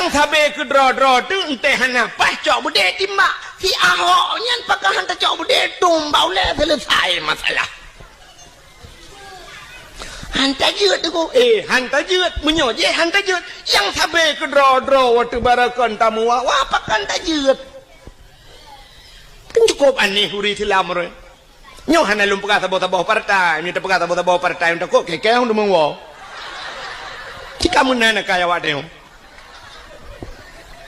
yang sabe ke dro-dro tu entah hana pas cok bude timbak si Ahok nyan pakai hantar cok bude tumbau le selesai masalah. Hantar jeut tu hantar jeut menyo je hantar jeut yang sabe ke dro-dro waktu barakan tamu wa pakai hantar jeut. Kan cukup aneh huri silam re. Nyo hana lum pakai tabo-tabo partai, nyo pakai tabo-tabo partai untuk kok keke hon mengwo. Jika munana kaya wadeu.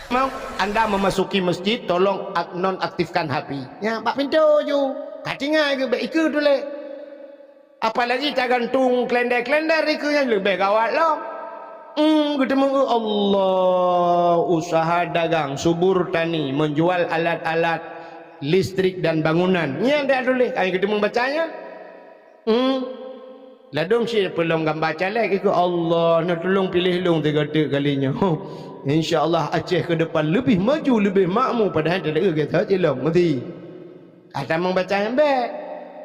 Mau anda memasuki masjid tolong nonaktifkan HP ya pak pintu you katinga ke baik ke dulu apalagi tak gantung klender-klender itu yang lebih gawat loh kita mengu Allah usaha dagang subur tani menjual alat-alat listrik dan bangunan ya dah dulu kali kita membacanya ladung si belum gambar calek itu Allah nak tolong pilih long 3 kalinya InsyaAllah Aceh ke depan lebih maju, lebih makmur. Padahal tak ada kata jelong nanti. Ada membaca yang baik.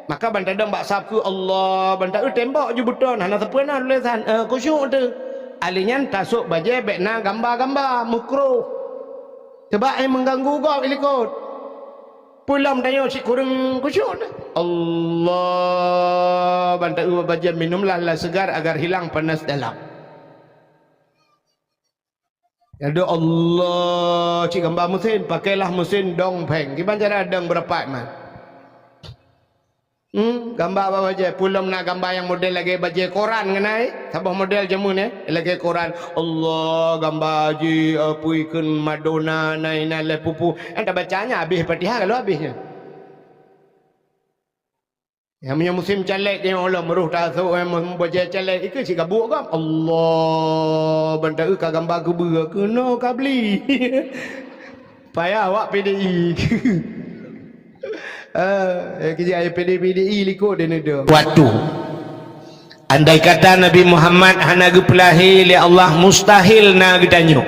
Maka bantai dong bak sabku Allah bantai tembak je betul. Hana sepena tulisan kusyuk tu. Alinya tasuk baju bekna gambar-gambar mukruh. Sebab yang mengganggu kau ilikut. Pulang tanya si kurang kusyuk tu. Allah bantai baju minumlah lah segar agar hilang panas dalam. Ada Allah cik gambar mesin pakailah mesin dongpeng gimana cara dong berapa man gambar apa aja pulang nak gambar yang model lagi baju koran kenai sabah model jamu ni lagi koran Allah gambar haji apa ikan Madonna naina le pupu anda bacanya habis Fatihah kalau habisnya yang punya musim calek dia Allah meruh tasuk yang membaca calek itu si gabuk kan Allah bantai ka gambar ke ber ke no ka beli payah awak PDI kerja PDI likut dia neda waktu andai kata Nabi Muhammad hana gepelahi li Allah mustahil na getanyo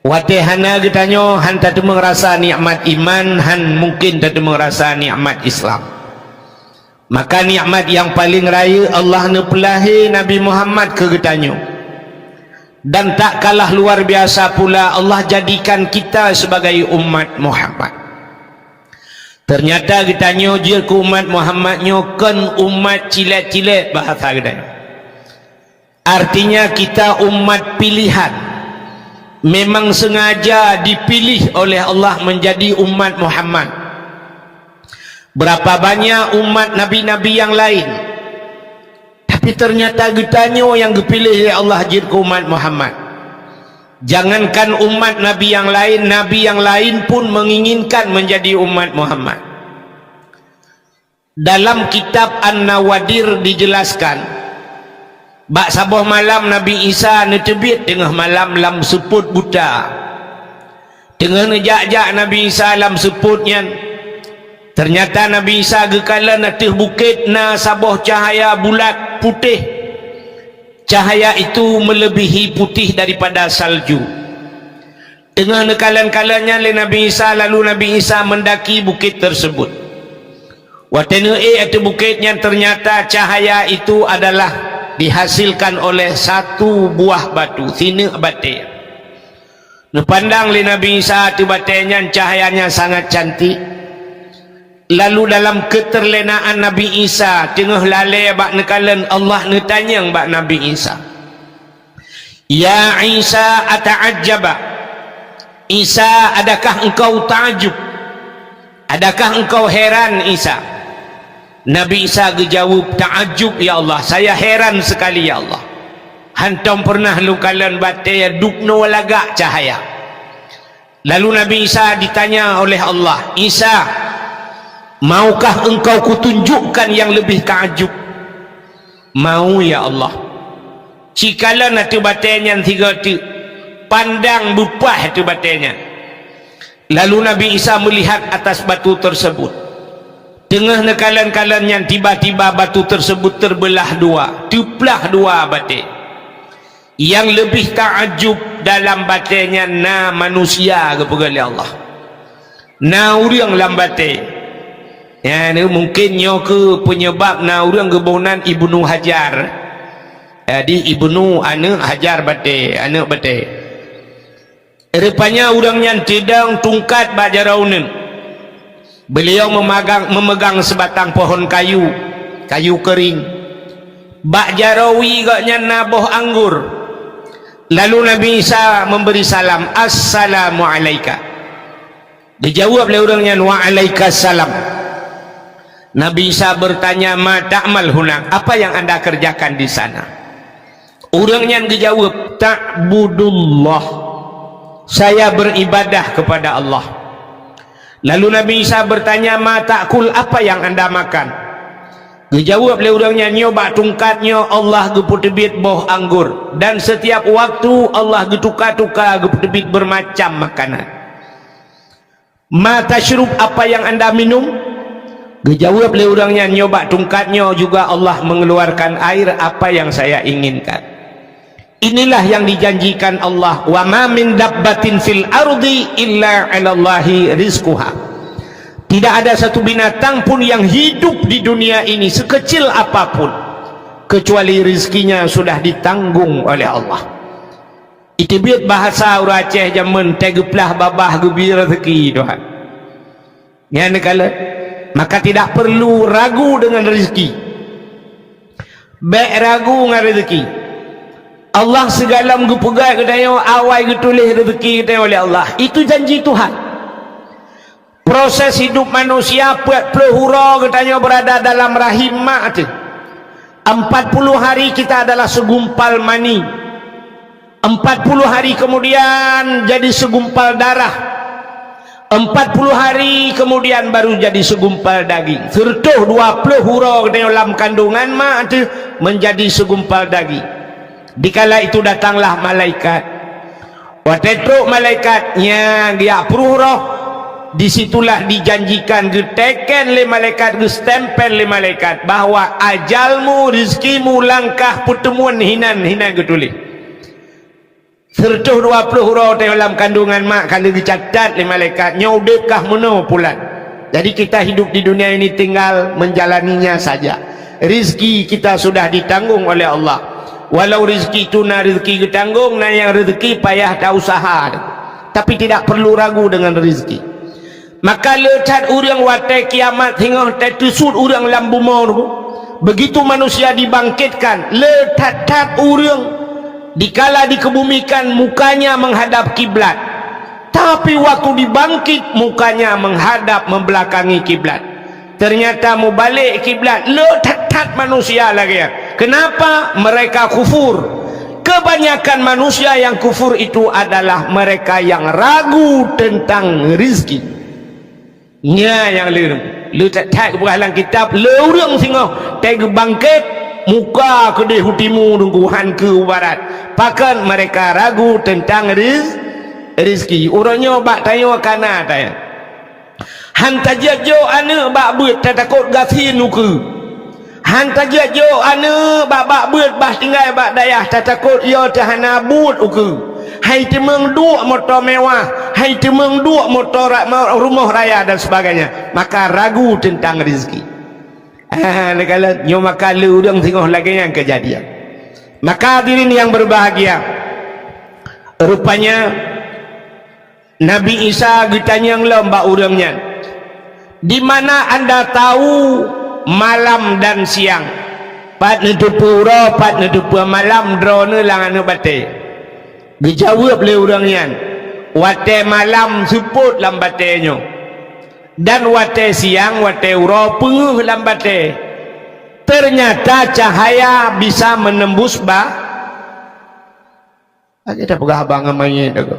wate hana getanyo han tak merasa nikmat iman han mungkin tak merasa nikmat Islam. Maka nikmat yang paling raya Allah nepelahi Nabi Muhammad ke getanyo. Dan tak kalah luar biasa pula Allah jadikan kita sebagai umat Muhammad. Ternyata getanyo je ke umat Muhammadnyo kan umat cilet-cilet bahasa getanyo. Artinya kita umat pilihan. Memang sengaja dipilih oleh Allah menjadi umat Muhammad. Berapa banyak umat nabi-nabi yang lain, tapi ternyata getanyo yang dipilih oleh Allah jadi umat Muhammad. Jangankan umat nabi yang lain pun menginginkan menjadi umat Muhammad. Dalam kitab An-Nawadir dijelaskan bak sabuh malam Nabi Isa netebit tengah malam lam seput buta. Tengah nejak-jak Nabi Isa lam seputnya. Ternyata Nabi Isa gekala natih bukit na sabuh cahaya bulat putih. Cahaya itu melebihi putih daripada salju. Tengah nekalan-kalanya le Nabi Isa lalu Nabi Isa mendaki bukit tersebut. Watene atau bukitnya ternyata cahaya itu adalah dihasilkan oleh satu buah batu, sini bate. Nepandang le Nabi Isa tu batenya cahayanya sangat cantik. Lalu dalam keterlenaan Nabi Isa tengah lalai bak nekalan Allah netanyang bak Nabi Isa. Ya Isa ata'ajjaba. Isa adakah engkau ta'ajub? Adakah engkau heran Isa? Nabi Isa gejawab ta'ajub ya Allah. Saya heran sekali ya Allah. Hantam pernah lukalan batai dukno lagak cahaya. Lalu Nabi Isa ditanya oleh Allah, Isa, maukah engkau kutunjukkan yang lebih takjub? Mau ya Allah. Cikala nanti batenya tiga tu pandang bupah tu batenya. Lalu Nabi Isa melihat atas batu tersebut. Tengah nekalan-kalannya tiba-tiba batu tersebut terbelah dua, tuplah dua batik. Yang lebih takjub dalam batenya na manusia kepada Allah. Na orang dalam batik. Ya, ni mungkin nyo ke penyebab na orang kebunan Ibnu Hajar. Jadi Ibnu anak Hajar bate, anak bate. Rupanya orangnya tidang tungkat bak jaraunan. Beliau memegang sebatang pohon kayu kering. Bak jarawi gaknya naboh anggur. Lalu Nabi Isa memberi salam, assalamu alaika. Dijawab oleh orangnya, wa alaikassalam. Nabi Isa bertanya, ma ta'mal hunak, apa yang anda kerjakan di sana? Orangnya dijawab, ta'budullah, saya beribadah kepada Allah. Lalu Nabi Isa bertanya, ma ta'kul, apa yang anda makan? Dijawab oleh orangnya, nyoba tungkatnya Allah geputebit boh anggur, dan setiap waktu Allah getukar-tukar geputebit bermacam makanan. Ma tashrub, apa yang anda minum? Dijawab oleh orangnya, nyoba tungkatnya juga Allah mengeluarkan air apa yang saya inginkan. Inilah yang dijanjikan Allah, wa ma min dabbatin fil ardi illa 'alallahi rizquha. Tidak ada satu binatang pun yang hidup di dunia ini sekecil apapun kecuali rizkinya sudah ditanggung oleh Allah. Itu biar bahasa orang Aceh zaman tegeplah babah gebir rezeki Tuhan. Yang kala maka tidak perlu ragu dengan rezeki. Baik ragu dengan rezeki. Allah segala menggepegai kedaya awal getulih rezeki kedaya oleh Allah. Itu janji Tuhan. Proses hidup manusia 40 hura katanya berada dalam rahim mak tu. 40 hari kita adalah segumpal mani. 40 hari kemudian jadi segumpal darah. 40 hari kemudian baru jadi segumpal daging. Sertuh 20 hura katanya dalam kandungan mak tu menjadi segumpal daging. Dikala itu datanglah malaikat. Watetruk malaikatnya dia peruh. Disitulah dijanjikan geteken le malaikat, gestempel le malaikat bahwa ajalmu, rizkimu, langkah pertemuan hinan getulih. Sertuh 20 huruf dalam kandungan mak kalau dicatat le malaikat nyaudekah meno pulan. Jadi kita hidup di dunia ini tinggal menjalaninya saja. Rizki kita sudah ditanggung oleh Allah. Walau rizki itu na rizki ditanggung, na yang rezeki payah dah usaha. Tapi tidak perlu ragu dengan rizki. Maka lecat orang watai kiamat hingga tertusut orang lambu maut. Begitu manusia dibangkitkan, lecat orang dikala dikebumikan mukanya menghadap kiblat. Tapi waktu dibangkit mukanya menghadap membelakangi kiblat. Ternyata mau balik kiblat, lecat manusia lagi. Kenapa? Mereka kufur. Kebanyakan manusia yang kufur itu adalah mereka yang ragu tentang rizki. Nya yang lu tak keberhalang kitab lu orang singoh teg bangkit muka kedih hutimu nungguhan ke barat pakan mereka ragu tentang rizki. Orangnya bak tanya kana tanya hanta jajo ane bak beut tak takut gasin nuku hanta jajo ane bak beut bah tinggal bak dayah tak takut yo tahana but uku. Hai temeng dua motor mewah, hai temeng dua motor rumah raya dan sebagainya. Maka ragu tentang rezeki. Kalau nyo maka lu udang tengok lagi yang kejadian. Maka hadirin yang berbahagia, rupanya Nabi Isa ditanya lomba udangnya, di mana anda tahu malam dan siang? Pat netupu ro, pat netupu malam drone langan bate. Dijawab oleh orangnya, wate malam seput lambatenya dan wate siang wate ura penguh lambate. Ternyata cahaya bisa menembus kita pegah abang amanya itu.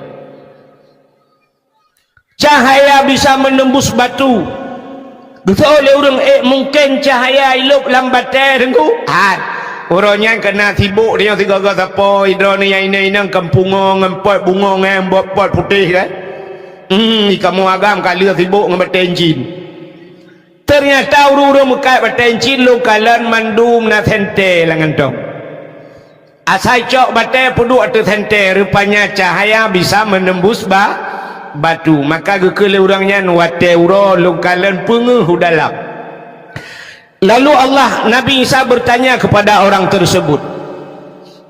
Cahaya bisa menembus batu. Gitu oleh orang mungkin cahaya hidup lambate tengku. Orangnya kena sibuk dia tiga apa hidro ni yang ini kampungong ngempot bungong ngempot pot putih kan. Kamu agam kali sibuk ngembat tencin. Ternyata urung mekai bertencin lu kalan mandum na sente langan tong. Asai cok bate puduk atau sente rupanya cahaya bisa menembus batu. Maka gekele orangnya wate uro lu kalan penguh dalam. Lalu Allah Nabi Isa bertanya kepada orang tersebut,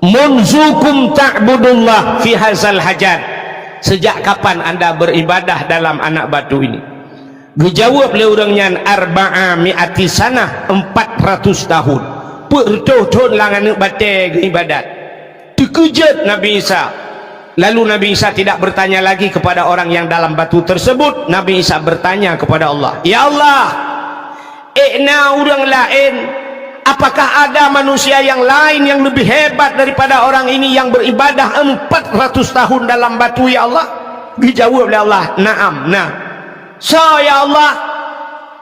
munzukum ta'budullah fi hazal hajat, sejak kapan anda beribadah dalam anak batu ini? Dijawab oleh orangnya, arba'a mi'ati sanah, 400 tahun. Bertahun lang anak batu ibadat. Terkejut Nabi Isa. Lalu Nabi Isa tidak bertanya lagi kepada orang yang dalam batu tersebut. Nabi Isa bertanya kepada Allah, ya Allah, orang lain, apakah ada manusia yang lain yang lebih hebat daripada orang ini yang beribadah 400 tahun dalam batu, ya Allah? Dijawab oleh Allah, na'am, nah. So ya Allah,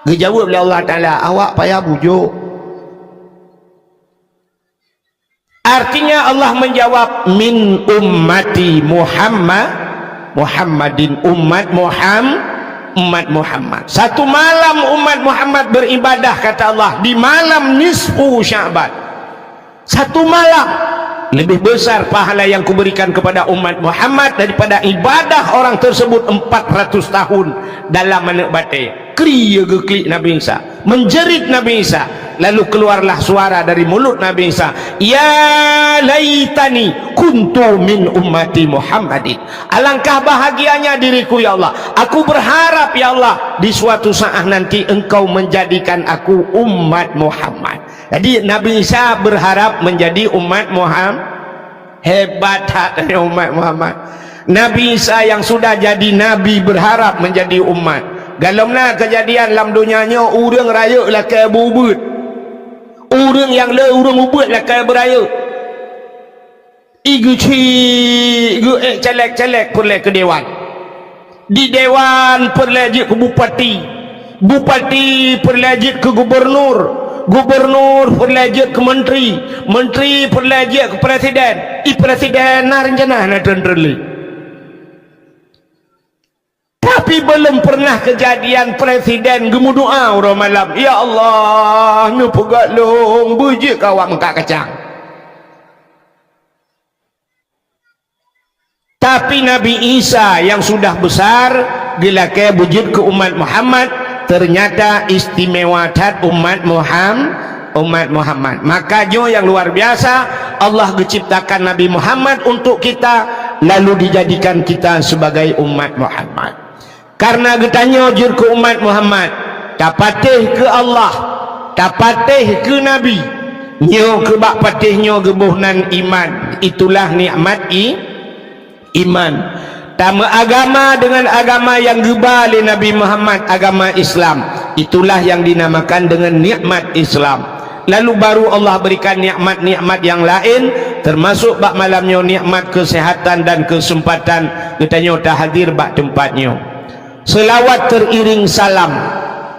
dijawab oleh Allah Ta'ala, awak payah bujuk. Artinya Allah menjawab, min ummati Muhammadin, umat Muhammad. Satu malam umat Muhammad beribadah, kata Allah, di malam nisfu Sya'ban. Satu malam lebih besar pahala yang kuberikan kepada umat Muhammad daripada ibadah orang tersebut 400 tahun dalam anak batai. Kriya geklik Nabi Isa, menjerit Nabi Isa. Lalu keluarlah suara dari mulut Nabi Isa, ya laitani kuntu min ummati Muhammadin. Alangkah bahagianya diriku ya Allah, aku berharap ya Allah di suatu saat nanti engkau menjadikan aku umat Muhammad. Jadi Nabi Isa berharap menjadi umat Muhammad. Hebat hati umat Muhammad. Nabi Isa yang sudah jadi nabi berharap menjadi umat. Galomna kejadian dalam dunianya, orang raya lah kaya bubut, orang yang le orang ubut lah kaya beraya. Igu celek perle ke dewan, di dewan perlejit ke bupati, bupati perlejit ke gubernur, gubernur perlejit ke menteri, menteri perlejit ke presiden, presiden na rencana na tenderli. Tapi belum pernah kejadian presiden gemu doa orang malam, ya Allah nu pegalung bujik kawang tak kacang. Tapi Nabi Isa yang sudah besar dilakai bujik ke umat Muhammad, ternyata istimewa tat umat Muhammad. Makanya yang luar biasa, Allah menciptakan Nabi Muhammad untuk kita, lalu dijadikan kita sebagai umat Muhammad. Karena getanya jur ke umat Muhammad, tapatih ke Allah, tapatih ke Nabi, nyo ke bak patihnya gebuhnan iman. Itulah nikmat iman. Tama agama dengan agama yang gebal Nabi Muhammad, agama Islam, itulah yang dinamakan dengan nikmat Islam. Lalu baru Allah berikan nikmat-nikmat yang lain, termasuk bak malamnya nikmat kesehatan dan kesempatan getanya tak hadir bak tempatnya. Selawat teriring salam,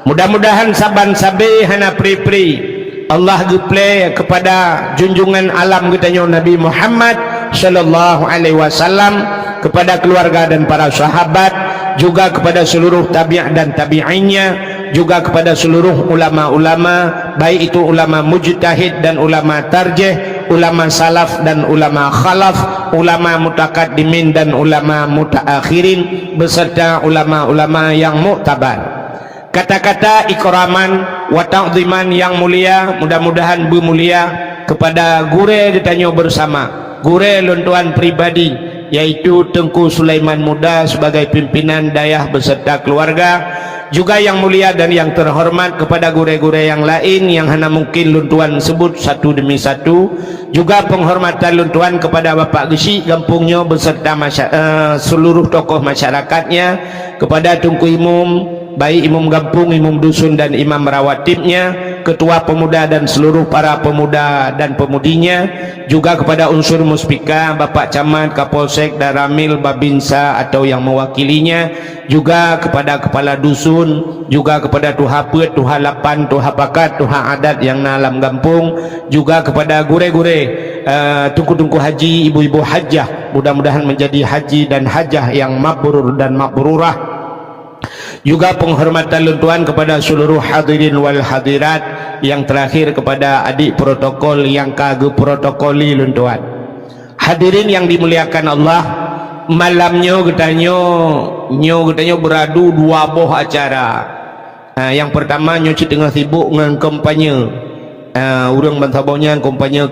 mudah-mudahan saban sabe hana pri-pri Allah geplay kepada junjungan alam getanya Nabi Muhammad sallallahu alaihi wasallam, kepada keluarga dan para sahabat, juga kepada seluruh tabi'ah dan tabi'innya, juga kepada seluruh ulama-ulama, baik itu ulama mujtahid dan ulama tarjih, ulama salaf dan ulama khalaf, ulama mutakaddimin dan ulama mutaakhirin, beserta ulama-ulama yang muktabar. Kata-kata ikraman wa ta'ziman yang mulia, mudah-mudahan bermulia kepada gure ditanya bersama, gure lontuan pribadi, yaitu Tengku Sulaiman Muda sebagai pimpinan dayah beserta keluarga, juga yang mulia dan yang terhormat kepada gure-gure yang lain yang hanya mungkin luntuan sebut satu demi satu, juga penghormatan luntuan kepada Bapak Gesi Gampungnya beserta seluruh tokoh masyarakatnya, kepada Tungku Imum, baik imam kampung, imam dusun dan imam rawatibnya, ketua pemuda dan seluruh para pemuda dan pemudinya, juga kepada unsur muspika, Bapak Camat, Kapolsek, Daramil, Babinsa atau yang mewakilinya, juga kepada kepala dusun, juga kepada tuha pet, tuha lapan, tuha pakat, tuha adat yang nalam kampung, juga kepada gure-gure tungku-tungku haji, ibu-ibu hajah, mudah-mudahan menjadi haji dan hajah yang mabrur dan mabrurah. Juga penghormatan luntuan kepada seluruh hadirin wal hadirat, yang terakhir kepada adik protokol yang kagak protokoli luntuan. Hadirin yang dimuliakan Allah, malamnya getanya beradu dua boh acara. Yang pertama nyoci tengah sibuk dengan kampanye, urang bantabonya kampanye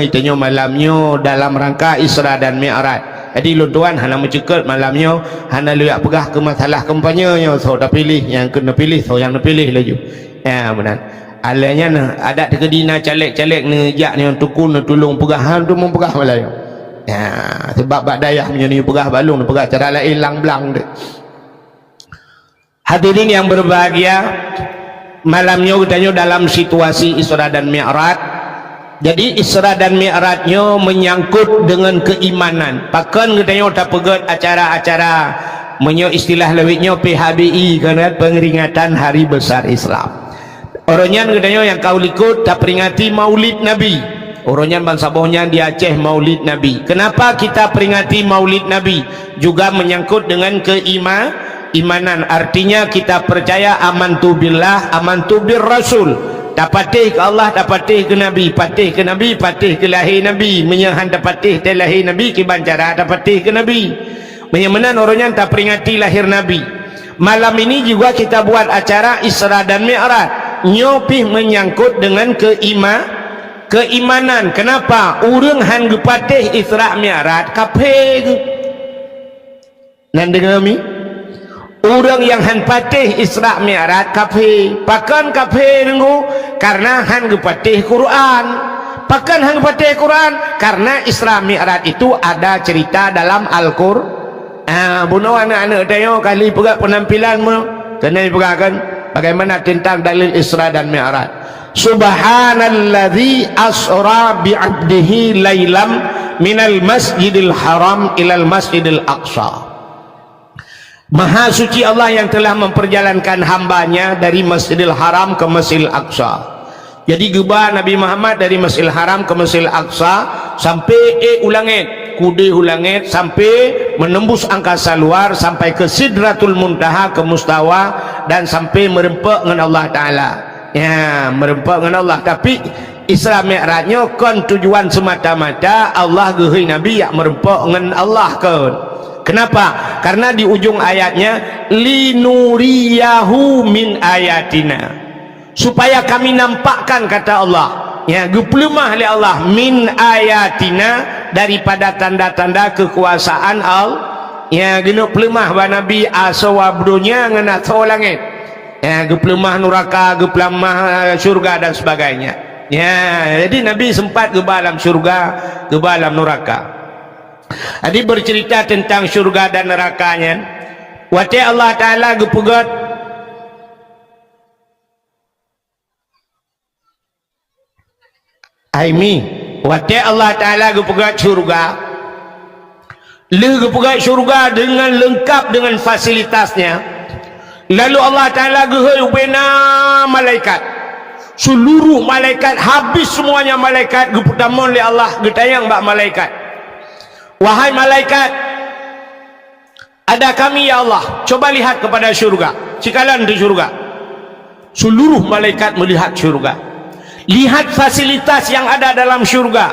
itanya malamnya dalam rangka Isra dan Mi'raj. Jadi lu tuan hana mencekut malamnya, hana lihat pegah ke masalah kampanyenya, so dah pilih yang kena pilih, so yang nak pilih laju. Ya benar. Alanya nah ada terkedina caleg-caleg ni jak ni yang tukun nak tolong pegahan tu mempegah malaya. Ya sebab bak dayah punya ni pegah balung, pegah cara lain lang-blang dia. Hadirin yang berbahagia, malamnya katanya dalam situasi Isra dan Mi'raj. Jadi Isra dan Mi'rajnya menyangkut dengan keimanan. Pakan katanya tak pegat acara-acara menyo istilah lewitnya PHBI kan, pengeringatan Hari Besar Islam. Orangnya katanya yang kau ikut tak peringati Maulid Nabi. Orangnya bangsa bohnya di Aceh Maulid Nabi. Kenapa kita peringati Maulid Nabi? Juga menyangkut dengan keimanan. Artinya kita percaya amantu billah, amantu bir Rasul. Tak patih ke Allah, tak patih ke Nabi, patih ke Nabi, patih ke lahir Nabi, menyahan tak patih ke lahir Nabi, kibancara tak patih ke Nabi. Menyamanan orangnya tak peringati lahir Nabi. Malam ini juga kita buat acara Isra dan Mi'raj. Nyopih menyangkut dengan keimanan. Kenapa? Urang han gepatih Isra Mi'raj kafir. Nan dengar mi? Orang yang han patih Isra Mi'raj kafir. Pakan kafir ngu karena han gepatih Quran. Pakan han gepatih Quran karena Isra Mi'raj itu ada cerita dalam Al-Qur'an. Bunuh anak-anak tayo kali pegang penampilan mu kena dipegakan bagaimana tentang dalil Isra dan Mi'raj. Subhanalladzi asra bi'abdihi lailam minal masjidil haram ilal masjidil aqsa. Maha suci Allah yang telah memperjalankan hambanya dari Masjidil Haram ke Masjidil Aqsa. Jadi gebah Nabi Muhammad dari Masjidil Haram ke Masjidil Aqsa sampai ulangit, kudih ulangit sampai menembus angkasa luar sampai ke Sidratul Muntaha ke Mustawa dan sampai merempak dengan Allah Ta'ala. Ya, merempak dengan Allah. Tapi Isra Mi'rajnya kan tujuan semata-mata Allah gehi Nabi yang merempak dengan Allah kan. Kenapa? Karena di ujung ayatnya linuriyahu min ayatina, supaya kami nampakkan, kata Allah, ya geplemah oleh Allah min ayatina, daripada tanda-tanda kekuasaan Allah. Ya geno pelemah ba Nabi asawabdunya ngena langit. Ya geplemah neraka, geplemah syurga dan sebagainya. Ya jadi Nabi sempat ke dalam syurga, ke dalam neraka. Jadi bercerita tentang syurga dan nerakanya. Wati Allah Ta'ala gepugat Aimi wati Allah Ta'ala gepugat syurga. Gepugat syurga dengan lengkap dengan fasilitasnya. Lalu Allah Ta'ala gehubena malaikat. Seluruh malaikat, habis semuanya malaikat geputamon oleh Allah, getayang bak malaikat. Wahai malaikat, ada kami ya Allah, coba lihat kepada syurga. Cikalan di syurga. Seluruh malaikat melihat syurga. Lihat fasilitas yang ada dalam syurga.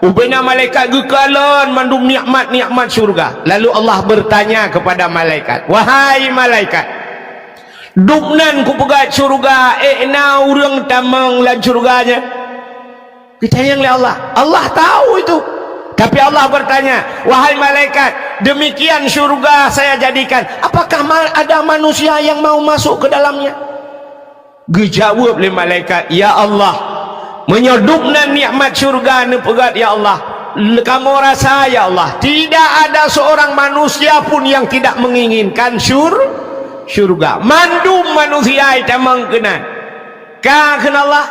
Ubena malaikat gekalan mandum nikmat-nikmat syurga. Lalu Allah bertanya kepada malaikat, wahai malaikat, dupnan ku pegat syurga, na urang tamang lan syurganya. Ditanya oleh Allah. Allah tahu itu. Tapi Allah bertanya, wahai malaikat, demikian syurga saya jadikan, apakah ada manusia yang mau masuk ke dalamnya? Dijawab oleh malaikat, ya Allah, menyodupna nikmat syurga ni pegat ya Allah. Kamu rasa ya Allah, tidak ada seorang manusia pun yang tidak menginginkan syurga. Mandum manusia itu mengkenan. Kah kena Allah?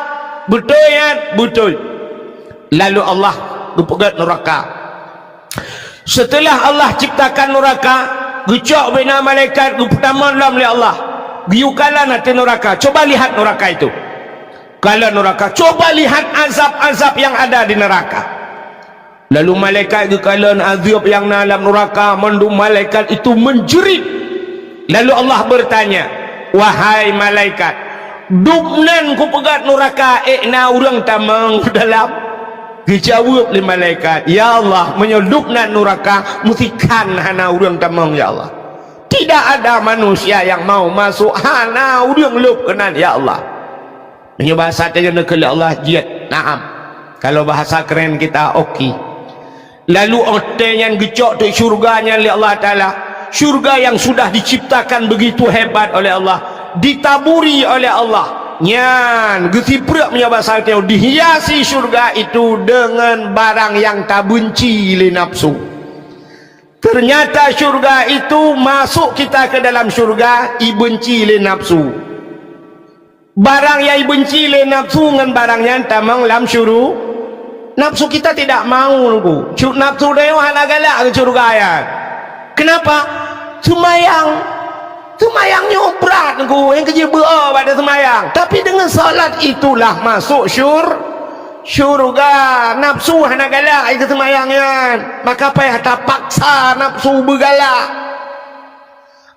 Betul ya? Betul. Lalu Allah gepegat neraka. Setelah Allah ciptakan neraka, gecok bina malaikat pertama dalam oleh Allah, giukalan hati neraka. Coba lihat neraka itu. Kalau neraka, coba lihat azab-azab yang ada di neraka. Lalu malaikat gekalan azab yang dalam neraka, mandum malaikat itu menjerit. Lalu Allah bertanya, wahai malaikat, dubnan ku pegat neraka, na urang tamang dalam. Dijawab oleh malaikat, ya Allah, menyelupna neraka musikan hana urang tamang ya Allah. Tidak ada manusia yang mau masuk hana urang lup kenan ya Allah. Ini bahasa tanya negeri Allah jihad. Naam. Kalau bahasa keren kita oki. lalu hotel yang gecok tu syurganya oleh Allah Ta'ala, syurga yang sudah diciptakan begitu hebat oleh Allah, ditaburi oleh Allah, nyan getiprak punya basal teo, dihiasi syurga itu dengan barang yang tak benci le nafsu. Ternyata syurga itu masuk kita ke dalam syurga ibenci le nafsu. Barang yang ibenci le nafsu dengan barangnya tamang lam syuru. Nafsu kita tidak mau nunggu. Nafsu dia hana galak ke syurga ya. Kenapa? Semayangnya berat nunggu, yang kerja berah pada semayang. Tapi dengan salat itulah masuk syurga. Nafsu hana galak ke semayangnya, maka payah tak paksa nafsu bergalak.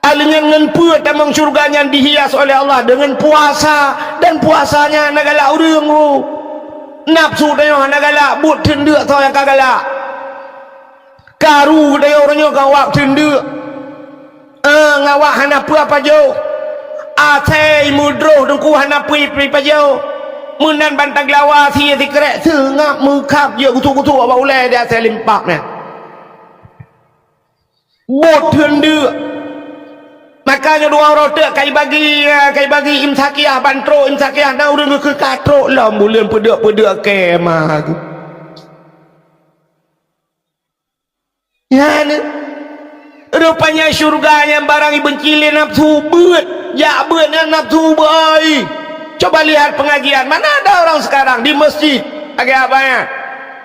Alingin dengan pua tamang syurganya dihias oleh Allah dengan puasa, dan puasanya hana galak urang tu. Nafsu dia hana galak, but tenduk tau yang kagalak. Karu dia orangnya kawak tenduk. Ngawak hana apa jauh. Atai mudroh dengku hana apa jauh. Menan bantang lawa sia dikrek sengap mekap je kutu-kutu apa ulai dia saya limpak ni. Bot tenduk. Makanya dua orang tak kai bagi imsakiah bantro imsakiah na urang ke katrok lah bulan pedek kemah. Ya ni. Rupanya syurganya barang benci le nafsu beut. Ya beut nafsu baik. Coba lihat pengajian, mana ada orang sekarang di masjid agak apa ya?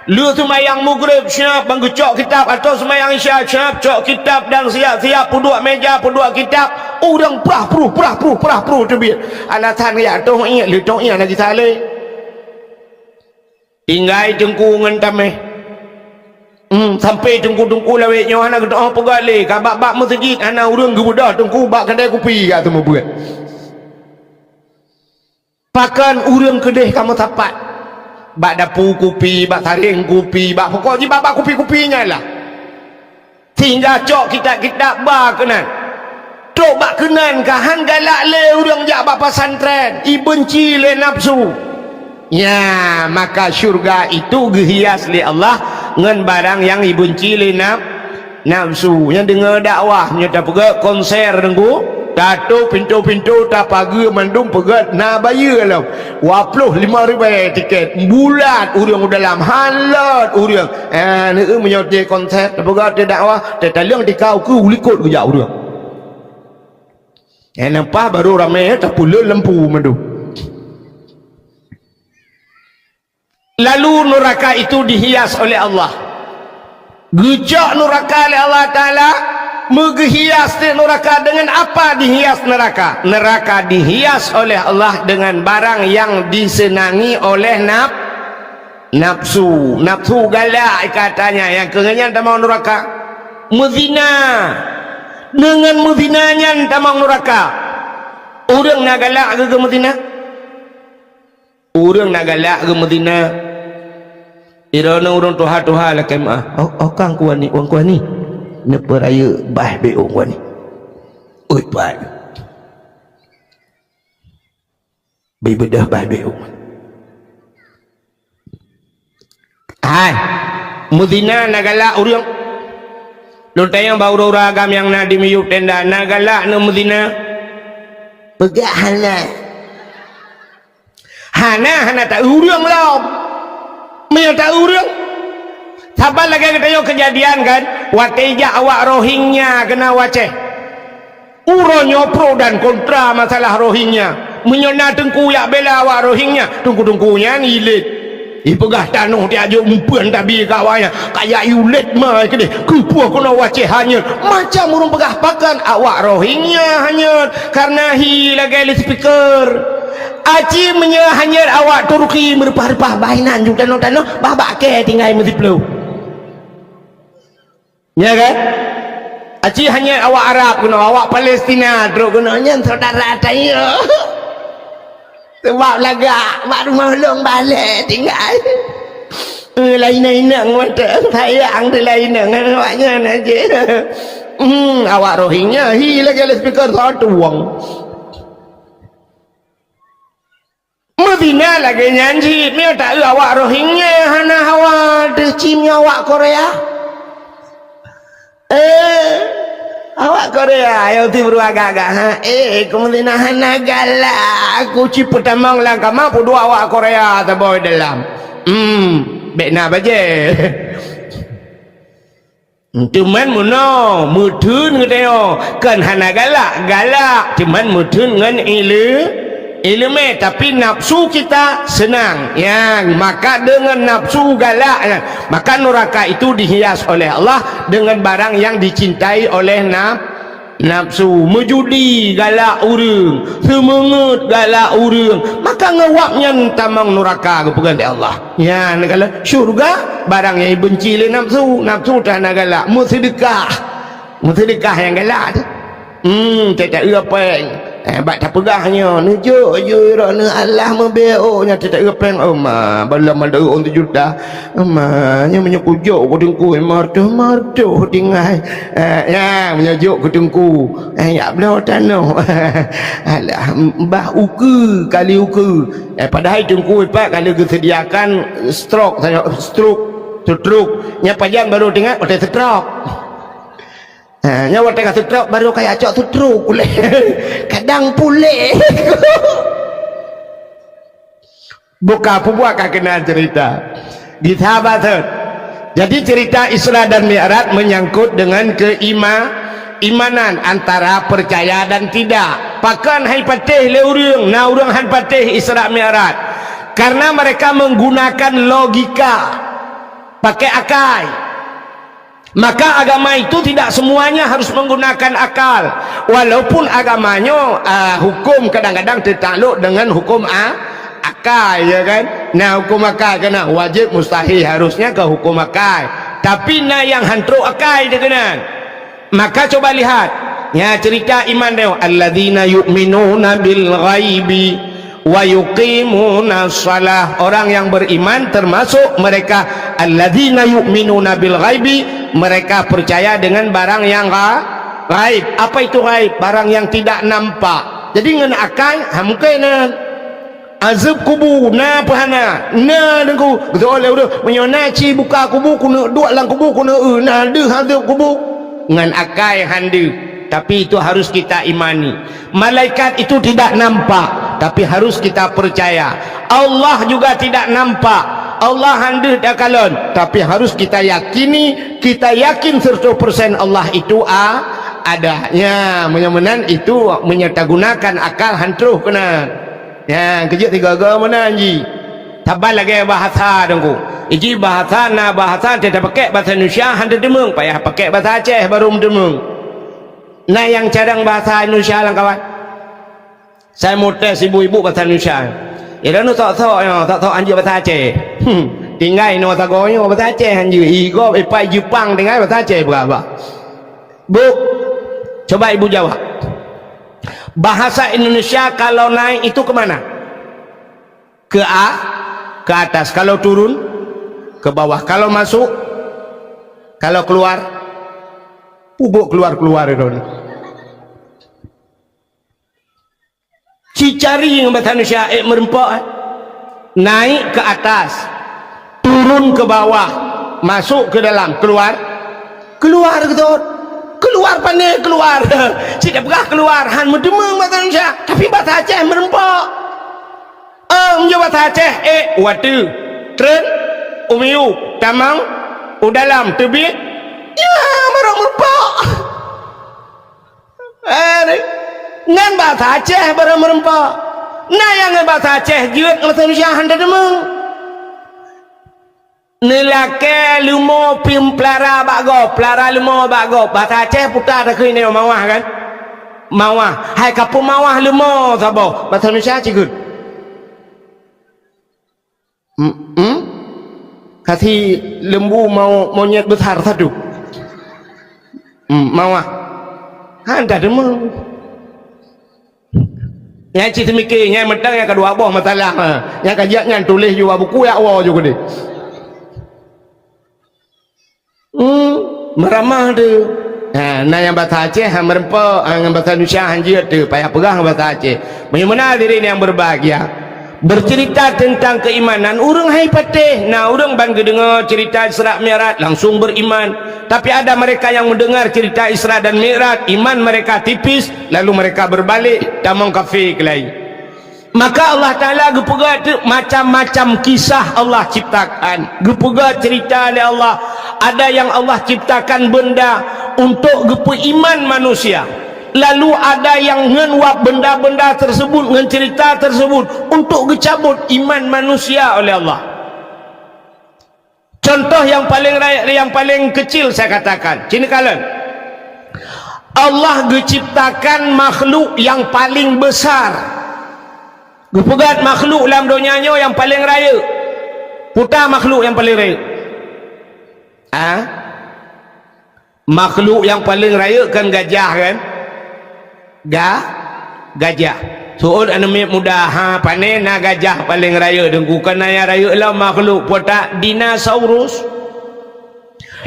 Lu semayang maghrib siap menggecok kitab, atau semayang isya siap cok kitab dan siap puduk meja puduk kitab. Orang perah terbit. Alasan ya tu ingat lu tu ingat lagi saleh. Tinggai jengku ngentameh. Sampai tungku lawetnya anak kata oh pegale kabak masjid anak urang gebudah tungku bak kedai kopi kat tu buat. Pakan urang kedai kamu tapat. Bak dapur kopi, bak taring kopi, bak pokok je bak kopi-kopinya lah. Sehingga cok kita bak kenan. Cok bak kenan kahan galak le urang jak bak pesantren, ibenci le nafsu. Ya, maka syurga itu gehias li Allah dengan barang yang ibenci li nafsu. Yang dengar dakwah nyata pegat konser dengku datuk pintu-pintu tak pagi mandum pegat na bayar lah 25,000 tiket bulat urang dalam halat urang ni menyote konser tak pegat dakwah tetalung dikau ke ulikut ke jauh urang nampak baru ramai tak pula lempu mandum. Lalu neraka itu dihias oleh Allah. Gejak neraka oleh Allah Ta'ala. Menghias neraka dengan apa dihias neraka? Neraka dihias oleh Allah dengan barang yang disenangi oleh nafsu. Nafsu galak katanya. Yang kengenyan tamang neraka. Mezina. Dengan mezinanya tamang neraka. Orang nak galak ke mezina? Orang nak galak ke Medina. Irana orang tuha-tuha lah kemah. Oh kang kuan ni, orang kuan ni. Ni peraya bah be orang kuan ni. Oi pai. Be bedah bah be orang. Hai. Medina nak galak orang. Lu tayang bau ragam yang nak di miyuk tenda nak galak na Medina. Pegak halal. Hana tak urang lah. Mereka tak urang. Sabar lagi kita kejadian kan. Watijak awak Rohingya kena waceh. Uronya pro dan kontra masalah Rohingya. Menyona tengku yak bela awak Rohingya. Tengku-tengkunya ni ilit. Ipegah tanuh dia ajuk umpuan tabi kawanya. Kayak iulit mah ke dia. Kupuh kena waceh hanyut. Macam urung pegah pakan awak Rohingya hanyut. Karena hi lagi speaker. Aci menyahanyar awak Turki merpah-repah bainan juga tanah babak ke tinggal mesti peluh. Ya kan? Aci hanya awak Arab kena awak Palestina terus kena nyen saudara saya. Sebab lagak mak rumah long balik tinggal. Lain-lain mata sayang tu lain awaknya aja. Awak Rohingya hi lagi speaker satu wang. Medina lagi nyanyi, dia tak awak Rohingya, hana awak decimnya awak Korea. Korea yang ti beragak-agak ha kemudian galak aku ci pertamang lang ka mampu dua awak Korea ta boy dalam bekna baje cuman muno mudun ngeteo kan hana galak cuman mudun ngan ilmu tapi nafsu kita senang ya maka dengan nafsu galak ya, maka neraka itu dihias oleh Allah dengan barang yang dicintai oleh nafsu menjudi galak urang semangat galak urang maka ngewaknya tamang neraka kepegan Allah ya kalau syurga barang yang benci le nafsu tak nak galak sedekah yang galak tu tak apa bak tak pegahnya nujuk je rana Allah membeo nya tak repeng balam ada orang 7 juta nya menyekujuk ku dengku marto tinggal ya menyujuk ku dengku ya belah tanah alah mbah uku kali uku padahal dengku pak kalau disediakan stroke nya pajang baru dengar ada stroke nyawa tengah tutruk baru kayak acok tutruk pulih kadang pulih buka pubuak kena cerita di sahabat jadi cerita Isra dan Mi'raj menyangkut dengan keimanan antara percaya dan tidak pakan hai patih le urang na urang han patih Isra Mi'raj karena mereka menggunakan logika pakai akal. Maka agama itu tidak semuanya harus menggunakan akal walaupun agamanya hukum kadang-kadang tertakluk dengan hukum akal ya kan nah hukum akal kena wajib mustahil harusnya ke hukum akal tapi nah yang hantruk akal dia kena maka coba lihat ya cerita iman dia alladzina yu'minuna bil ghaibi wa yuqimuna shalah orang yang beriman termasuk mereka alladzina yu'minuna bil ghaibi mereka percaya dengan barang yang gaib apa itu gaib barang yang tidak nampak jadi ngan akal mungkin azab kubur na pahana na dengku betul oleh udah menyona ci buka kubur kuna dua lang kubur kuna na de azab kubur ngan akal hande tapi itu harus kita imani malaikat itu tidak nampak tapi harus kita percaya Allah juga tidak nampak Allah hande dak kalon tapi harus kita yakini kita yakin 100% Allah itu adanya menyamanan itu menyertagunakan akal hantruh kena ya kejut tiga mana anji tabal lagi bahasa dengku iji bahasa na bahasa tidak pakai bahasa Indonesia hande demung payah pakai bahasa Aceh baru demung nah yang cadang bahasa Indonesia lang kawan saya mau tes ibu-ibu bahasa Indonesia ya dah tak tahu anji bahasa Aceh tinggal no tagonya bahasa Aceh anji igo ipai Jepang tinggal bahasa Aceh berapa bu coba ibu jawab bahasa Indonesia kalau naik itu kemana ke atas kalau turun ke bawah kalau masuk kalau keluar pubuk keluar itu cicari yang bahasa Indonesia merempok naik ke atas turun ke bawah masuk ke dalam keluar gitu keluar pandai keluar tidak pernah keluar han mendemeng bahasa Indonesia tapi bahasa Aceh merempok menjawab bahasa Aceh watu tren umiu tamang udalam tebik ya marang merempok ngan bahasa Aceh barang merempok nah yang bahasa Aceh jiut bahasa Indonesia handa demeng nelake lumo pim plara lumo bago bahasa Aceh putar tak ini mawah kan mawah hai kapu mawah lumo sabo bahasa Indonesia cigut kasih lembu mau monyet besar satu mawah handa demeng yang cerita mikir yang mentang yang kedua boh masalah yang kajian tulis juga buku ya awal juga deh meramah tu nah yang bahasa Aceh merempok yang bahasa Indonesia hanjir tu payah pegang bahasa Aceh bagaimana diri yang berbahagia bercerita tentang keimanan, orang hai patih. Nah, orang bangga dengar cerita Isra Mi'raj langsung beriman. Tapi ada mereka yang mendengar cerita Isra dan Mi'raj, iman mereka tipis, lalu mereka berbalik tamang kafir ke lain. Maka Allah Ta'ala gepegat macam-macam kisah Allah ciptakan, gepegat cerita oleh Allah. Ada yang Allah ciptakan benda untuk gepe iman manusia, lalu ada yang ngenwap benda-benda tersebut, ngen cerita tersebut untuk gecabut iman manusia oleh Allah. Contoh yang paling kecil saya katakan, cini kalian, Allah geciptakan makhluk yang paling besar. Gepegat makhluk dalam dunianya yang paling raya. Putar makhluk yang paling raya. Makhluk yang paling raya kan gajah kan? Gajah. Soal anak muda panen gajah paling raya dengkukan ayah raya lah makhluk putar dinosaurus.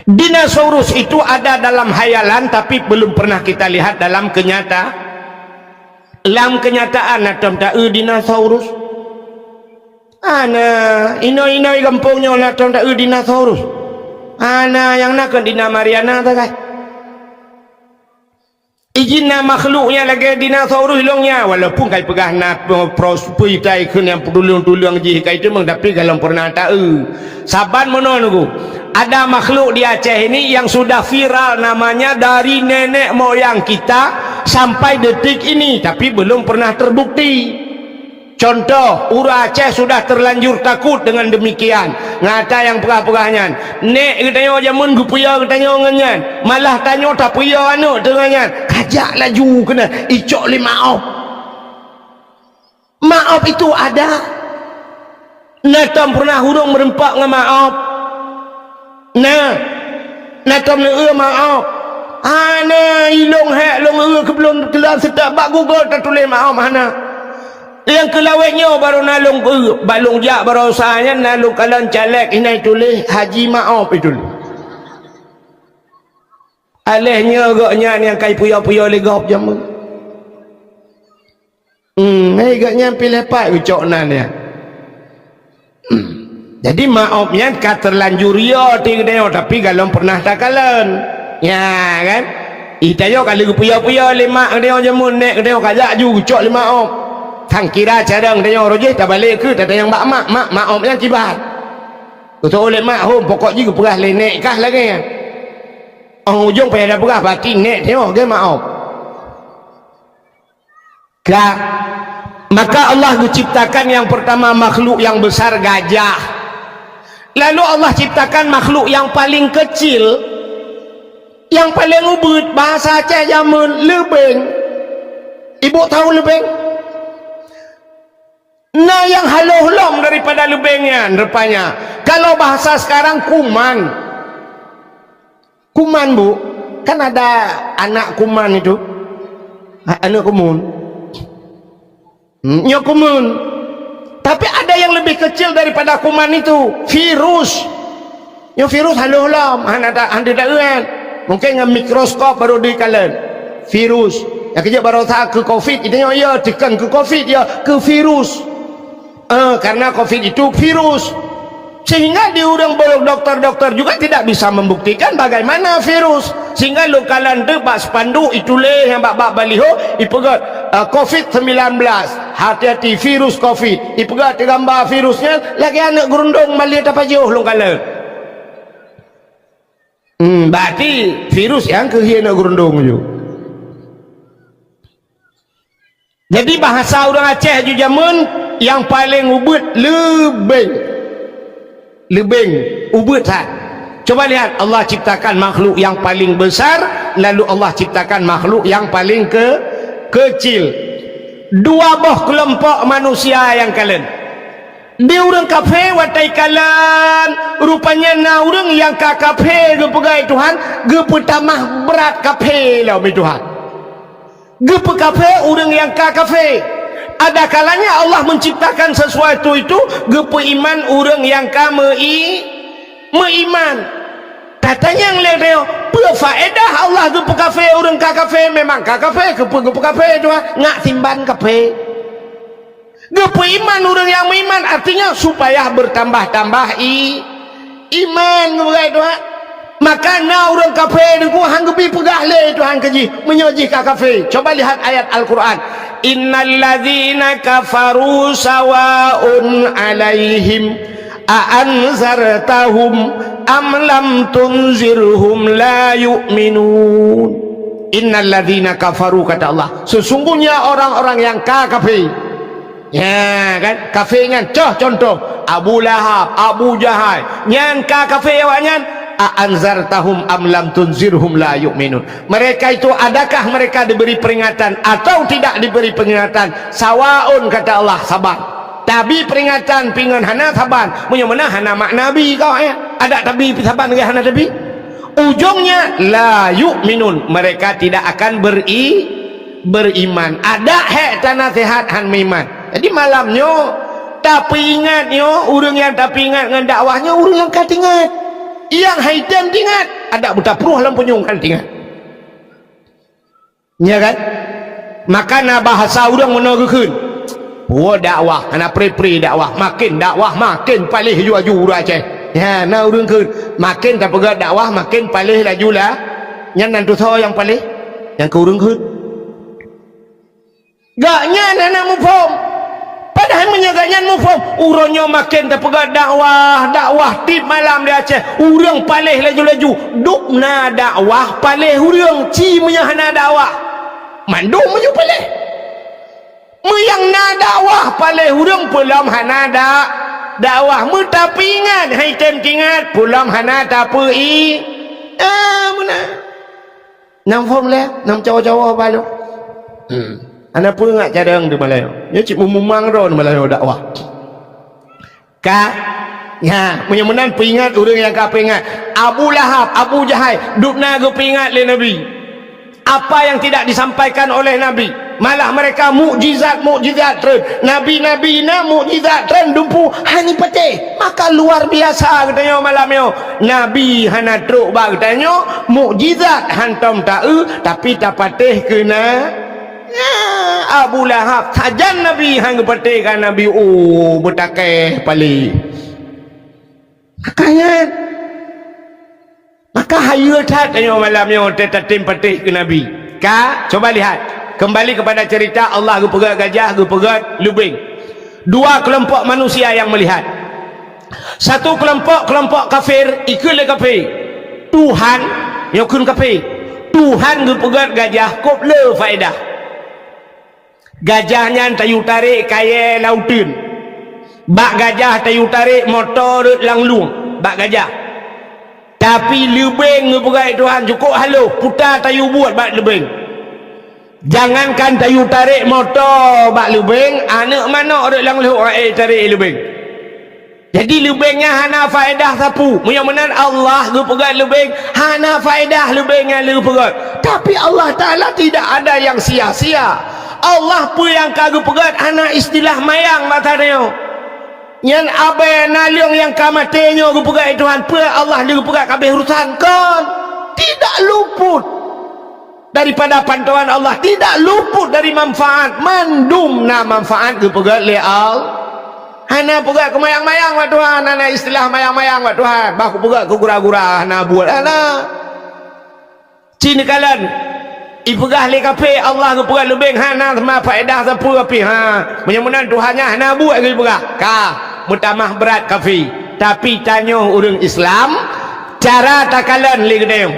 Dinosaurus itu ada dalam hayalan tapi belum pernah kita lihat dalam kenyataan. Dalam kenyataan natam tak dinosaurus. Ana inoi kampungnya natam tak dinosaurus. Ana yang nak dina Mariana tak kai. Ijinna makhluknya lagi dinosaurus hilangnya, walaupun kai pegah na prospui tai kun yang pedulung-tulung ji kai itu meng tapi kalau pernah tak saban menunggu. Ada makhluk di Aceh ini yang sudah viral namanya dari nenek moyang kita sampai detik ini, tapi belum pernah terbukti. Contoh, ura Aceh sudah terlanjur takut dengan demikian. Ngata yang pegah-pegahnya, nek katanya jamun gupuya katanya nganyan, malah tanya tak puya anu dengannya, kajak laju kena icok li maaf. Maaf itu ada. Natam pernah hurung merempak dengan maaf. Natam nak maaf. Ana ilong hak long kebelum kelas sedak bak Google tak tulis maaf mana. Yang kelawetnya baru nalung balung jak baru usahanya nalung kalan caleg ini tulis haji maaf itu. Alehnya agaknya yang kai puya-puya legap jamu. Agaknya pilih pak ucok nan ya. Jadi maafnya terlanjur ya tinggal tapi kalau pernah tak kalian ya kan itayo kalau puya-puya lima dia jamun nek dia kajak ju ucok lima maaf thang kira cadang dia rojeh tak balik ke tak yang mak maafnya kibat betul oleh mak hom pokok juga perah lenek kah lagi ya ujung payah dah perah batin nek tengok ke maaf kah. Maka Allah menciptakan yang pertama makhluk yang besar gajah, lalu Allah ciptakan makhluk yang paling kecil yang paling ubud bahasa Aceh zaman lebeng. Ibu tahu lebeng? Nah yang halau-halom daripada lebengnya rupanya kalau bahasa sekarang kuman bu, kan ada anak kuman itu anak kumun nyokumun, tapi ada yang lebih kecil daripada kuman itu, virus. Yang virus halau-halau ada mungkin dengan mikroskop baru dikalen virus yang kerja baru tak ke covid itu ya tekan ke covid ya ke virus karena covid itu virus, sehingga di orang bolong dokter-dokter juga tidak bisa membuktikan bagaimana virus, sehingga lokalan debak spanduk itulah yang bak baliho ipegat COVID-19 hati-hati virus COVID ipegat gambar virusnya lagi anak gerundung malihat apa jauh lokalan berarti virus yang kehiana gerundung je. Jadi bahasa orang Aceh ju jamun yang paling ubud lebeng ubud tak. Coba lihat Allah ciptakan makhluk yang paling besar, lalu Allah ciptakan makhluk yang paling kecil. Dua boh kelompok manusia yang kalian di orang kafe watai kalian rupanya na orang yang ka kafe gepegai Tuhan gepetamah berat kafe lah Tuhan gepe kafe orang yang ka kafe. Ada kalanya Allah menciptakan sesuatu itu gepe iman orang yang ka meiman. Katanya yang leo berfaedah Allah gepe kafe orang ka kafe memang ka kafe gepe kafe itu ngak timban kafe. Gepu iman orang yang beriman artinya supaya bertambah-tambah iman kepada Tuhan. Maka na orang kafir ku hang gepi pegah le Tuhan keji menyoji ka kafir. Coba lihat ayat Al-Quran. Innal ladzina kafaru sawaun alaihim a'anzartahum am lam tunzirhum la yu'minun. Innal ladzina kafaru, kata Allah, sesungguhnya orang-orang yang kafir. Ya kan, kafir kan, contoh Abu Lahab, Abu Jahal, nyan kafir awaknya, anzartahum am lam tunzirhum la yu'minun. Mereka itu adakah mereka diberi peringatan atau tidak diberi peringatan? Sawaun, kata Allah, sabar. Tapi peringatan pingan hana saban, punya mana hana mak nabi kau ya? Ada tapi saban ke hana tapi? Ujungnya la yu'minun, mereka tidak akan beriman. Ada hak tanah sehat han iman. Jadi malamnya tapi ingatnya orang yang tapi ingat dengan dakwahnya orang yang kat ingat. Yang haitam ingat, ada buta peruh lampu nyung kan ingat. Ya kan? Maka na bahasa orang menaruhkeun. Oh dakwah, ana pre-pre dakwah, makin palih laju Aceh. Ya, na urang keun, makin tak pegat dakwah makin palih laju lah. Nyan nantu tho yang palih, yang ke urang keun. Gaknya anak mufham. Padahal menyagaknya mufham. Urangnya makin tak pegat dakwah tip malam di Aceh. Urang palih laju-laju. Dukna dakwah palih urang ci menyahana dakwah. Mandum menyu palih. Yang na dakwah palih urang pulam hana dakwah mu tapi ingat hai tem ingat pulam hana tapi mana nam phong le nam cawa-cawa balu ana pun ingat cadang di Melayu nya cik mumang ro di Melayu dakwah ka ya menyemenan peringat urang yang ka peringat Abu Lahab, Abu Jahal dukna go peringat le Nabi. Apa yang tidak disampaikan oleh Nabi, malah mereka mukjizat tren nabi-nabi na mukjizat tren dumpu hani pete. Maka luar biasa katanya malamnya nabi hana truk ba katanya mukjizat hantam tau tapi tak patih kena Abu Lahab sajan nabi hang patih kan nabi bertakeh pali makanya. Maka hayu tanya malamnya tetatim patih ke Nabi. Coba lihat kembali kepada cerita Allah gepegat gajah, gepegat lubing. Dua kelompok manusia yang melihat. Satu kelompok kafir, ikut kafir. Tuhan nyokun kafir. Tuhan gepegat gajah kop le faedah. Gajahnya tayu tarik kaya lautin. Bak gajah tayu tarik motor langlung. Bak gajah. Tapi lebeng ngepegai Tuhan cukup halu putar tayu buat bak lebeng. Jangankan tayu tarik motor bak lebeng, anak mana orang langluh tarik lebeng. Jadi lebengnya hana faedah sapu. Mudah-mudahan Allah ngepegai lebeng hana faedah lebengnya ngepegai. Tapi Allah Taala tidak ada yang sia-sia. Allah pun yang kagak pegat anak istilah mayang matanya. Yang abai naliung yang kamatenya gupegat Tuhan pun Allah dia gupegat kabeh urusan kan tidak luput daripada pantauan Allah, tidak luput dari manfaat mandum na manfaat gupegat le Allah. Hana pegat ke mayang-mayang wa Tuhan, hana istilah mayang-mayang wa Tuhan. Bah gupegat ke gura-gura hana buat hana. Cina kalan ipegah le kape Allah gupegat lebih hana sama faedah sapu kape mudah-mudahan Tuhannya hana buat ke pegah mutamah berat kafi. Tapi tanya orang Islam cara takalan le gedeng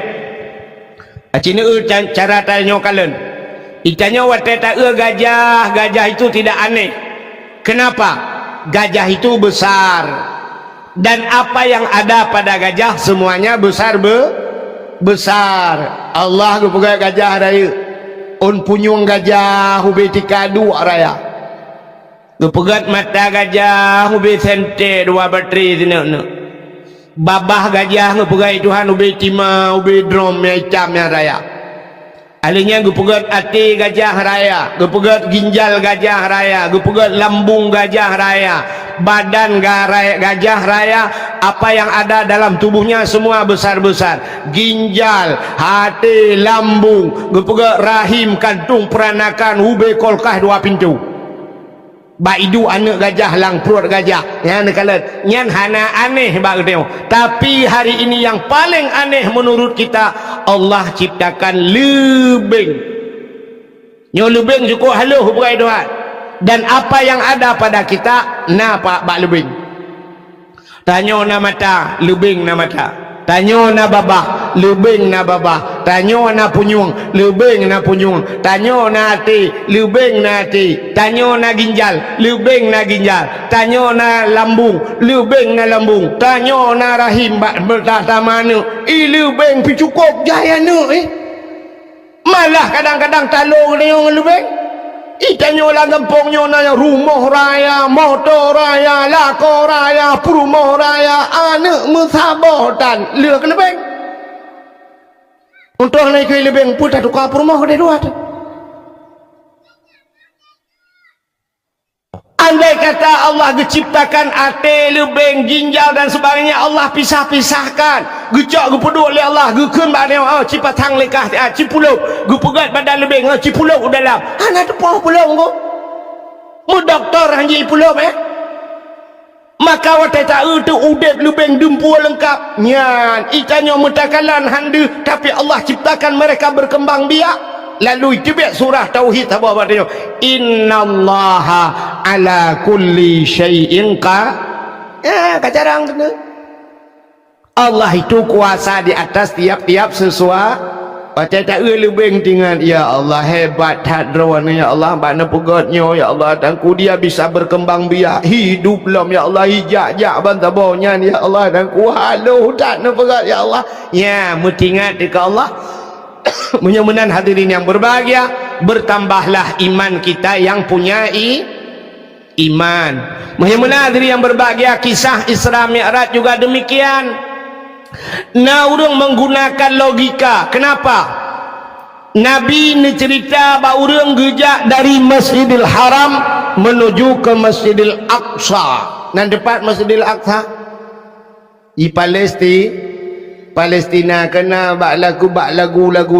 cina cara tanya kalen itanya wate ta gajah itu tidak aneh. Kenapa? Gajah itu besar dan apa yang ada pada gajah semuanya besar Allah gupegat gajah raya punyung gajah hubi tikadu raya gupegat mata gajah hubi sente dua bateri sini babah gajah gupegat Tuhan hubi tima hubi drum macam yang raya alinya gupegat hati gajah raya gupegat ginjal gajah raya gupegat lambung gajah raya badan gajah raya apa yang ada dalam tubuhnya semua besar-besar ginjal hati lambung gupegat rahim kantung peranakan hube kolkah dua pintu Baidu anak gajah lang perut gajah. Ya nekala nyan hana aneh bak tengok. Tapi hari ini yang paling aneh menurut kita, Allah ciptakan lebing. Nyo lebing cukup haluh berai Tuhan. Dan apa yang ada pada kita napa bak lebing. Tanyo na mata, lebing na mata. Tanyo na babah, lebing na babah. Tanyo na punyung, lebing na punyung. Tanyo na hati, lebing na hati. Tanyo na ginjal, lebing na ginjal. Tanyo na lambung, lebing na lambung. Tanyo na rahim bertata mana, lebing pi cukup jaya nu malah kadang-kadang talung dia lebing. Itanyo lah kampungnya na rumah raya, motor raya, lako raya, perumahan raya, anak musabatan, lek lebeng. Untuk naik ke lebeng pun tak tukar perumahan dia dua tu. Andai kata Allah diciptakan ate, lebeng, ginjal dan sebagainya, Allah pisah-pisahkan. Gecak gepeduk oleh Allah, gekun badan cipatang lekah, cipulau, gepegat badan lebeng, cipulau dalam. Ana tepah pulau ko. Mu doktor hanji pulau Maka watai tak tu udep lebeng dempu lengkap. Nyan, ikannya metakalan handu, tapi Allah ciptakan mereka berkembang biak. Lalu itu biar surah tauhid apa dia? Innallaha ala kulli syai'in kacarang kena. Allah itu kuasa di atas tiap-tiap sesuatu. Baca tak lebih dengan ya Allah hebat hadron ya Allah bana pegatnya ya Allah dan ku dia bisa berkembang biak hidup lam ya Allah hijak-jak bantabonya ya Allah dan ku halu tak na pegat ya Allah. Ya mutingat dekat Allah. Mudah-mudahan hadirin yang berbahagia, bertambahlah iman kita yang punya iman. Mudah-mudahan hadirin yang berbahagia, kisah Isra Mi'raj juga demikian. Nah, orang menggunakan logika. Kenapa? Nabi ni cerita bahawa orang gejak dari Masjidil Haram menuju ke Masjidil Aqsa. Nan depan Masjidil Aqsa di Palestina kena bak lagu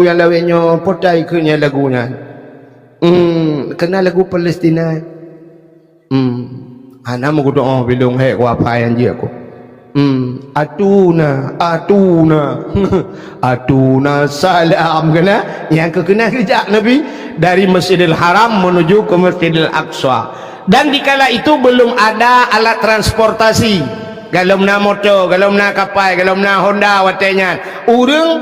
yang lawannya potai kena lagunya. Kena lagu Palestina. Ana mau doa bilung hek apa yang dia aku. Atuna atuna salam kena yang kena kejak Nabi dari Masjidil Haram menuju ke Masjidil Aqsa. Dan dikala itu belum ada alat transportasi. Galom na motor, galom na kapal, galom na Honda watenya. Orang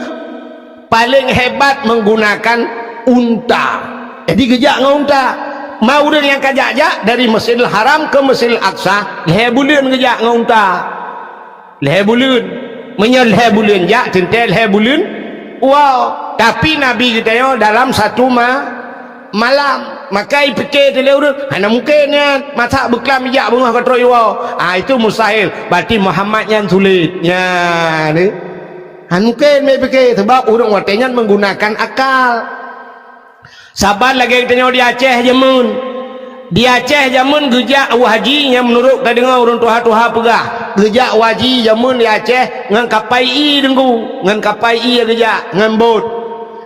paling hebat menggunakan unta. Jadi gejak dengan unta. Mau orang yang kajak-jak dari Masjidil Haram ke Masjidil Aqsa, leher bulan gejak dengan unta. Leher bulan. Menyel leher bulan jak, tentel leher bulan. Wow, tapi Nabi kita dalam satu malam. Maka fikir tu lewat hanya mungkinnya masak beklam jak bunga ke troyo. Itu mustahil. Berarti Muhammad yang sulit. Ya ni. Mungkin me fikir sebab orang watenya menggunakan akal. Sabar lagi kita di Aceh jamun. Di Aceh jamun gejak haji yang menurut kita dengar orang tuha-tuha pegah. Gejak haji jamun di Aceh ngan kapai i dengku, ngan kapai i gejak ngan bot.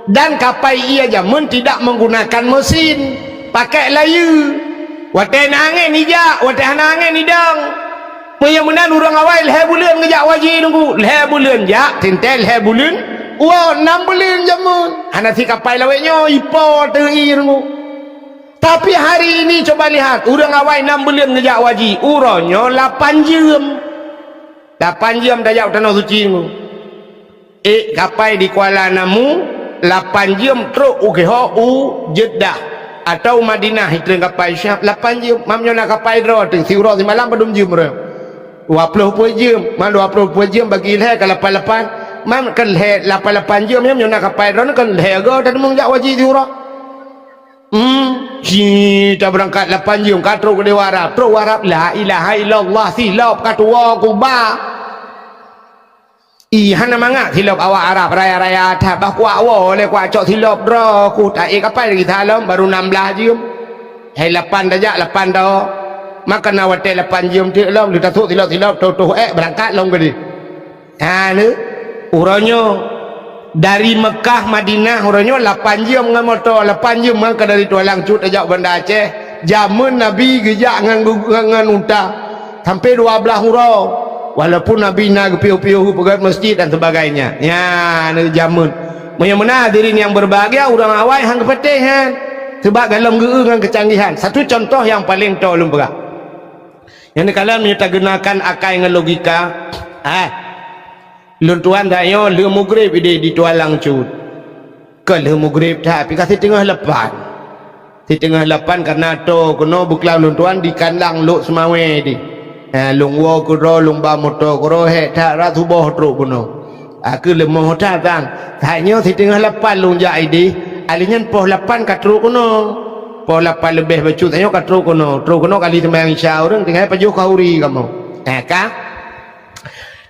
Dan kapai i jamun tidak menggunakan mesin. Pakai layu. Watai angin hijak, watai angin hidang. Mudah-mudahan orang awal leher bulan ngejak wajib nunggu. Leher bulan jak, tintel leher bulan. Wah, 6 bulan jamun. Nanti kapai lawaknya ipo teri nunggu. Tapi hari ini coba lihat, orang awal 6 bulan ngejak wajib. Uranya 8 jam. 8 jam dah jauh tanah suci nunggu. Kapai di Kuala Namu 8 jam terus Jeddah. Atau Madinah itu kapal Syah 8 jam. Mamnya nak kapal draw tu siurah si malam belum jam dah. 20 jam. Mam 20 jam bagi leher ke 88. Mam kan leher 88 jam mamnya nak kapal draw kan leher go dan mengjak wajib siurah. Kita berangkat 8 jam katro ke dewa Arab. Terus Arab la ilaha illallah silap katua kubah. Hana mangak silap awak Arab raya-raya tak kuat oleh kuat cok silap dra ku tak kapal lagi dalam baru 16 jam. Hai 8 dah 8 dah. Maka nak wate 8 jam tu lam lu tak silap tu berangkat long gede. Ni urangnya dari Mekah Madinah urangnya 8 jam dengan motor 8 jam maka dari Tualang Cut ajak Banda Aceh Zaman Nabi gejak dengan unta sampai 12 hurau. Walaupun Nabi nak piu-piu pegat masjid dan sebagainya. Ya, ni zaman. Mana hadirin yang berbahagia orang awal hang kepetihan. Sebab dalam dengan kecanggihan. Satu contoh yang paling tolong berat. Yang kalau kita gunakan akal dengan logika, lun tuan dah yo le maghrib di tualang cut. Ke le maghrib dah pi kasih tengah lepan. Di tengah lepan karena to kono buklau lun tuan di kandang luk semawe di. Lung wo kuro lung ba moto kuro he tha ra thu bo tru kono. Aku le mo tha tang. Thanyo di tengah lepan lung ja di. Alinyan poh lepan kat tru kono. Poh lepan lebih becut thanyo kat tru kono. Tru kono kali sembahyang isya orang tinggal pajuh kauri kamu. Ka?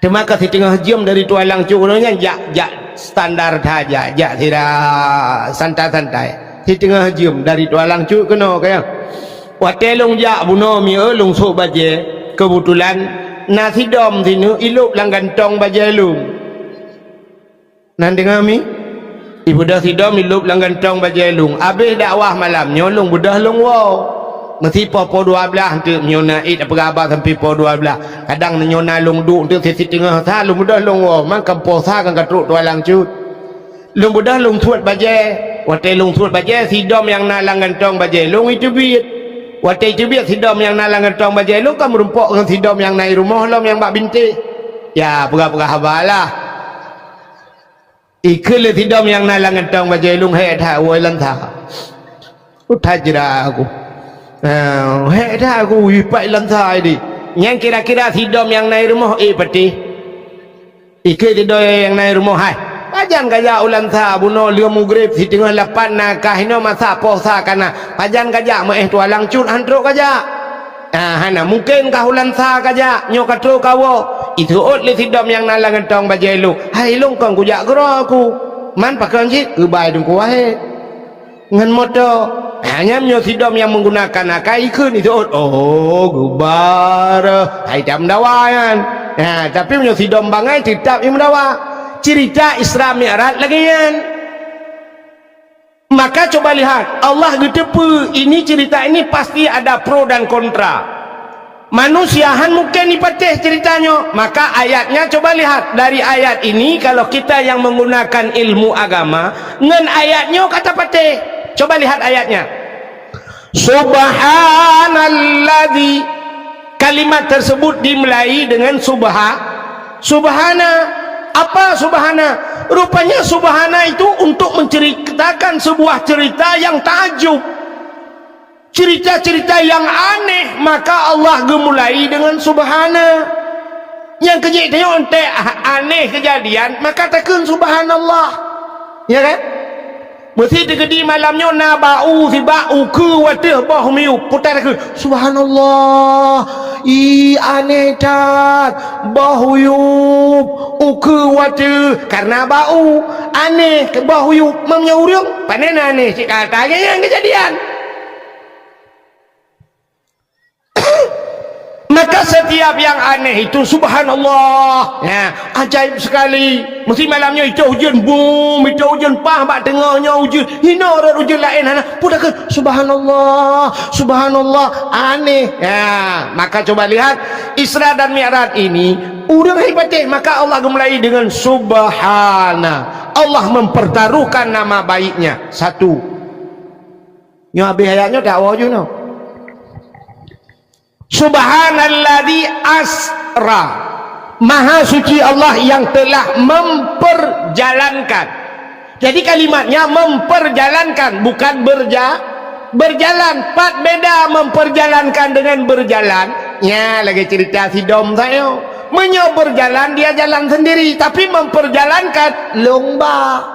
Maka si tengah jam dari tualang cukunya jak standar saja, jak tidak santai-santai. Si tengah jam dari tualang cuk kena kaya. Watelung jak buno mi lung sok baje kebetulan nasi dom sini ilup lang gantong baje lung. Nan dengar mi? Ibu dah si dom ilup lang gantong baje lung. Habis dakwah malam nyolong budah lung wow. Mesti po 12 untuk nyona it apa khabar sampai po 12 kadang nyona long du untuk sisi tengah sa long mudah long wo man kam po sa kan katruk tualang cut long mudah long tuat baje wate long tuat baje si dom yang nalang gantong baje long itu biit wate itu biit si dom yang nalang gantong baje long kam rumpok dengan si dom yang naik rumah long yang bak binti ya apa khabar lah ikut si dom yang nalang gantong baje long he tha woi lan tha utajra aku dah aku wipai lantai di. Yang kira-kira sidom yang naik rumah peti. Ikut sidom yang naik rumah hai. Pajan gajak ulan sa buno liu mugrib si tengah lapan nakah ino masa posa kana. Pajan gajak tualang cut handruk gajak. Hana mungkin kah ulan sa gajak nyok katro kawo. Itu ot li sidom yang nalang ngentong bajai lu. Hai long kong kujak gero aku. Man pakai anjit kebai dong kuahe. Ngan motor hanya sidom yang menggunakan akai ikut itu oh gubar hai jam dawayan tapi sidom bangai tetap yang dawa cerita Isra Mi'raj lagi yan maka coba lihat Allah gedepu ini cerita ini pasti ada pro dan kontra manusiahan mungkin dipatih ceritanya maka ayatnya coba lihat dari ayat ini kalau kita yang menggunakan ilmu agama ngan ayatnya kata patih. Coba lihat ayatnya. Subhanalladzi. Kalimat tersebut dimulai dengan subhana. Apa subhana? Rupanya subhana itu untuk menceritakan sebuah cerita yang takjub. Cerita-cerita yang aneh, maka Allah gemulai dengan subhana. Yang kejadian aneh kejadian, maka takkan subhanallah. Ya kan? Mesti terjadi malamnya na bau si bau ke watih bah miu putar ke subhanallah aneh tat bau yup ke watih karena bau aneh ke bau yup mamnya urang panen aneh si katanya yang kejadian. Maka setiap yang aneh itu subhanallah ya ajaib sekali mesti malamnya itu hujan boom itu hujan pah bak tengahnya hujan hina orang hujan lain pudakan subhanallah subhanallah aneh ya maka coba lihat Isra dan Mi'raj ini udah hebatnya maka Allah mulai dengan subhana Allah mempertaruhkan nama baiknya satu nyabi ayatnya dakwah juga no Subhanalladzi asra Maha suci Allah yang telah memperjalankan. Jadi kalimatnya memperjalankan bukan berjalan. Pat beda memperjalankan dengan berjalan. Ya lagi cerita si dom saya. Menyo berjalan dia jalan sendiri tapi memperjalankan lomba.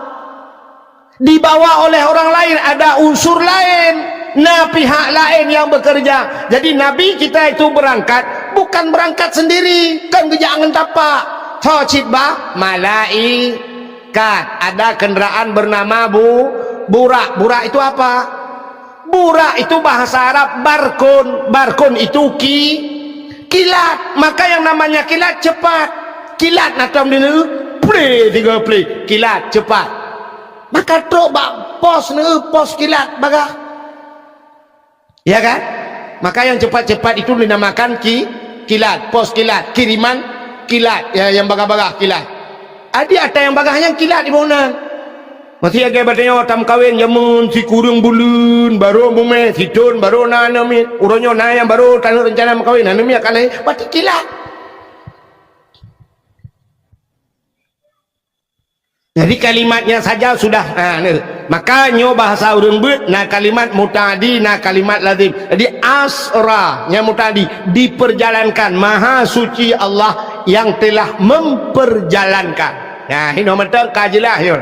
Dibawa oleh orang lain ada unsur lain. Nah pihak lain yang bekerja. Jadi Nabi kita itu berangkat bukan berangkat sendiri kan jangan tapak Tocitbah malaikat ada kendaraan bernama burak. Burak itu apa? Burak itu bahasa Arab barkun itu kilat. Maka yang namanya kilat cepat. Kilat natam dini play kilat cepat. Maka trok bak pos kilat bagah. Ya kan? Maka yang cepat-cepat itu dinamakan kilat, pos kilat, kiriman kilat, ya, yang bagah-bagah kilat. Ada yang bagah yang kilat di mana? Masih agak batanya tam kawin jamun si kurung bulun baru bume sidun baru nanami uronyo na yang baru tanu rencana makawin nanami akan mati kilat. Jadi kalimatnya saja sudah maka nyo bahasa urang beut na kalimat mutadi na kalimat lazim. Jadi asra nya mutadi diperjalankan, maha suci Allah yang telah memperjalankan. Nah ini mata kajilah yo.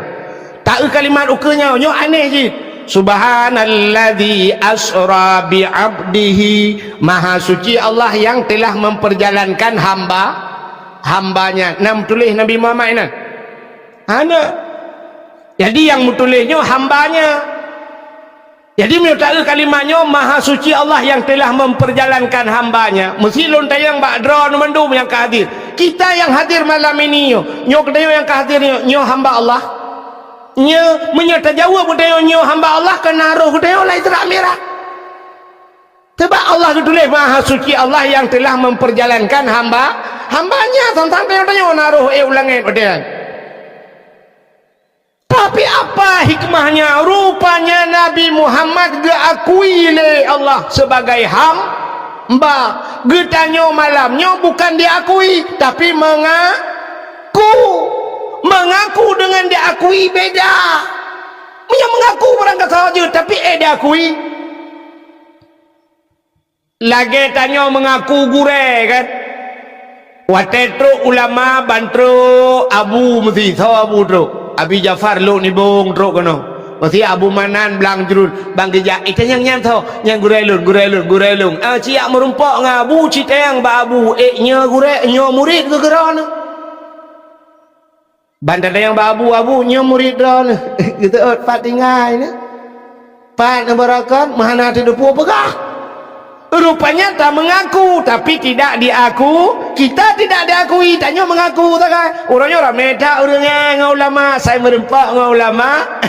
Tak kalimat ukenya nyo aneh je. Subhanalladzi asra bi 'abdihi, maha suci Allah yang telah memperjalankan hambanya. Nam tulis Nabi Muhammad ini. Ada. Jadi yang mutulisnya hambanya. Jadi menurut kalimatnya maha suci Allah yang telah memperjalankan hambanya. Mesti lon tayang bakdra mendum yang hadir. Kita yang hadir malam ini nyo kedayo yang hadir nyo hamba Allah. Nyo menyata jawab kedayo nyo hamba Allah kena roh kedayo lai terak merah. Sebab Allah ditulis maha suci Allah yang telah memperjalankan hambanya tentang tanya naruh ulangan kedayo. Tapi apa hikmahnya? Rupanya Nabi Muhammad diakui oleh Allah sebagai hamba. Getanyo malamnya bukan diakui, tapi mengaku dengan diakui beda. Mengaku berangkat saja, tapi diakui. Lagi tanyo mengaku gure kan? Watetro ulama bantro abu mesti tahu abu tro. Abi Jafar lu ni bong truk kono. Mesti Abu Manan belang jurun bang geja itu yang nyantau yang gurelun. Ciak merumpok ngabu citayang ba abu nya gure nyo murid ke geron. Bandar yang ba abu nya murid ron. Gitu patingai ni. Pat barakat mahana tidu pegah. Rupanya tak mengaku, tapi tidak diaku. Kita tidak diakui, tanya mengaku tak kan? Orangnya orang meda, orangnya ulama. Saya merempak dengan ulama.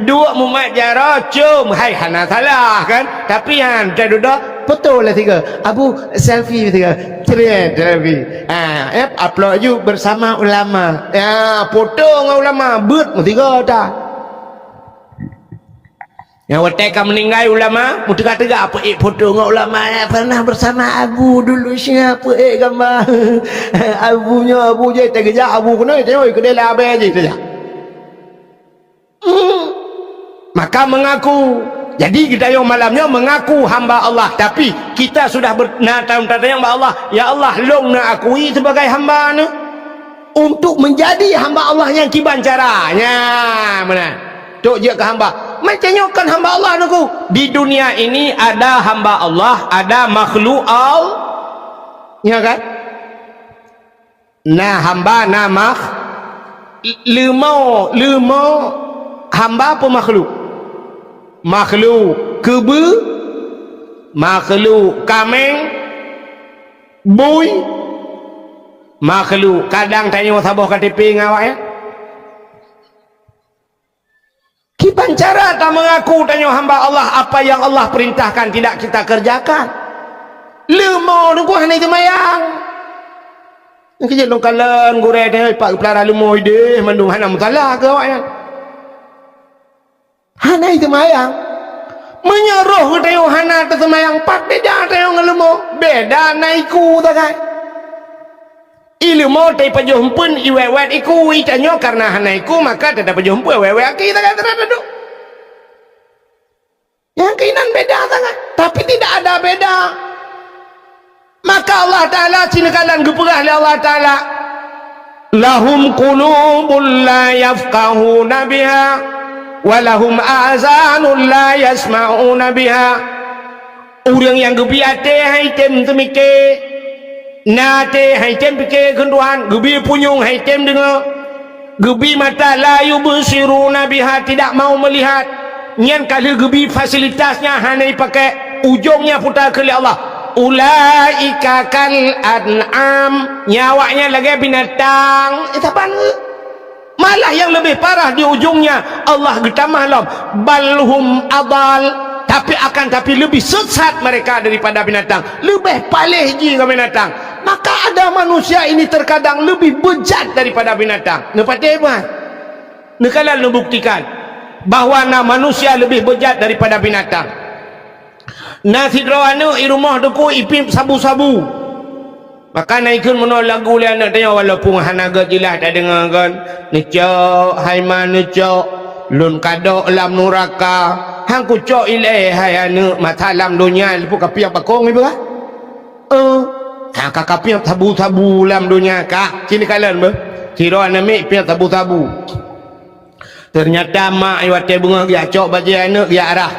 Dua mumat jarah, cum. Hai, hana salah kan? Tapi yang dah duduk, betul lah tiga. Abu selfie tiga. Trend selfie. Upload you bersama ulama. Foto dengan ulama. But, tiga dah. Yang wateka meninggal ulama muka tegak apa foto dengan ulama pernah bersama Abu dulu siapa gambar Abu je tergejar Abu kena tengok kedai abai aje saja. Maka mengaku. Jadi kita yang malamnya mengaku hamba Allah, tapi kita sudah bertanya yang Allah, ya Allah long nak akui sebagai hamba ni untuk menjadi hamba Allah yang kiban caranya mana? Tok je ke hamba. Macamnya kan hamba Allah aku. Di dunia ini ada hamba Allah, ada makhluk Allah. Ya kan? Nah hamba nama lemau hamba apa makhluk? Makhluk kebe, makhluk kameng, bui, makhluk kadang tanya sabah KTP ngawak ya. Kipan cara tak mengaku tanya hamba Allah apa yang Allah perintahkan tidak kita kerjakan. Lemau tu gua hanya semayang. Kerja longkalan gureh deh pak pelara lemau ide mandung hana mutalah ke awak ya. Hana semayang. Menyeruh tanya hana semayang pat beda tanya lemau. Beda naiku tak kan. Ilmu tay pajumpun iwewet iku itanyo karena hanaiku maka tidak pajumpu iwewet kita kan terhadap yang keinan beda sangat tapi tidak ada beda. Maka Allah Ta'ala cinakalan gepegah oleh Allah Ta'ala lahum qulubun la yafqahuna biha walahum azanun la yasma'una biha. Orang yang gebiate hai tem temike nate hai tem pikir kenduan gebi punyung hai tem dengar gebi mata layu bersiruna biha tidak mau melihat nyan kali gebi fasilitasnya hanya pakai ujungnya putar ke Allah. Ulaika kal an'am nyawanya lagi binatang apaan malah yang lebih parah di ujungnya Allah getamah lam balhum adal Tapi lebih sesat mereka daripada binatang, lebih palih ji ke binatang. Maka ada manusia ini terkadang lebih bejat daripada binatang. Nepati apa? Nekalah membuktikan bahawa manusia lebih bejat daripada binatang. Nasi drawanu i rumah duku ipip sabu-sabu. Maka naikun menolak lagu le anak tanya walaupun hanaga jilah tak dengar kan. Necok haiman necok lun kadok lam nuraka. Hang ku cok ilai hai anu matalam dunia lepu kapiak bakong ibu ah. Ha kapiak tabu-tabu lam dunia ka. Sini kalian be. Siro anami piak tabu-tabu. Ternyata mak iwate bunga dia cok baju anak dia arah.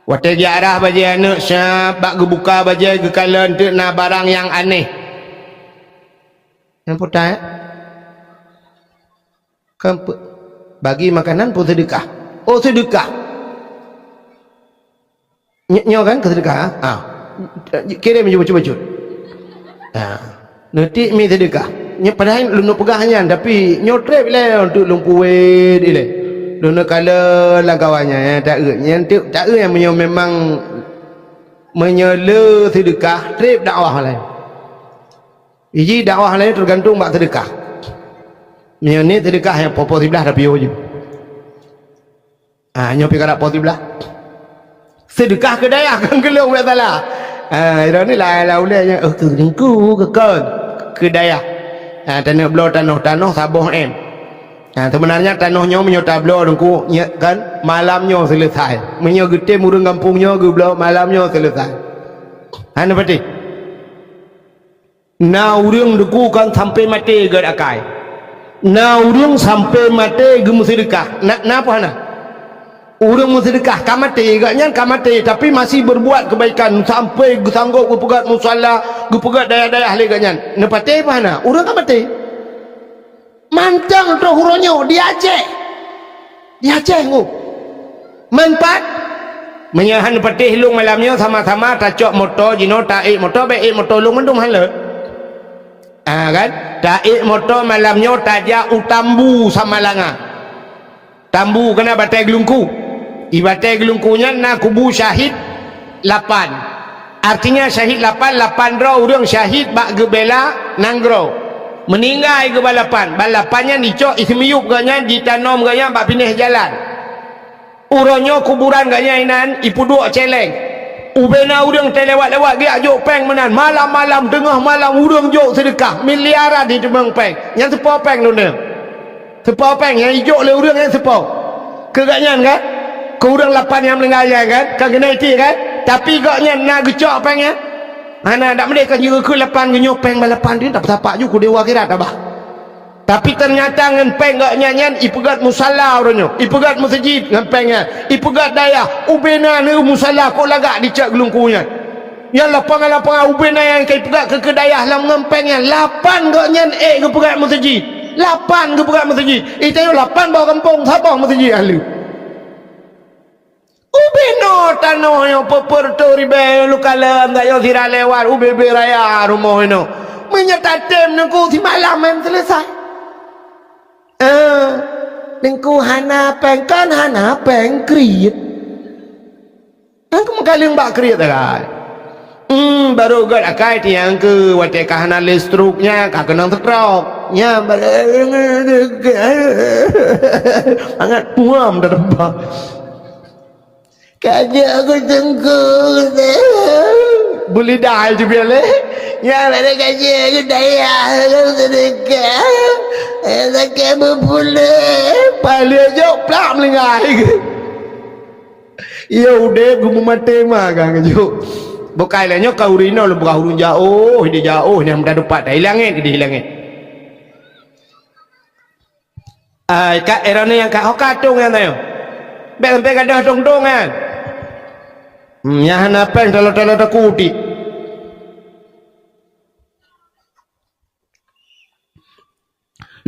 Wate dia arah baju anak syabak gebuka baju ke kalian tu na barang yang aneh. Yang putai. Kemp bagi makanan pun sedekah. Oh sedekah. Nyo kan ke sedekah. Kirim je nanti mi sedekah. Nyo padahal lu pegahnya tapi nyo trip le untuk lumpuit ile. Lu kala lagawannya tak tak yang memang menyela sedekah trip dakwah lain. Iji dakwah lain tergantung bak sedekah. Ni sedekah yang popo sebelah tapi je. Nyo pi karak popo sebelah. Sedekah ke daya kan kelong buat salah. Ira ni lah ulenya ke dengku ke daya. Tanah belah tanah saboh em. Sebenarnya tanahnya menyota belah dengku kan malamnya selesai. Menyo gede murung kampungnya ke belah malamnya selesai. Ana pati. Na urang dengku kan sampai mati gad akai. Na urang sampai mati gemu sedekah. Napa hana? Orang bersedekah kamati agaknya kamati tapi masih berbuat kebaikan sampai sanggup berpegat musalla berpegat daya-daya ahli agaknya nepati mana orang kamati mantang terus huronyo dia Aceh nguk manfaat menyahan nepati hilung malamnya sama-sama tacok motor jino taik motor baik motor lu mendung halat kan taik motor malamnya tajak utambu sama langa tambu kena batai gelungku. Ibadah gelungkunya na kubu syahid 8. Artinya syahid 8 draw orang syahid bak gebela nanggro. Meninggal ke balapan. Balapannya dicok ismiyup ganya ditanam ganya bak pindah jalan. Uronyo kuburan ganya inan ipu duk celeng. Ubena orang terlewat-lewat dia jok peng menan. Malam-malam tengah malam orang jok sedekah miliaran di tebang peng. Yang sepo peng tu ni. Sepo peng yang hijau le orang yang sepo. Keganyan kan? Kurang 8 yang melengaya kan kena itu kan tapi gaknya nak gecok pengnya mana tak mereka juga ke 8 genyopeng balapan dia tak tapak juga dewa akhirat abah tapi ternyata ngan peng gaknya nyan ipegat musalla orangnya ipegat masjid ngan pengnya ipegat daya ubena ni musalla kok lagak dicak gelungkunya yang lapangan ubena yang kai pegat ke daya lam ngan pengnya 8 gaknya ke pegat masjid 8 ke pegat masjid itu 8 bawa kampung sabah masjid ahli ubeno tanahnya peperto ribe lukala enggak yo sira lewat ubebe raya rumah ino menyatatem nengku si malaman selesai nengku hana pengkan hana pengkriet aku mengkaling bak kriet kan baru gad akai tiang ke wate kahana listruknya ka kenang stroke nya sangat puam dah kaja aku tengkuk boleh dah je biar le ya ada kaja aku daya aku sedekah sedekah berpulih paling jauh plak melengai ya udah gue mati mah kan jauh bukan lainnya kau rino lu bukan hurun jauh dia jauh ni mudah dapat dah hilangin dia hilangin kat era ni yang kat hokatung kan tayo baik sampai kadang dong-dong kan nyahan apa yang dalam takuti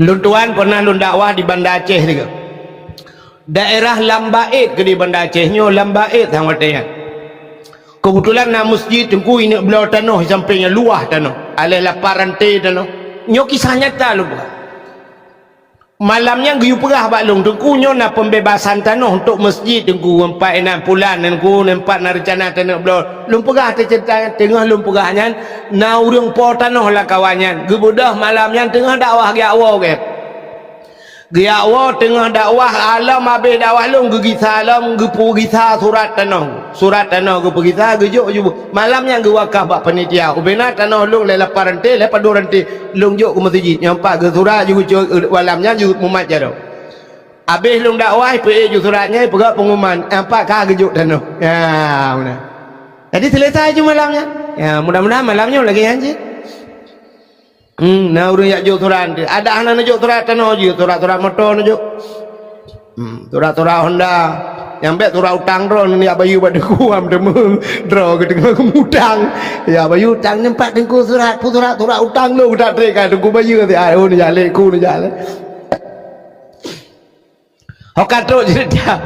luntuan pernah lun dakwah di Banda Aceh juga daerah Lambaid ke di Banda Aceh nyo Lambaid hang watanya kebetulan na masjid tengku ini belah tanah sampingnya luah tanah alih laparan te tanah nyo kisah nyata lu bukan malamnya giyu perah baklung tengku na pembebasan tanah untuk masjid tengku 4 bulan tengku 4 rencana tanah belum lum perah cerita tengah lum perahnya na urang po tanah lah kawannya gebudah malamnya tengah dakwah giawa ke giawa tengah dakwah alam habis dakwah lum gigi salam gepu gisa surat tanah gepu gisa gejuk ju malamnya ge wakaf bak panitia ubena tanah lum le lapar rente le padu rente lum juk ke masjid nyampak ge surat ju malamnya ju mumat jado habis lum dakwah pe ju suratnya perak pengumuman nampak ka gejuk tanah ya mana jadi selesai ju malamnya ya mudah-mudahan malamnya lagi anjing nah urang yak juk surat ada anak nak juk surat tanah ju surat motor nak juk surat Honda nyampe surat utang ron ni abayu pada kuam demeng dro kedengar kemudang ya abayu utang nyempat dengku surat utang lu dak treka dengku bayu ti ai ni jale ku ni jale hokato cerita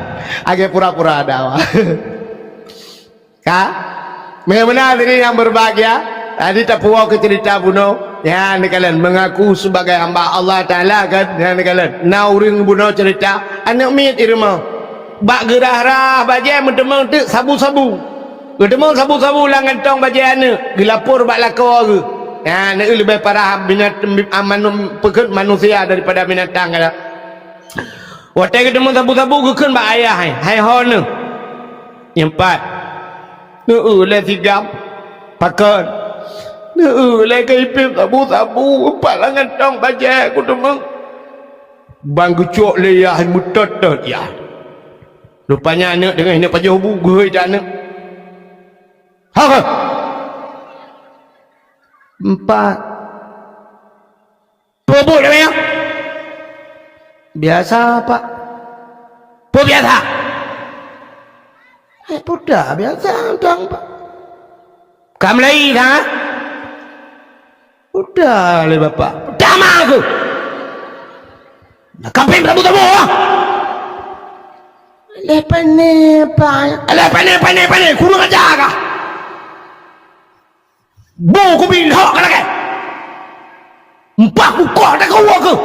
age pura-pura ada ka memang ini yang berbahagia tadi tak puas ke cerita buno ya ni kalian mengaku sebagai hamba Allah Ta'ala kan ya ni kalian na uring buno cerita anak mit irma bak gerah-rah bajai mentemang tu sabu-sabu mentemang sabu-sabu lah ngantong bajai anak gelapur bak lakau ke ya ni lebih parah manusia daripada binatang kata waktu ketemu sabu-sabu kekun bak ayah hai hon yang 4 le 3 pakon le kaipim sabu-sabu palangan tong bajai aku temang bang gucuk le ya mutot ya rupanya anak dengan ini pajah bu gue tak anak ha 4 bobok dah ya biasa pak biasa budak biasa dang pak kamu lagi dah udah le bapak dama aku nak kampung tabu-tabu Pandai kurang ajar kah bu ku bin hok kena ke empat buka tak kau ke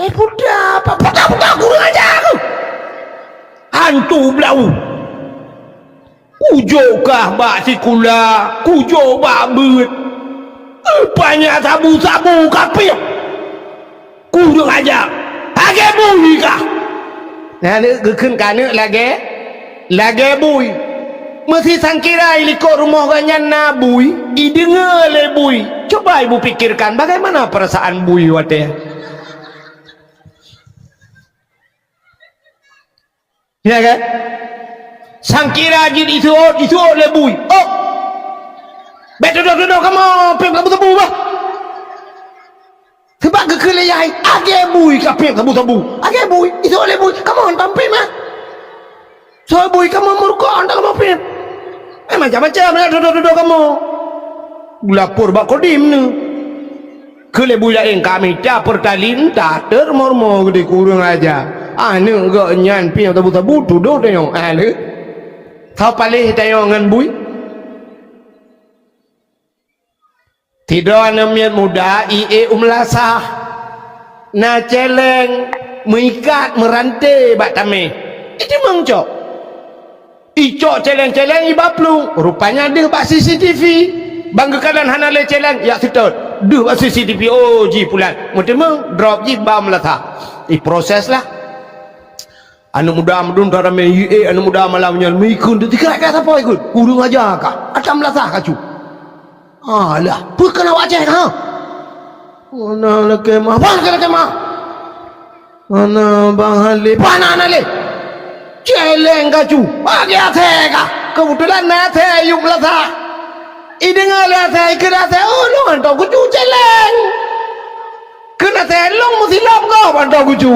budak kurang ajar aku hantu belau ujokah bak sikula kujok bak beut banyak sabu-sabu kapir kurang ajar agak bunyi kah nah ni gekun kana lagi bui mesti sangkira ilikot rumah ganyan na bui idengar le bui coba ibu pikirkan bagaimana perasaan bui wate ya kan sangkira jin itu le bui oh betul kamu pem-pem bah sebab kekeleyai age bui kapim sabu-sabu age bui itu oleh bui kamu tampil mah so bui kamu murka anda kamu pim macam-macam nak duduk kamu lapor bak kodim ni kele bui lain kami tak pertalin tak termormo gede kurang aja ane gak nyan pim sabu-sabu duduk tengok ane kau palih tengok dengan bui tidak anamian muda ie umlasah na celeng mengikat merantai bak tame itu mengcok icok celeng-celeng ibaplung rupanya dia bak CCTV banggakan hana le celeng ya sitot duh bak CCTV oh ji pulan mutemeng drop ji bam latah proses lah anu muda medun darame ie anu muda malamnya mikun dikira kata apa ikut kurung aja kah atam latah kacu alah, bukan awak cek ha? Mana lagi mah? Mana bang Halil? Mana Halil? Celeng kacu, bagi ate kah? Kebetulan ate yuk lata. Idengar ate, kena ate, oh lu antau kucu celeng. Kena ate long mesti lom kau antau kucu.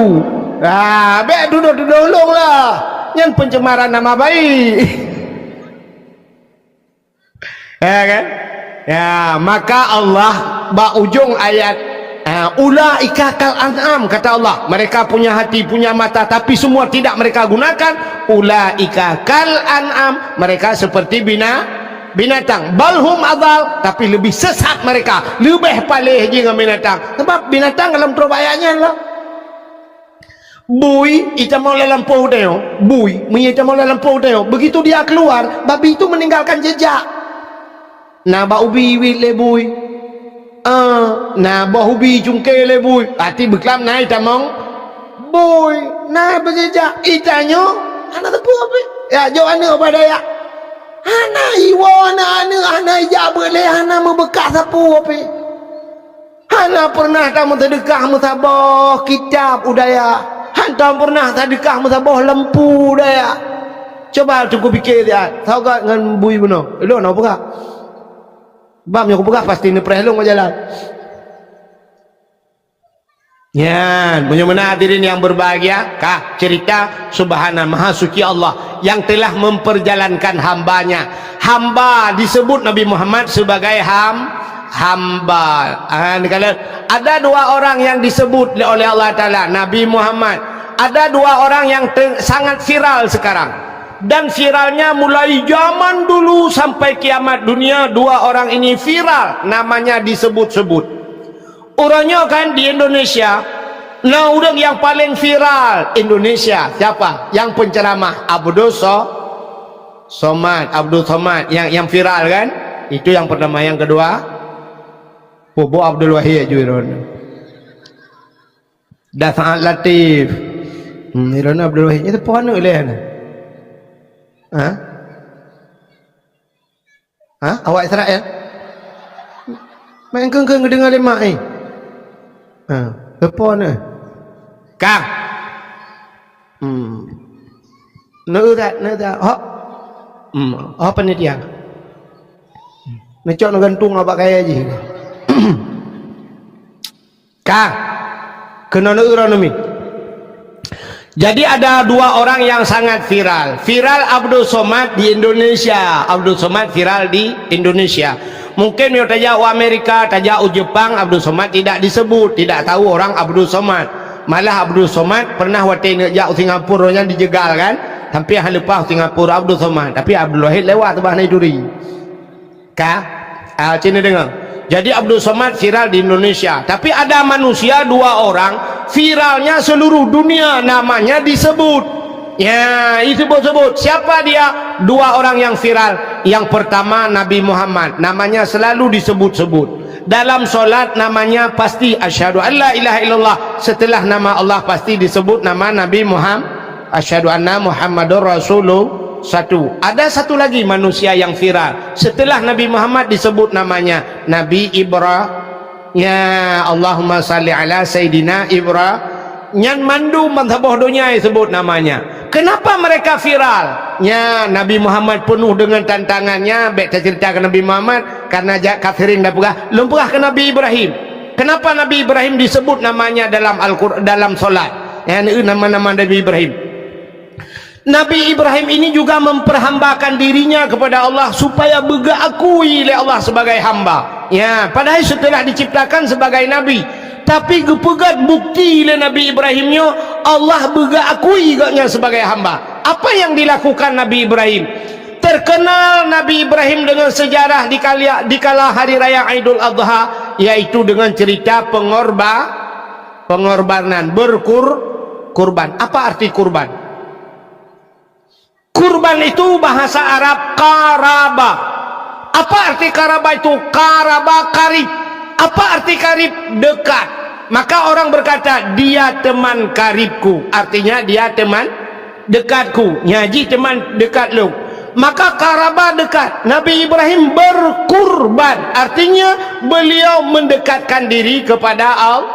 Ah, be duduk long lah. Yang pencemaran nama baik. Ya kan? Ya, maka Allah bak ujung ayat ulaika kal an'am kata Allah mereka punya hati punya mata tapi semua tidak mereka gunakan ulaika kal an'am mereka seperti binatang balhum adal tapi lebih sesat mereka lebih palih dengan binatang sebab binatang dalam terbayaknya lah Bui ita mau lampau teo, bui ita mau lampau teo. Begitu dia keluar, babi itu meninggalkan jejak. Nah ba ubi wit le bui. Nah ba ubi cungke le bui. Ati beklam nai tamong bui. Nah berjejak itanyo ana tepu apa? Ya jo ana pada ya. Ana iwana ana ja boleh ana membekas sapu apa? Ana pernah tamu sedekah musabah kitab udaya. Hantam pernah sedekah musabah lempu daya. Coba cukup fikir dia. Tahu tak dengan bui benar? Elok nak perak. Bam yang aku perak pasti ni perhelong jalan. Ya, bagaimana hadirin yang berbahagia? Kah cerita Subhana Maha Suci Allah yang telah memperjalankan hambanya. Hamba disebut Nabi Muhammad sebagai hamba. Kalau ada dua orang yang disebut oleh Allah Ta'ala Nabi Muhammad, ada dua orang yang sangat viral sekarang, dan viralnya mulai zaman dulu sampai kiamat dunia. Dua orang ini viral, namanya disebut-sebut. Orangnya kan di Indonesia. Nah, orang yang paling viral Indonesia siapa? Yang penceramah Abdul Somad. Yang viral kan? Itu yang pertama. Yang kedua Bobo Abdul Wahid Juiron. Dah sangat latif. Irona Abdul Wahid itu pohon oleh ana. Awak Israel? Main keng dengar lemak ni. Apa ni? Kang. Tak. Hok. Apa ni dia? Nak nak gantung apa kaya je. Kang. Kena nami. Jadi ada dua orang yang sangat viral. Viral Abdul Somad di Indonesia. Abdul Somad viral di Indonesia. Mungkin yang tajak Amerika, tajak Jepang, Abdul Somad tidak disebut, tidak tahu orang Abdul Somad. Malah Abdul Somad pernah waktu ngejak Singapura yang dijegal kan, tapi yang lepas Singapura Abdul Somad, tapi Abdul Wahid lewat tebah naik duri. Sini dengar. Jadi Abdul Somad viral di Indonesia, tapi ada manusia dua orang viralnya seluruh dunia, namanya disebut. Ya, itu sebut. Siapa dia? Dua orang yang viral. Yang pertama Nabi Muhammad, namanya selalu disebut-sebut. Dalam solat namanya pasti asyhadu an la ilaha illallah. Setelah nama Allah pasti disebut nama Nabi Muhammad. Asyhadu anna Muhammadur Rasulullah. Satu. Ada satu lagi manusia yang viral. Setelah Nabi Muhammad disebut namanya Nabi Ibrahim. Ya, Allahumma salli ala Sayyidina Ibrahim. Nyan mandu mazhabah dunia sebut namanya. Kenapa mereka viral? Ya, Nabi Muhammad penuh dengan tantangannya. Baik kita ceritakan Nabi Muhammad karena kafirin dah pegah. Lempah ke Nabi Ibrahim. Kenapa Nabi Ibrahim disebut namanya dalam Al-Quran, dalam solat? Ya, nama-nama Nabi Ibrahim. Nabi Ibrahim ini juga memperhambakan dirinya kepada Allah supaya berakui oleh Allah sebagai hamba. Ya, padahal setelah diciptakan sebagai nabi, tapi kepegat bukti oleh Nabi Ibrahimnya Allah berakui gaknya sebagai hamba. Apa yang dilakukan Nabi Ibrahim? Terkenal Nabi Ibrahim dengan sejarah di kala hari raya Idul Adha, yaitu dengan cerita pengorbanan, kurban. Apa arti kurban? Kurban itu bahasa Arab karaba. Apa arti karaba itu? Karaba karib. Apa arti karib? Dekat. Maka orang berkata dia teman karibku, artinya dia teman dekatku. Nyaji teman dekat lu. Maka karaba dekat. Nabi Ibrahim berkurban, artinya beliau mendekatkan diri kepada Allah.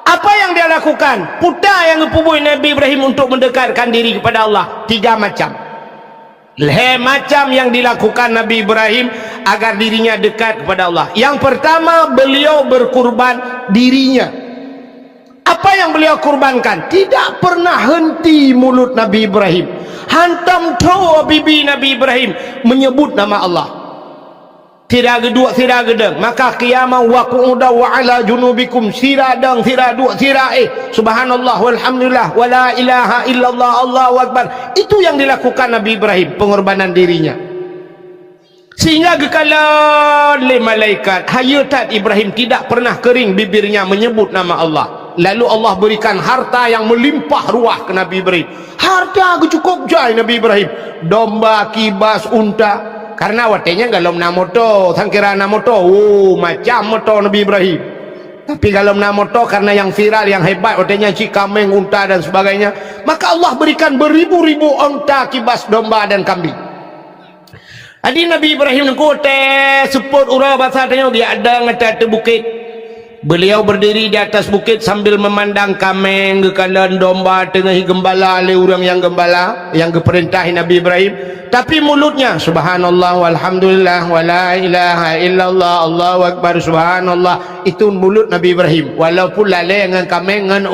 Apa yang dia lakukan? Putar yang dipubui Nabi Ibrahim untuk mendekatkan diri kepada Allah. 3 macam. Macam yang dilakukan Nabi Ibrahim agar dirinya dekat kepada Allah. Yang pertama, beliau berkurban dirinya. Apa yang beliau kurbankan? Tidak pernah henti mulut Nabi Ibrahim. Hantam tahu bibi Nabi Ibrahim menyebut nama Allah. Tidak geduk, tidak gedeng. Maka qiyamah wa qu'uda wa ala junubikum, siradang, siraduk, siraih. Subhanallah walhamdulillah wa la ilaha illallah Allahu akbar. Itu yang dilakukan Nabi Ibrahim, pengorbanan dirinya. Sehingga kekala oleh malaikat, hayat Ibrahim tidak pernah kering bibirnya menyebut nama Allah. Lalu Allah berikan harta yang melimpah ruah ke Nabi Ibrahim. Harta cukup jai Nabi Ibrahim. Domba, kibas, unta. Karena watenya galom na moto, sangkira na moto. Oh, macam moto Nabi Ibrahim. Tapi galom na moto karena yang viral, yang hebat, watenya cikameng, unta dan sebagainya. Maka Allah berikan beribu-ribu unta, kibas, domba dan kambing. Adi Nabi Ibrahim nengku seput urang bahasa tanya dia ada ngata bukit. Beliau berdiri di atas bukit sambil memandang kameng, gekalan domba, tengah gembala oleh orang yang gembala, yang keperintahi Nabi Ibrahim. Tapi mulutnya subhanallah walhamdulillah wala ilaha illallah Allahu akbar subhanallah. Itu mulut Nabi Ibrahim. Walaupun lalai dengan kameng dengan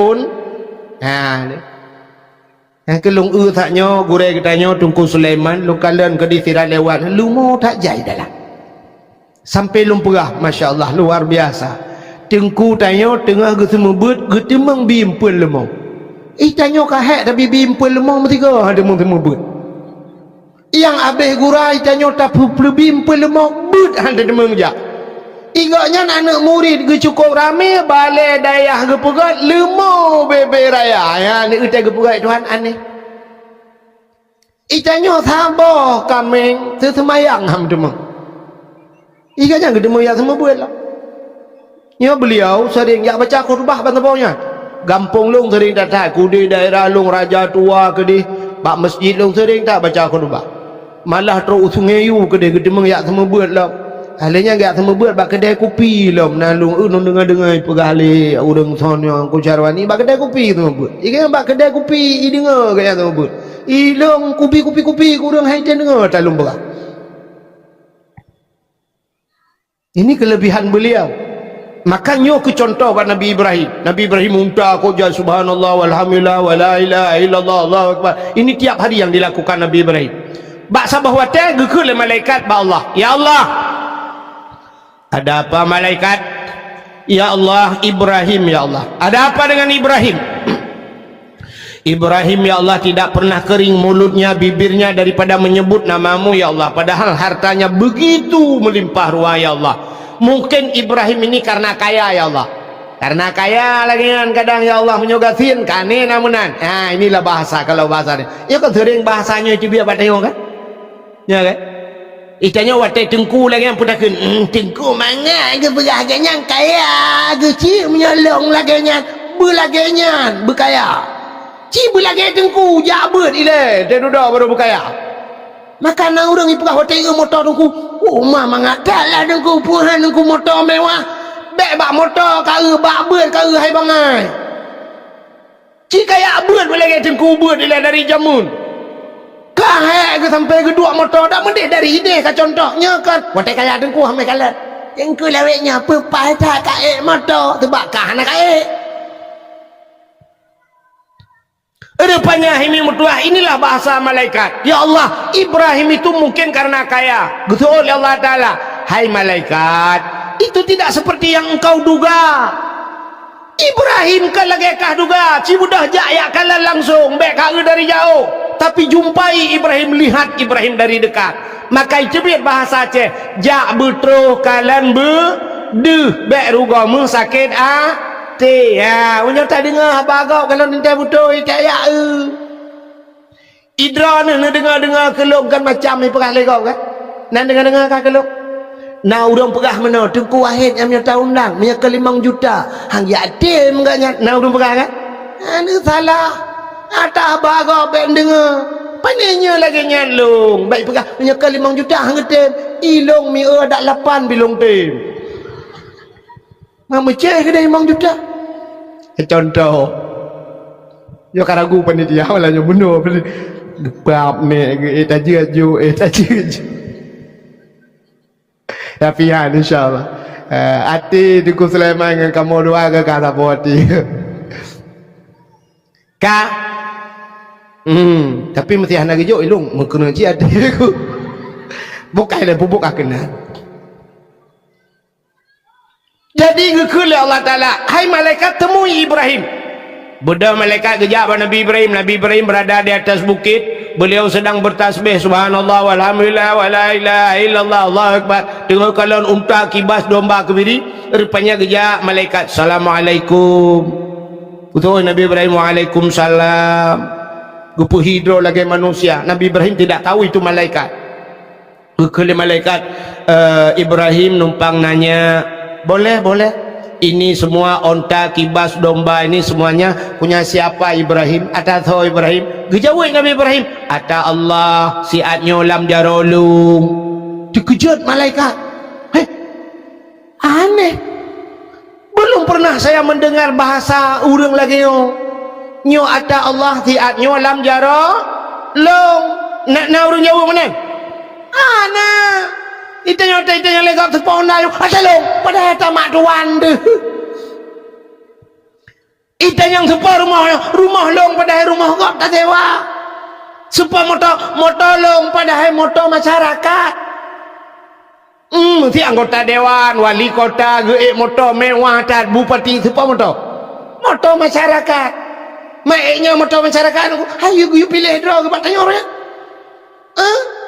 yang kelung taknya gurei katanya Tungku Sulaiman lu kalian ke di tirai lewat lu mau tak jai dalam sampai lumperah masya-Allah luar biasa. Tengku tanya tengah ke semua bet getemang bimpel lemau. Tanya kahek tapi bimpel lemau mesti ke ada semua bet. Yang habis gurai tanya tak perlu bimpel lemau bet ada demang jak. Igaknya anak murid ke cukup ramai balai dayah ke pegat lemau bebe raya ya ni utai ke pegat Tuhan aneh itanya sabar kameng sesemayang ham demang igaknya ke demang yang semua buat lah ya beliau sering yang baca khutbah bantapaunya gampung long sering datang kudi daerah long raja tua ke di pak masjid long sering tak baca khutbah malah terus sungai yu ke di demang yang semua buat lah. Halnya gak sama buat bak kedai kopi lah menalung dengar-dengar pegale urang sono ku carwani bak kedai kopi tu buat. Ikan bak kedai kopi dengar gaya tu buat. Ilong kopi kurang hai dengar talung berak. Ini kelebihan beliau. Makanya ke contoh pada Nabi Ibrahim. Nabi Ibrahim unta koja subhanallah walhamdulillah wala ilaha illallah Allahu akbar. Ini tiap hari yang dilakukan Nabi Ibrahim. Bak sabah wate gekul malaikat ba Allah. Ya Allah, ada apa malaikat? Ya Allah, Ibrahim ya Allah. Ada apa dengan Ibrahim? Ibrahim ya Allah tidak pernah kering mulutnya, bibirnya daripada menyebut namamu ya Allah. Padahal hartanya begitu melimpah ruah ya Allah. Mungkin Ibrahim ini karena kaya ya Allah. Karena kaya lagi kan kadang ya Allah menyogatin kane namunan. Nah inilah bahasa kalau bahasa ini. Ya kan sering bahasanya itu biar batayong kan? Ya kan? Itanya watai tengku lagi yang putakan tengku mana ke beraganya kaya kecil menyolong laganya berlaganya berkaya ci berlaganya tengku jabut ile dia duduk baru berkaya maka nak orang ipukah watai ke motor tengku rumah mangatlah tengku puhan tengku motor mewah bek bak motor kara bak ber kara hai bangai ci kaya ber berlaganya tengku ber ile dari jamun kahek ke sampai kedua motor dah mendek dari ide ke contohnya kan watai kaya tengku hamai kalat tengku laweknya pepai tak kaek motor terbakar nak kaek rupanya ini mutuah. Inilah bahasa malaikat. Ya Allah, Ibrahim itu mungkin karena kaya betul ya Allah Ta'ala. Hai malaikat, itu tidak seperti yang engkau duga. Ibrahim kan lagi kah duga cibudah jaya kalah langsung bek kau dari jauh tapi jumpai Ibrahim, lihat Ibrahim dari dekat, maka itu biar bahasa Aceh jak betruh kalan deh bek rugamu sakit te ya unjuk tak dengar bagau kalau nanti betul tak ya idra ni dengar keluk kan macam ni perah legau kan nak dengar kan keluk nah urang perah mana tengku wahid yang punya tahun lang punya ke 5 juta hang yatim enggaknya nah urang perah kan ini salah atah bagau ben dengar panenya lagi nyalung baik perah punya ke 5 juta hang tem ilong mi dak 8 bilong tem ngam ceh ke 5 juta contoh yo karagu panitia malah yo benar gebab ni tajaju tapi ya insyaallah hati Tengku Sulaiman dengan kamu dua ke kata poti ka tapi mesti hana gejo ilung mengkena ci hati aku bukai le bubuk akena jadi ngekul Allah Ta'ala hai malaikat temui Ibrahim budak malaikat kejap Nabi Ibrahim berada di atas bukit beliau sedang bertasbih subhanallah walhamdulillah wala ilaha illallah Allahu akbar tengok kalian unta kibas domba kebiri rupanya kejap malaikat assalamualaikum Betul Nabi Ibrahim waalaikumsalam. Gupu hidro lagi manusia. Nabi Ibrahim tidak tahu itu malaikat. Kalau malaikat Ibrahim numpang nanya, boleh, boleh. Ini semua onta, kibas, domba ini semuanya punya siapa Ibrahim? Ata tahu Ibrahim? Gejawai Nabi Ibrahim. Ata Allah siatnya lam jarolung. Dikejut malaikat. Aneh. Belum pernah saya mendengar bahasa urang lagi nyo ata Allah siatnya lam jarolung. Nak urang Jawa mana? Ana itanya legap sepona yo asalong pada tamak tuan deh itanya yang sepa rumah long pada rumah kok tak sewa sepa motor long pada motor masyarakat si anggota dewan wali kota ge motor mewah tak bupati sepa motor masyarakat mainnya motor masyarakat ayo you pilih draw ke patanya orang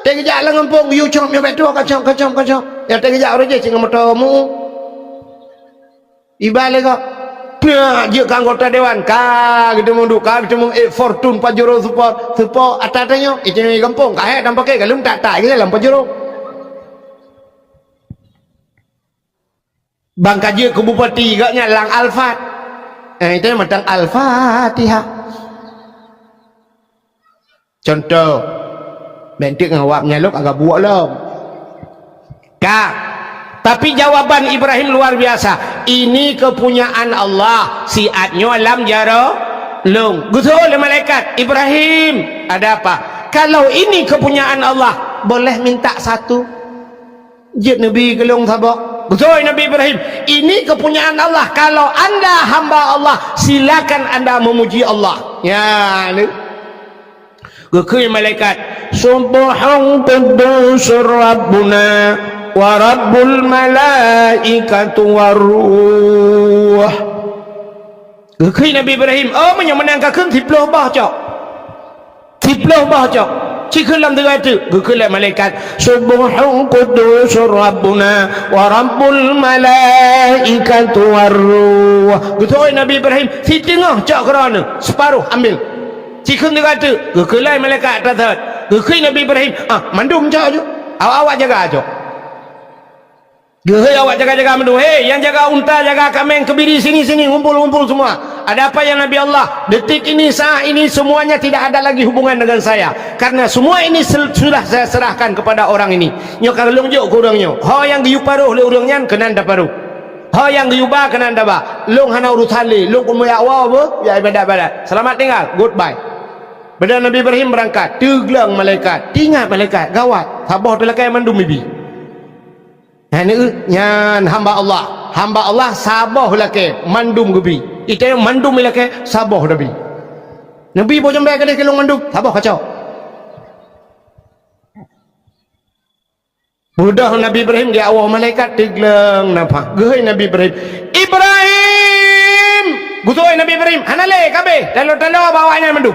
tengok jak lang kampung you cong you betul kacang ya tengok jak orang je cing motormu ibalik kok nah je ka anggota dewan ka kita mundur ka kita mung fortune pajero support atatanya itu ni kampung ka he nampak ke galum tak ke dalam pajero bang kaje ke bupati gaknya lang alfat itu matang al-fatihah contoh bentik ngawak nyaluk agak buak lah kak tapi jawaban Ibrahim luar biasa ini kepunyaan Allah siatnya alam jaro lung betul oleh malaikat Ibrahim ada apa kalau ini kepunyaan Allah boleh minta satu je Nabi gelung sabak betul Nabi Ibrahim ini kepunyaan Allah kalau anda hamba Allah silakan anda memuji Allah ya ni Gekui malaikat Subhan quddus Rabbuna wa Rabbul malaikatu waruh. Gekui Nabi Ibrahim yang menangkakan tiploh bah cok cikun lam dengar tu gekui malaikat Subhan quddus Rabbuna wa Rabbul malaikatu waruh. Getoi Nabi Ibrahim si tengah cok kerana separuh ambil cikun dia kata gekelai malaikat atas gekui Nabi Ibrahim mandum cak je awak jaga cak gehei awak jaga mandum yang jaga unta jaga kambing kebiri sini ngumpul semua ada apa yang Nabi Allah detik ini saat ini semuanya tidak ada lagi hubungan dengan saya karena semua ini sudah saya serahkan kepada orang ini nyok kalung jok ke orangnya yang giu paruh le orangnya kena anda paruh yang giu ba kena anda ba long hana urusan le long kumaya awak ya ibadat selamat tinggal goodbye. Pada Nabi Ibrahim berangkat, teglang malaikat, ingat malaikat, gawat, sabah telakai mandum bibi. Nyan hamba Allah sabah laki mandum bibi. Itu yang mandum laki sabah Nabi. Nabi bojong baik kadang kelong mandum, sabah kacau. Mudah Nabi Ibrahim dia awal malaikat teglang nampak. Gehai Nabi Ibrahim. Gutoi Nabi Ibrahim, hanale kabe, talo bawanya mandum.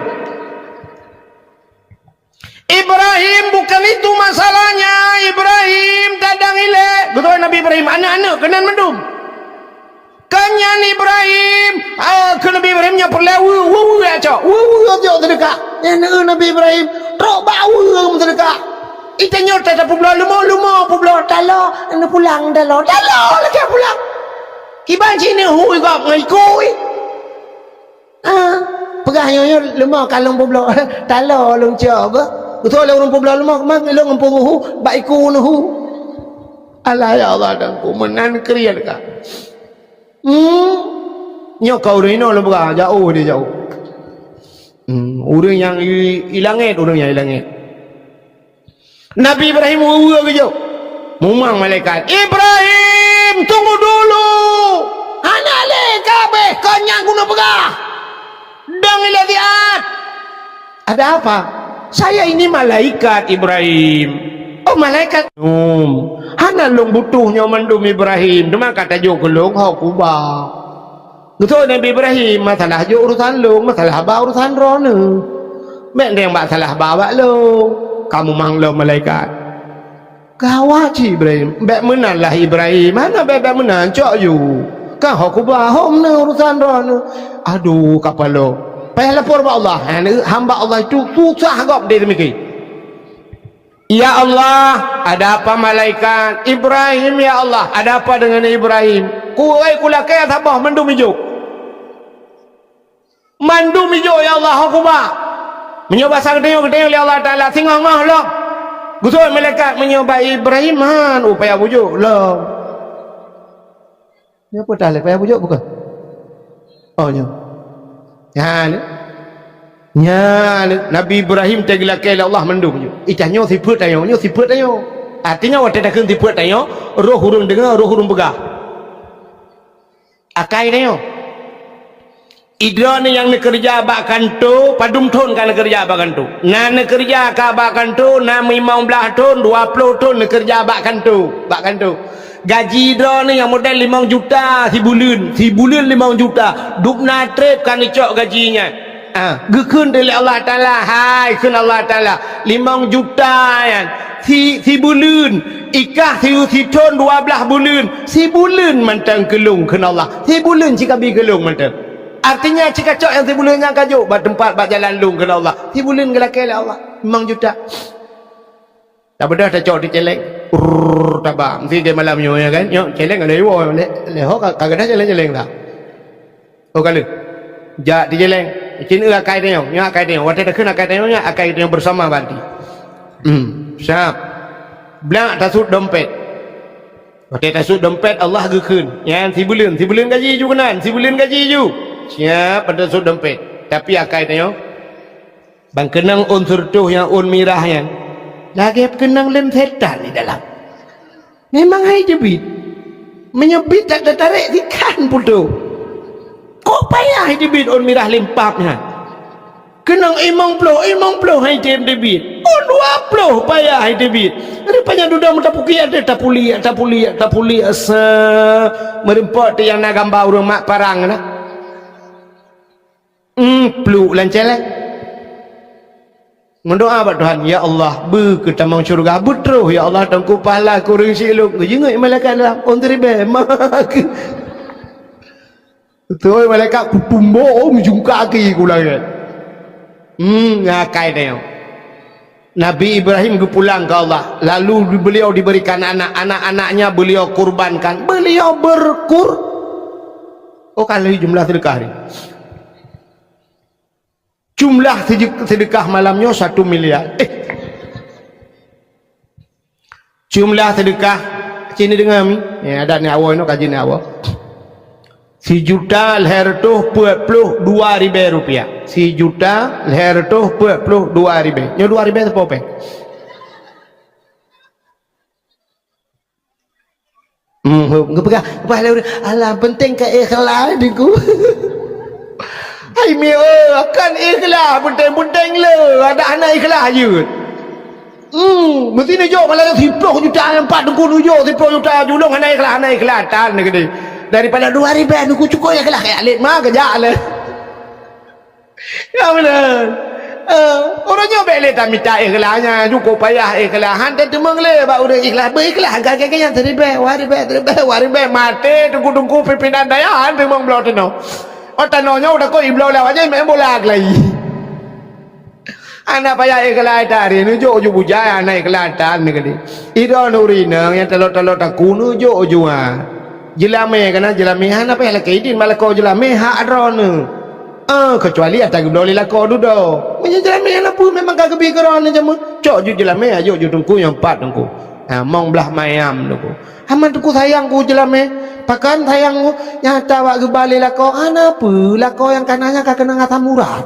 Ibrahim bukan itu masalahnya. Ibrahim tadang ile betul Nabi Ibrahim anak-anak kenan mendum kanyan Ibrahim ke Nabi Ibrahimnya perlawu aja terdekat Nabi Ibrahim trok bau terdekat itanya tak pulang lumo pulang talo anu pulang talo lagi pulang kiban sini hui kau ngikui pegahnya lumo kalung pulang talo lung coba betul orang pembela lemah mak elong empuhu baiku nuhu Allah ya Allah dan ku menan kriya dekat nyok kau rino lo bega jauh dia jauh orang yang ilangit Nabi Ibrahim uwa ke jauh mumang malaikat Ibrahim tunggu dulu hanale kabeh kanyang guna bega dang iladiat ada apa saya ini malaikat Ibrahim. Oh malaikat. Hana long butuhnya mandum Ibrahim. Dema kata jo kelong hau kuba. Betul Nabi Ibrahim masalah jo urusan long, masalah ba urusan rone. Mek yang masalah bawa lo. Kamu manglo malaikat. Gawat Ibrahim. Bek menanlah Ibrahim. Mana bek menan cok you. Kan aku bahom ni urusan roh. Aduh kapalo. Payah lapor pada Allah. Hamba Allah itu susah gop dia demikian. Ya Allah, ada apa malaikat? Ibrahim ya Allah, ada apa dengan Ibrahim? Kuai kulakai atabah mandum hijau. Mandum hijau ya Allah akbar. Menyoba sang tengok ya Allah Taala singong lah. Gusul malaikat menyoba Ibrahim man upaya bujuk lah. Ni apa dah payah bujuk bukan? Oh nya. Ya ni. Nya Nabi Ibrahim teglakai Allah mendung je. Itanya siput tayo, nyo siput tayo. Artinya waktu dah keun siput tayo, roh hurung dengar, roh hurung begah. Akai tayo. Idra ni yang nak kerja abak kanto, padum ton kan nak kerja abak kanto. Nak kerja ka abak kanto, na 15 ton, 20 ton nak kerja abak kanto, abak kanto. Gaji idra ni yang model 5 juta si bulan 5 juta. Duk na trip kan dicok gajinya. Gekun dari Allah Taala, hai kun Allah Taala 5 juta kan. Si bulan ikah si ton 12 bulan. Si bulan mantang kelung kun Allah. Si bulan cikabi kelung mantang. Artinya jika cok yang si bulan yang kajuk bat tempat bat jalan lung kena Allah. Si bulan gelakai Allah 5 juta. Tak bedah tak cok di celeng. Tabak mesti dia malam nyo ya kan. Nyo celeng ada iwo le ho kagak dah celeng dah. Oh kali. Ja di celeng. Cina akai dia nyo akai dia. Waktu dah kena akai dia nya akai dia bersama banti. Siap. Blak tasut dompet. Waktu tasut dompet Allah gekeun. Yang si bulan gaji ju kenan. Si bulan gaji ju. Siap pada sud dompet. Tapi akai tanya bang kenang unsur tuh yang mirah yang lagi kenang lem setan di dalam. Memang hai jebit menyebit tak tarik ikan putu. Kok payah hai jebit mirah limpapnya. Kenang imong ploh hai jebit. 20 payah hai jebit. Rupanya duda mentapuki ada tapuli asa merempot yang nak gambar urang mak parang nah. Peluk lancelek mendoa pada Tuhan, ya Allah ber ke tamang syurga butruh ya Allah tangku pahala ku ringsi lu jenguk malaikat dalam ontri be mak betul malaikat ku tumbo menjungka kaki ku lagi ngakai dia Nabi Ibrahim ke pulang ke Allah, lalu beliau diberikan anak-anaknya beliau kurbankan, beliau oh kalau jumlah sedekah ni jumlah sedekah malamnya 1 miliar. Jumlah sedekah sini dengan mi. Ya ada ni awal no kaji ni awal. 1 juta leher tu 42 ribu rupiah. 1 juta leher tu 42 ribu. Nyo 2 ribu apa pe? Ngepegah. Alah penting ke ikhlas diku. Hai mia akan ikhlas benteng-benteng le ada anak ikhlas je. Mesti ni jo malah 10 juta 4 dengku nujo 10 juta julung anak ikhlas tan ni gede. Daripada 2000 aku cukup ikhlas kayak alit mah kerja le. Ya benar. Orangnya bele tak minta ikhlasnya cukup payah ikhlasan tak temang le bak udah ikhlas berikhlas agak yang teribeh waribe mati tunggu pimpinan daya temang belau teno. Oh tanonya udah kau iblau lewat aja main bola lagi. Anak payah ikhlas tadi nujo uju bujaya anak ikhlas tan ni kali. Ida nurina yang telot tak kuno jo ujuan. Jelame kana jelame hana payah lagi idin malah kau jelame hak adrone. Kecuali ada iblau lila kau dudo. Punya jelame hana pun memang kagak bikiran aja mu. Cok ju jelame ayo ju tungku yang 4 tungku. Mong belah mayam tungku. Haman tungku sayangku jelame. Pakan sayangmu nyata wak gebali lako apa lako yang kanannya kak kena ngata murah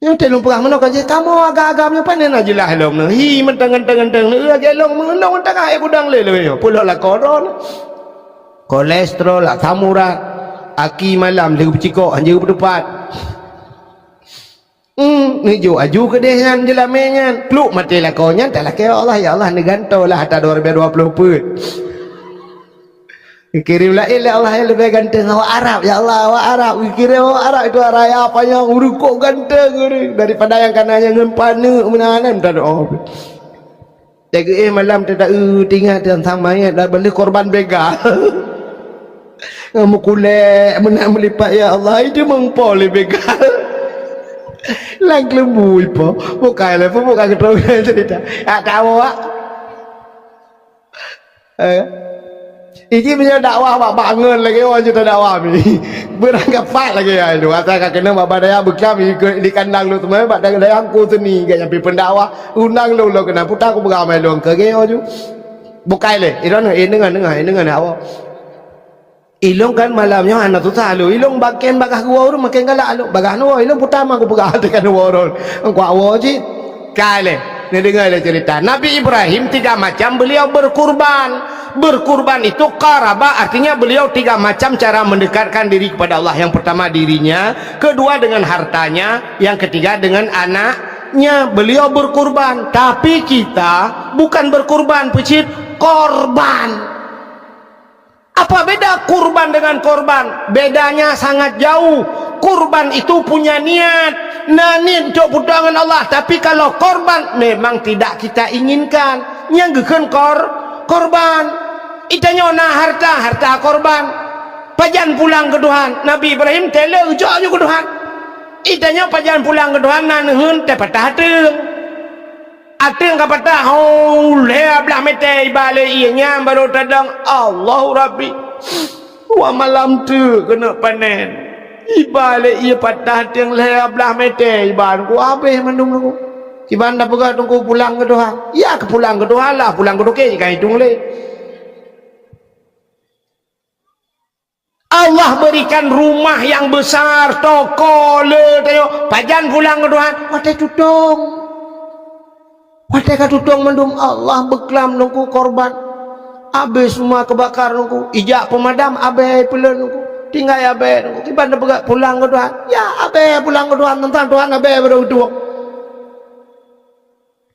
yang telung perang mana kaje kamu agak-agamnya panen aja lah helom no hi mentang-mentang lagi helom mengelong tengah air gudang le pulau lako ron kolesterol lah murah aki malam lagi bercikok anjir berdepat ni jo aju ke dehan jelamenya peluk mati lakonya tak laki Allah ya Allah ni gantau lah hatta 2020 pun kirim lah Allah yang lebih ganteng awak Arab ya Allah awak Arab kirim awak Arab itu raya apanya urukok ganteng daripada yang kanannya ngempane menahanan tak ada Jaga malam tak tinggal tentang mayat dah beli korban begal. Ngamu kulek menang melipat ya Allah itu mengpol begal. Lang lembu ipo. Bukan lah bukan keterangan cerita. Tahu ah. Ini punya dakwah bak bangun lagi orang cerita dakwah ni. Berangkat fat lagi ya itu. Asal kena bak daya bekam di kandang lu teman bak daya aku seni ke nyampe pendakwah undang lu kena putar aku beramai lu ke ge tu. Bukai le. Iron dengar awak. Ilong kan malamnya anak tu salu. Ilong baken bakah gua orang makin galak lu. Bagah nu ilong putar aku pegah tekan orang. Engkau awak je. Kale. Ni dengar cerita. Nabi Ibrahim 3 macam beliau berkurban. Berkurban itu qaraba, artinya beliau 3 macam cara mendekatkan diri kepada Allah. Yang pertama dirinya, kedua dengan hartanya, yang ketiga dengan anaknya. Beliau berkurban. Tapi kita bukan berkurban, pecit, korban. Apa beda kurban dengan korban? Bedanya sangat jauh. Kurban itu punya niat, niat untuk putangan Allah. Tapi kalau korban memang tidak kita inginkan. Yang geken korban. Itanya na harta korban. Pajan pulang ke Tuhan. Nabi Ibrahim tele ujak je ke Tuhan. Itanya pajan pulang ke Tuhan nanhun te patah teung. Ateung ka patah le ablah mete balik ianya baru tadang Allahu Rabbi. Wa malam tu kena panen. Ibalik ia patah teung le ablah mete iban ku habis mandung aku. Iban dah pegat tunggu pulang ke Tuhan. Ya ke pulang ke Tuhan lah, pulang ke Tuhan kan hitung le. Allah berikan rumah yang besar, toko le tayo pajan pulang ke Tuhan watai tutung watai ka tutung mendum Allah beklam nungku korban habis semua kebakar nungku ijak pemadam abe pula nungku tinggal abe nungku tiba dah begak pulang ke Tuhan ya abe pulang ke Tuhan tentang Tuhan abe baru tuang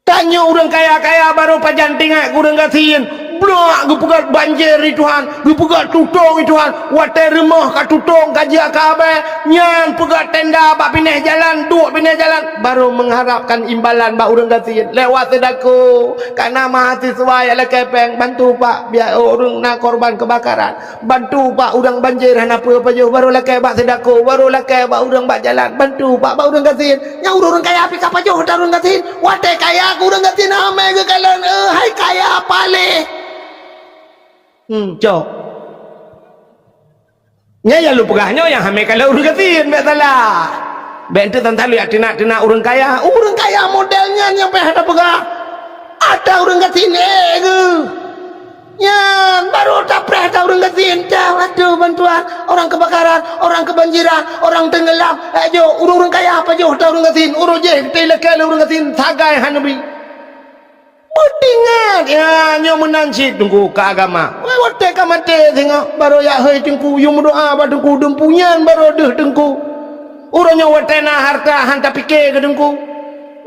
tanya orang kaya-kaya baru pajan tinggal kurang kasihin blok gue pegat banjir di Tuhan, gue pegat tutong di Tuhan, watai remah kat tutong kaji akabe, nyan pegat tenda bak pindah jalan, duk pindah jalan, baru mengharapkan imbalan bak urang kasihin, lewat sedaku, karena mahasiswa yang lekepeng, bantu pak, biar orang nak korban kebakaran, bantu pak urang banjir hana apa jauh, baru lekep bak sedaku, baru lekep bak urang bak jalan, bantu pak bak urang kasihin, yang urang kaya api kapal jauh tak urang kasihin, watai kaya aku urang kasihin, amai ke kalian, hai kaya apa leh? Cok. Nya yang lu pegahnya yang hame kalau urang katin bet salah. Bet tu tentang lihat tina urang kaya modelnya yang pe ada pegah. Ada urang katin ke. Nya baru tapre ada urang katin. Aduh bantuan orang kebakaran, orang kebanjiran, orang tenggelam. Ayo urang kaya apa jo ada urang katin. Urang je telekal urang katin sagai hanabi. Ingat ya nyo menancit tunggu ke agama. Wate ka mate tengok baru ya hei tengku yung doa ba tengku dempunyan baru deh tengku. Urangnya wate na harta hanta pikir ke tengku.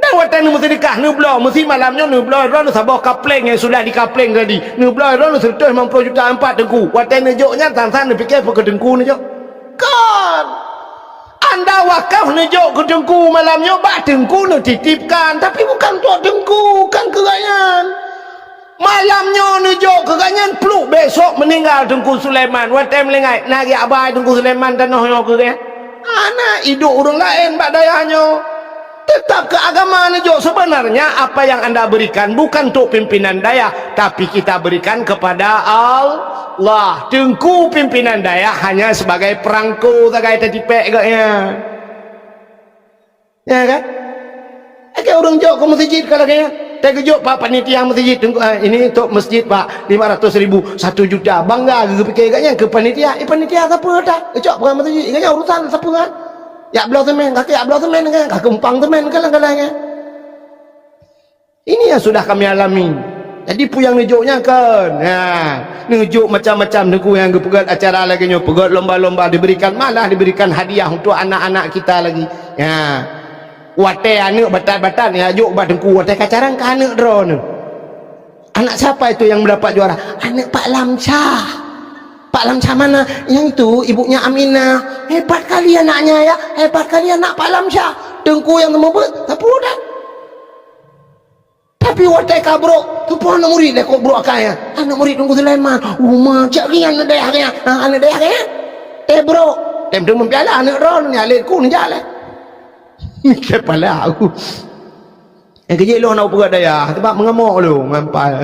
Dan wate nu mesti nikah nu blo mesti malamnya nu blo ron sabah kapleng yang sudah dikapleng tadi. Nu blo ron 150 juta 4 tengku. Wate nu joknya tansan nu pikir ke tengku nu jok. Kan anda wakaf nejuk ke dengku malamnya bak dengku nak titipkan tapi bukan untuk dengku kan keganyan malamnya nejuk keganyan peluk besok meninggal dengku Sulaiman watai melengai nagi abai dengku Sulaiman tanah yang keganyan anak hidup orang lain bak dayanya tetap ke agama nejuk sebenarnya apa yang anda berikan bukan untuk pimpinan daya tapi kita berikan kepada Allah. Dengku pimpinan daya hanya sebagai perangko sebagai tertipek agaknya ya kan agak orang jauh ke masjid kalau kaya tak kejut pak panitia masjid ini untuk masjid pak 500,000 1 juta bangga ke fikir agaknya ke panitia panitia siapa tak kejut perang masjid agaknya urusan siapa kan ya belah temen kaki ya belah temen kan kaki umpang temen kalang-kalangnya ini yang sudah kami alami. Jadi puyang nejuknya kan nejuk macam-macam neku yang pegat acara lagi nyo pegat lomba-lomba diberikan malah diberikan hadiah untuk anak-anak kita lagi ya watai anak batan-batan ya juk bat dengku watai kacaran ke anak drone anak siapa itu yang mendapat juara anak Pak Lamsyah. Pak Lamsyah mana yang itu ibunya Aminah hebat kali anaknya ya hebat kali anak Pak Lamsyah dengku yang membuat tapi udah Tapi watai kabro tu pun anak murid dah kau bro akaya. Anak murid tunggu Sulaiman. Rumah cak rian ada ya. Anak dah ya. Bro, tem tu mempiala anak ron ni alit ku ni jalan. Kepala aku. Kejik lu nak pegat daya sebab mengamuk lu ngampal.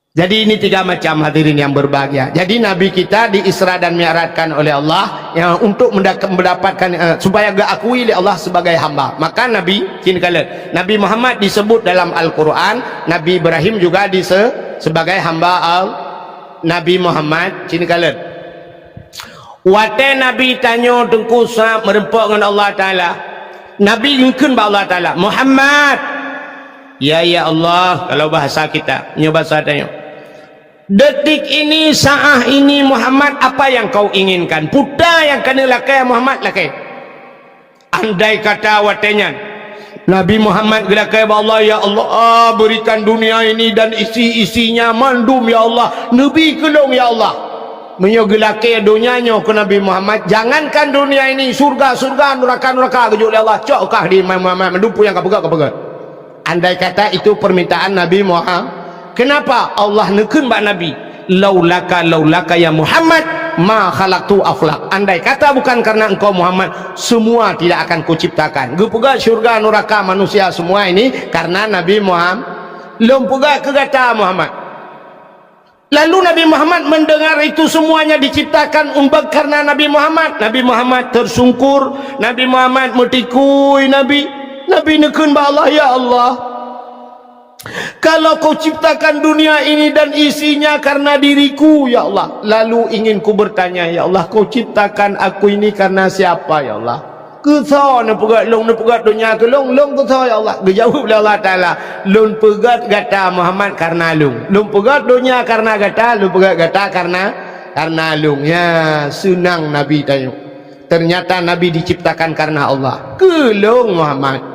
Jadi ini tiga macam hadirin yang berbahagia. Jadi Nabi kita diisra dan mi'rajkan oleh Allah yang untuk mendapatkan supaya diakui oleh Allah sebagai hamba. Maka Nabi kini kalian Nabi Muhammad disebut dalam Al-Quran, Nabi Ibrahim juga sebagai hamba Nabi Muhammad kini kalian. Wate Nabi tanya tengku sah merempak dengan Allah Ta'ala. Nabi yungkin ba Allah Ta'ala Muhammad. Ya Allah, kalau bahasa kita nyoba bahasa tanya. Detik ini, saat ini Muhammad, apa yang kau inginkan? Putra yang kena lakai Muhammad lakai. Andai kata watenya Nabi Muhammad gelakai Allah, ya Allah, berikan dunia ini dan isi-isinya mandum ya Allah. Nabi kelong ya Allah. Menyogelakai dunianya ke Nabi Muhammad. Jangankan dunia ini, surga-surga, neraka-neraka kejuk oleh Allah. Cokkah di Muhammad mendupu yang kapegak-kapegak. Andai kata itu permintaan Nabi Muhammad. Kenapa Allah nekun bak Nabi? Laulaka ya Muhammad ma khalaqtu aflaq. Andai kata bukan karena engkau Muhammad, semua tidak akan kuciptakan. Gepegak syurga neraka manusia semua ini karena Nabi Muhammad. Lom pegak ke kata Muhammad. Lalu Nabi Muhammad mendengar itu semuanya diciptakan karena Nabi Muhammad. Nabi Muhammad tersungkur, Nabi Muhammad metikui Nabi nekun bak Allah, ya Allah, kalau kau ciptakan dunia ini dan isinya karena diriku ya Allah, lalu ingin ku bertanya ya Allah, kau ciptakan aku ini karena siapa ya Allah? Kesau nak pegat dunia ke long kesau ya Allah. Dijawab oleh Allah Ta'ala, long pegat gata Muhammad karena long pegat dunia karena gata, long pegat gata karena long. Ya, senang Nabi tanya. Ternyata Nabi diciptakan karena Allah. Kelong Muhammad.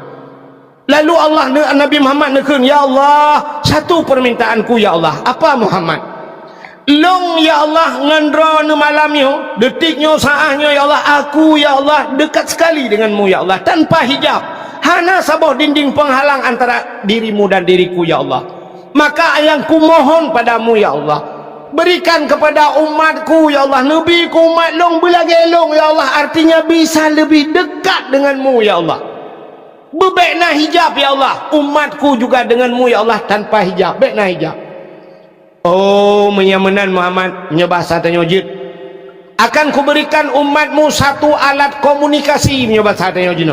Lalu Allah Nabi Muhammad nekun, ya Allah, satu permintaanku ya Allah. Apa Muhammad? Long ya Allah ngandra ne malamnya, detiknya, saahnya ya Allah, aku ya Allah dekat sekali denganmu ya Allah, tanpa hijab. Hana sabah dinding penghalang antara dirimu dan diriku ya Allah. Maka yang ku mohon padamu ya Allah, berikan kepada umatku ya Allah, Nabi ku umat long belagi long ya Allah, artinya bisa lebih dekat denganmu ya Allah. Bebekna hijab ya Allah, umatku juga denganmu ya Allah tanpa hijab, bekna hijab. Oh, menyamanan Muhammad menyebahasa tanya jid. Akan kuberikan umatmu satu alat komunikasi menyebahasa tanya jid,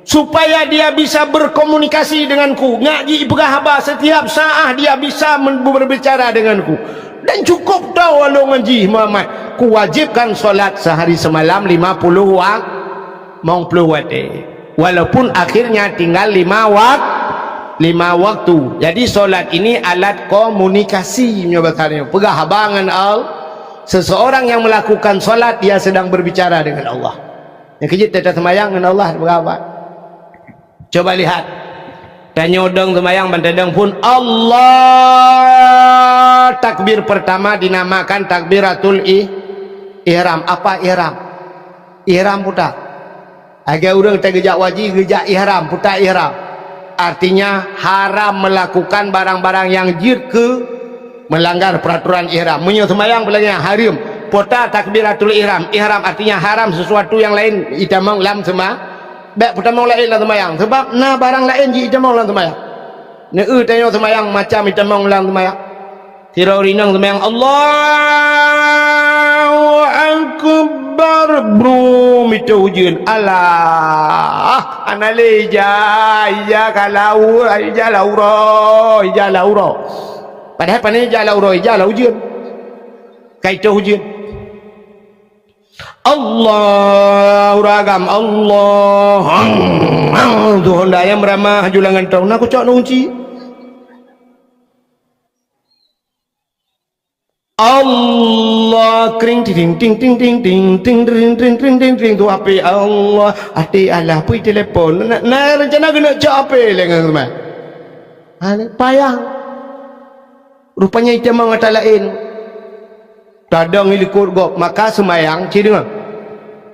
supaya dia bisa berkomunikasi denganku. Ngaji berahaba setiap saat dia bisa berbicara denganku. Dan cukup tahu walau ngaji Muhammad, kuwajibkan solat sehari semalam 50 waktu. Walaupun akhirnya tinggal 5 waktu. Jadi solat ini alat komunikasi menyebabkannya. Pegah habangan seseorang yang melakukan solat, dia sedang berbicara dengan Allah. Yang kejut tetap semayang dengan Allah berapa? Coba lihat. Tanya odong semayang bantadang pun Allah. Takbir pertama dinamakan takbiratul ihram. Apa ihram? Ihram putar. Agar orang tak gejak wajib, gejak ihram, putar ihram. Artinya haram melakukan barang-barang yang jirke, melanggar peraturan ihram. Menyo semayang belanya haram. Putar takbiratul ihram. Ihram artinya haram sesuatu yang lain. Itamang lam sema. Baik putamang lain lam semayang. Sebab na barang lain ji itamang lam semayang. Ne tanya semayang macam itamang lam semayang. Tirau rinang semayang Allahu Akbar, bro itu hujan. Allah analeja ija kalau ija lauro padahal panen ija lauro ija hujan kaito hujan. Allah ragam Allah Tuhan daya meramah julangan tau nak cok nunci Allah kring ting ting ting ting ting ting ting ting ting ting ting tu apa Allah ati Allah pui telefon na rencana kena cak apa lengan rumah payah rupanya itu mengata lain tadang ilikut gop. Maka semayang ciri dengar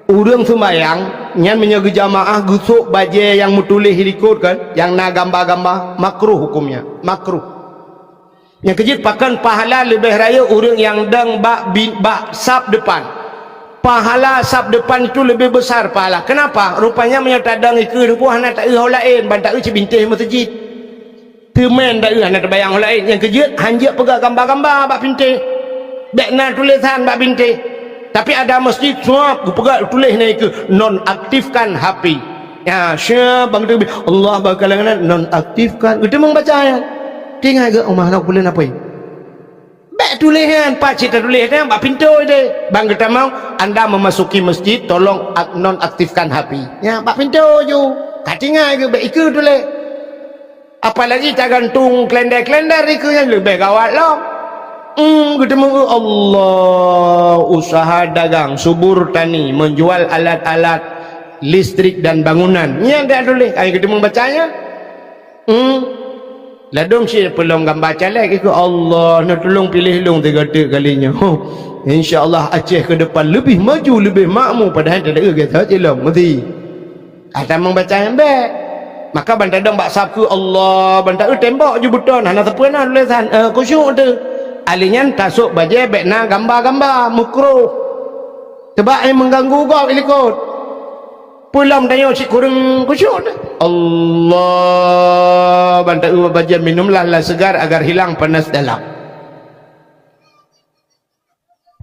urang sembayang nyan menjaga jamaah gusuk baju yang mutulih likut kan, yang na gambar-gambar, makruh hukumnya, makruh. Yang kejut pakan pahala lebih raya urang yang dang bak sap depan. Pahala sap depan itu lebih besar pahala. Kenapa? Rupanya menyatadang ikut puah nak tak hal lain, ban tak cibintih masjid. Temen tak nak terbayang hal lain. Yang kejut hanjak pegang gambar-gambar bak pintih. Bek na tulisan bak pintih. Tapi ada masjid suap pegang tulis naik ke nonaktifkan HP. Ya, syah bang tu Allah bakalangan nonaktifkan. Kita membaca ya. Tinggal ke rumah nak boleh apa? Bek tulisan pak cita tulisan bak pintu dia. Bang kita mau anda memasuki masjid tolong nonaktifkan HP. Ya, bak pintu je. Katingai ke bek ikut tulis. Apalagi tak gantung kalender-kalender itu yang lebih gawat lah. Kita mau Allah usaha dagang subur tani menjual alat-alat listrik dan bangunan. Ni ada tulis. Ayo kita membacanya. Ladung si pelong gambar calek ke Allah nak tolong pilih long 3 kalinya. InsyaAllah Aceh ke depan lebih maju lebih makmur padahal tak ada kata celong mesti. Ada membacanya baik. Maka bantadang bak sabku Allah bantak tembok je betul hana tepuan tulisan khusyuk tu. Alinya tasuk baju bekna gambar-gambar makruh. Sebab yang mengganggu kau ikut. Pulang tanya si kurang khusyuk. Allah bantak baju minumlah lah segar agar hilang panas dalam.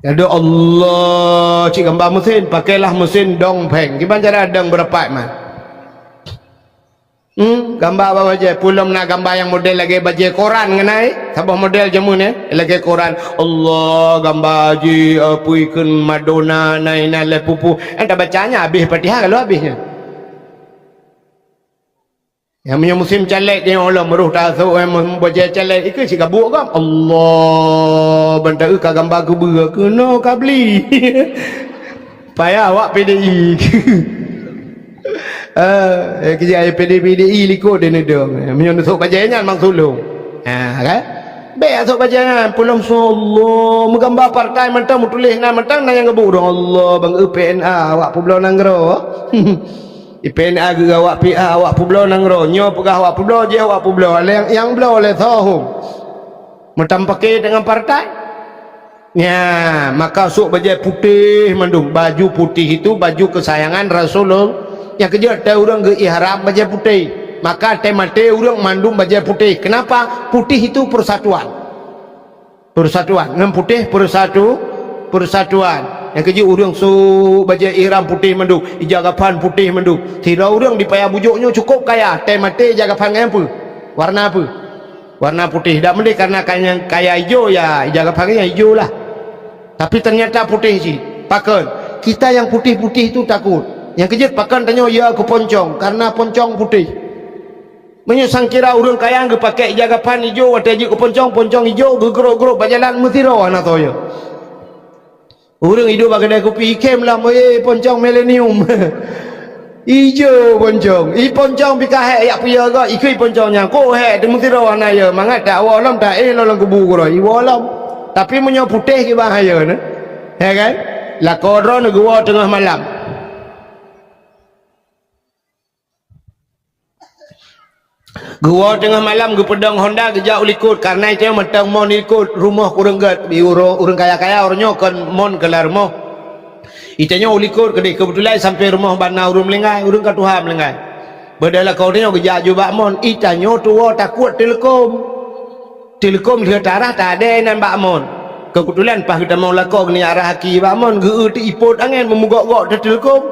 Ada Allah cik gambar mesin pakailah mesin dongpeng. Gimana cara dong berapa man? Gambar apa aja pulang nak gambar yang model lagi baju koran kenai sabah model jamu ni lagi koran Allah gambar haji apa ikan Madonna naina le pupu entah bacanya habis Fatihah kalau habisnya yang punya musim calek dia Allah meruh tasuk yang baju calek itu si gabuk kan Allah bantak ke gambar ke ber ke no kabli payah awak PDI kerja PDI likut dia nedong menyusuk bajanya memang sulung kan baik asuk bajanya pulang Allah menggambar partai mentang tulis nama mentang yang ngebuk dong Allah bang PNA awak pulau nanggro PNA ke awak PA awak pulau nanggro nyo pegah awak pulau je awak pulau yang pulau oleh sohum mentang pakai dengan partai ya maka asuk baju putih mandung baju putih itu baju kesayangan Rasulullah. Yang kerja ada orang ke ihram baju putih maka temate orang mandum baju putih. Kenapa? Putih itu persatuan dengan putih persatuan. Yang kerja orang su baju ihram putih mandum ijagapan putih mandum tidak orang dipayah bujuknya cukup kaya temate jagapan apa warna apa warna putih tak mesti karena kaya hijau ya jagapannya hijau lah tapi ternyata putih sih pakai kita yang putih-putih itu takut. Yang kejut pakan tanya ya ke poncong karena poncong putih. Menyusang kira orang kaya ke pakai jagapan hijau ada je ke poncong hijau gerok-gerok berjalan mesti rawa nak tahu ya. Orang hidup kedai kopi ikem lah poncong milenium. Hijau poncong. Poncong bikah yak puya ga ikui poncongnya. Ko he mesti rawa na ya. Mangat tak walam tak lalang kubu gro. Walam. Tapi menyo putih ke bahaya ne. Ya kan? La koron gua tengah malam. Gua tengah malam ke pedang Honda kejak ulikut karena itu mentang mon ikut rumah kurang gat orang kaya-kaya orangnya kan mon kelar rumah itanya ulikut kedai kebetulan sampai rumah bana urung melenggai urung katuha melenggai berdala kau tanya kejak juga mon itanya tua takut telekom dia tarah tak ada nan bak mon kebetulan pas kita mau lakau ni arah haki bak mon ge ipot angin memugak-gak telekom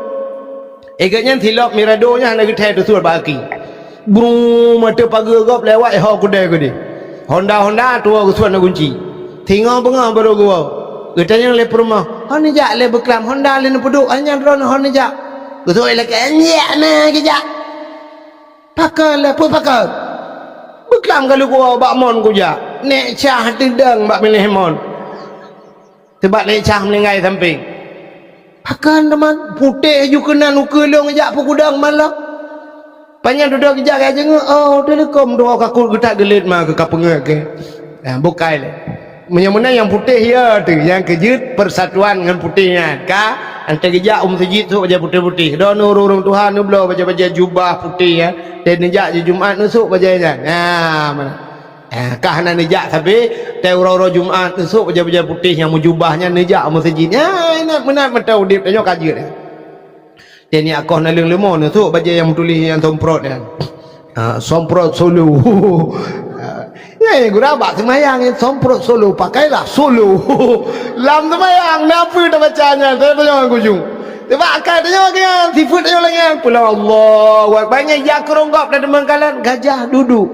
agaknya tilap miradonya nak kita tu sur baki brum mata pagar gop lewat ho kedai ke dia Honda tua ke suan kunci tinggal bengah baru gua katanya le rumah hon jak le beklam Honda le peduk hanya drone hon jak betul le kenyak na kejak pakal le pu pakal beklam kalau gua bak mon ku jak nek cah tidang bak milih mon sebab le cah meninggal samping pakal teman putih ju kenan ukelong jak pukudang malam panjang duduk kejap aja oh telekom doa kakul getak gelit mah ke kapengak ke bukai le menyamuna yang putih ya tu yang kejut persatuan dengan putihnya ka Antar gejak masjid tu baju putih-putih. Dah urung Tuhan tu belah baju jubah putih ya. Dan nejak je Jumaat nusuk bajunya. Mana? Kah nak nejak tapi orang-orang Jumaat nusuk baju putih yang mujubahnya nejak masjid. Nak benar mentau dia tanya kaji dia. Dia ni aku nak lemo nusuk baju yang tulis yang somprot kan. Somprot solo. Ya, guna abak semayang yang somprot solo, pakailah solo. Lam semayang, napa dah bacanya? Saya tanya aku jung. Sebab akal tanya kan, sifat tanya lagi kan. Pulau Allah, banyak jak keronggap dah demangkalan, gajah duduk.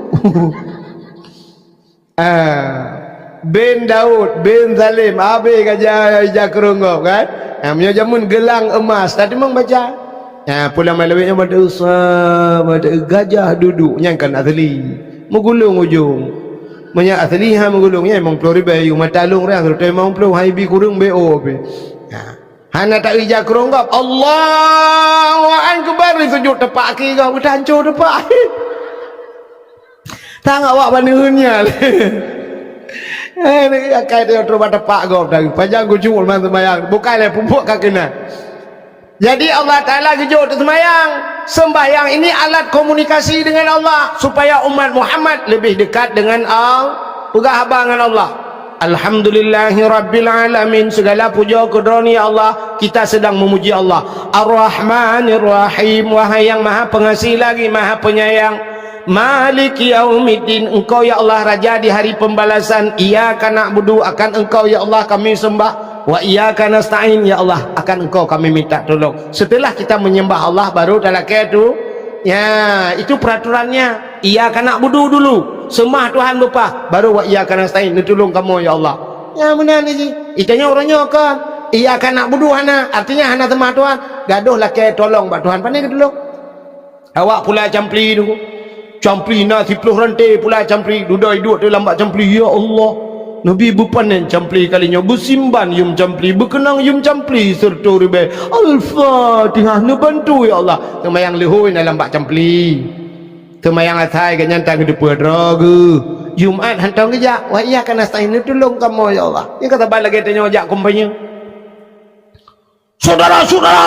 Bin Daud, bin Zalim, habis gajah jak keronggap kan. Punya jamun gelang emas, tadi memang baca. Pulau malawiknya pada usah, pada gajah duduk, yang kan asli. Menggulung ujung. Banyak asliha menggulung ya memang pelur bayu matalung rang terus memang pelur haibi kurung bo be. Hana tak ija keronggap Allahu akbar sujud tepak ki kau udah hancur tepak. Tak awak panunya. Ni akai dia terus tepak kau dah panjang gujul man sembayang bukanlah pupuk kak kena. Jadi Allah Ta'ala kejut sembahyang ini alat komunikasi dengan Allah supaya umat Muhammad lebih dekat dengan Allah, dengan Allah. Alhamdulillahi Rabbil Alamin, segala puja kedrani Allah, kita sedang memuji Allah. Ar-Rahmanir Rahim, wahai yang maha pengasih lagi maha penyayang. Maliki yaumiddin, engkau ya Allah raja di hari pembalasan. Iyyaka na'budu, akan engkau ya Allah kami sembah. Wa iyyaka nasta'in, ya Allah akan engkau kami minta tolong. Setelah kita menyembah Allah baru talakai itu ya itu peraturannya. Iyyaka na'budu dulu, sembah Tuhan lupa, baru wa iyyaka nasta'in, tolong kamu ya Allah. Ya benar ni sih. Itanya orangnya kan iyyaka na'budu hana, artinya hana sembah Tuhan. Gaduh lakai tolong bak Tuhan pandai ke tolong. Awak pula campli tu. Campli nak 10 rantai pula campli, duduk hidup tu lambat campli ya Allah. Nabi bupanen campli kalinya bersimban yum campli berkenang yum campli serta ribai Al-Fatihah nu bantu ya Allah temayang lehoi dalam bak campli temayang atai ke nyantang ke depan draga Jumaat hantang kejak wa iyyaka nasta'in tolong kamu ya Allah ni kata balik lagi tanya ajak kumpanya saudara-saudara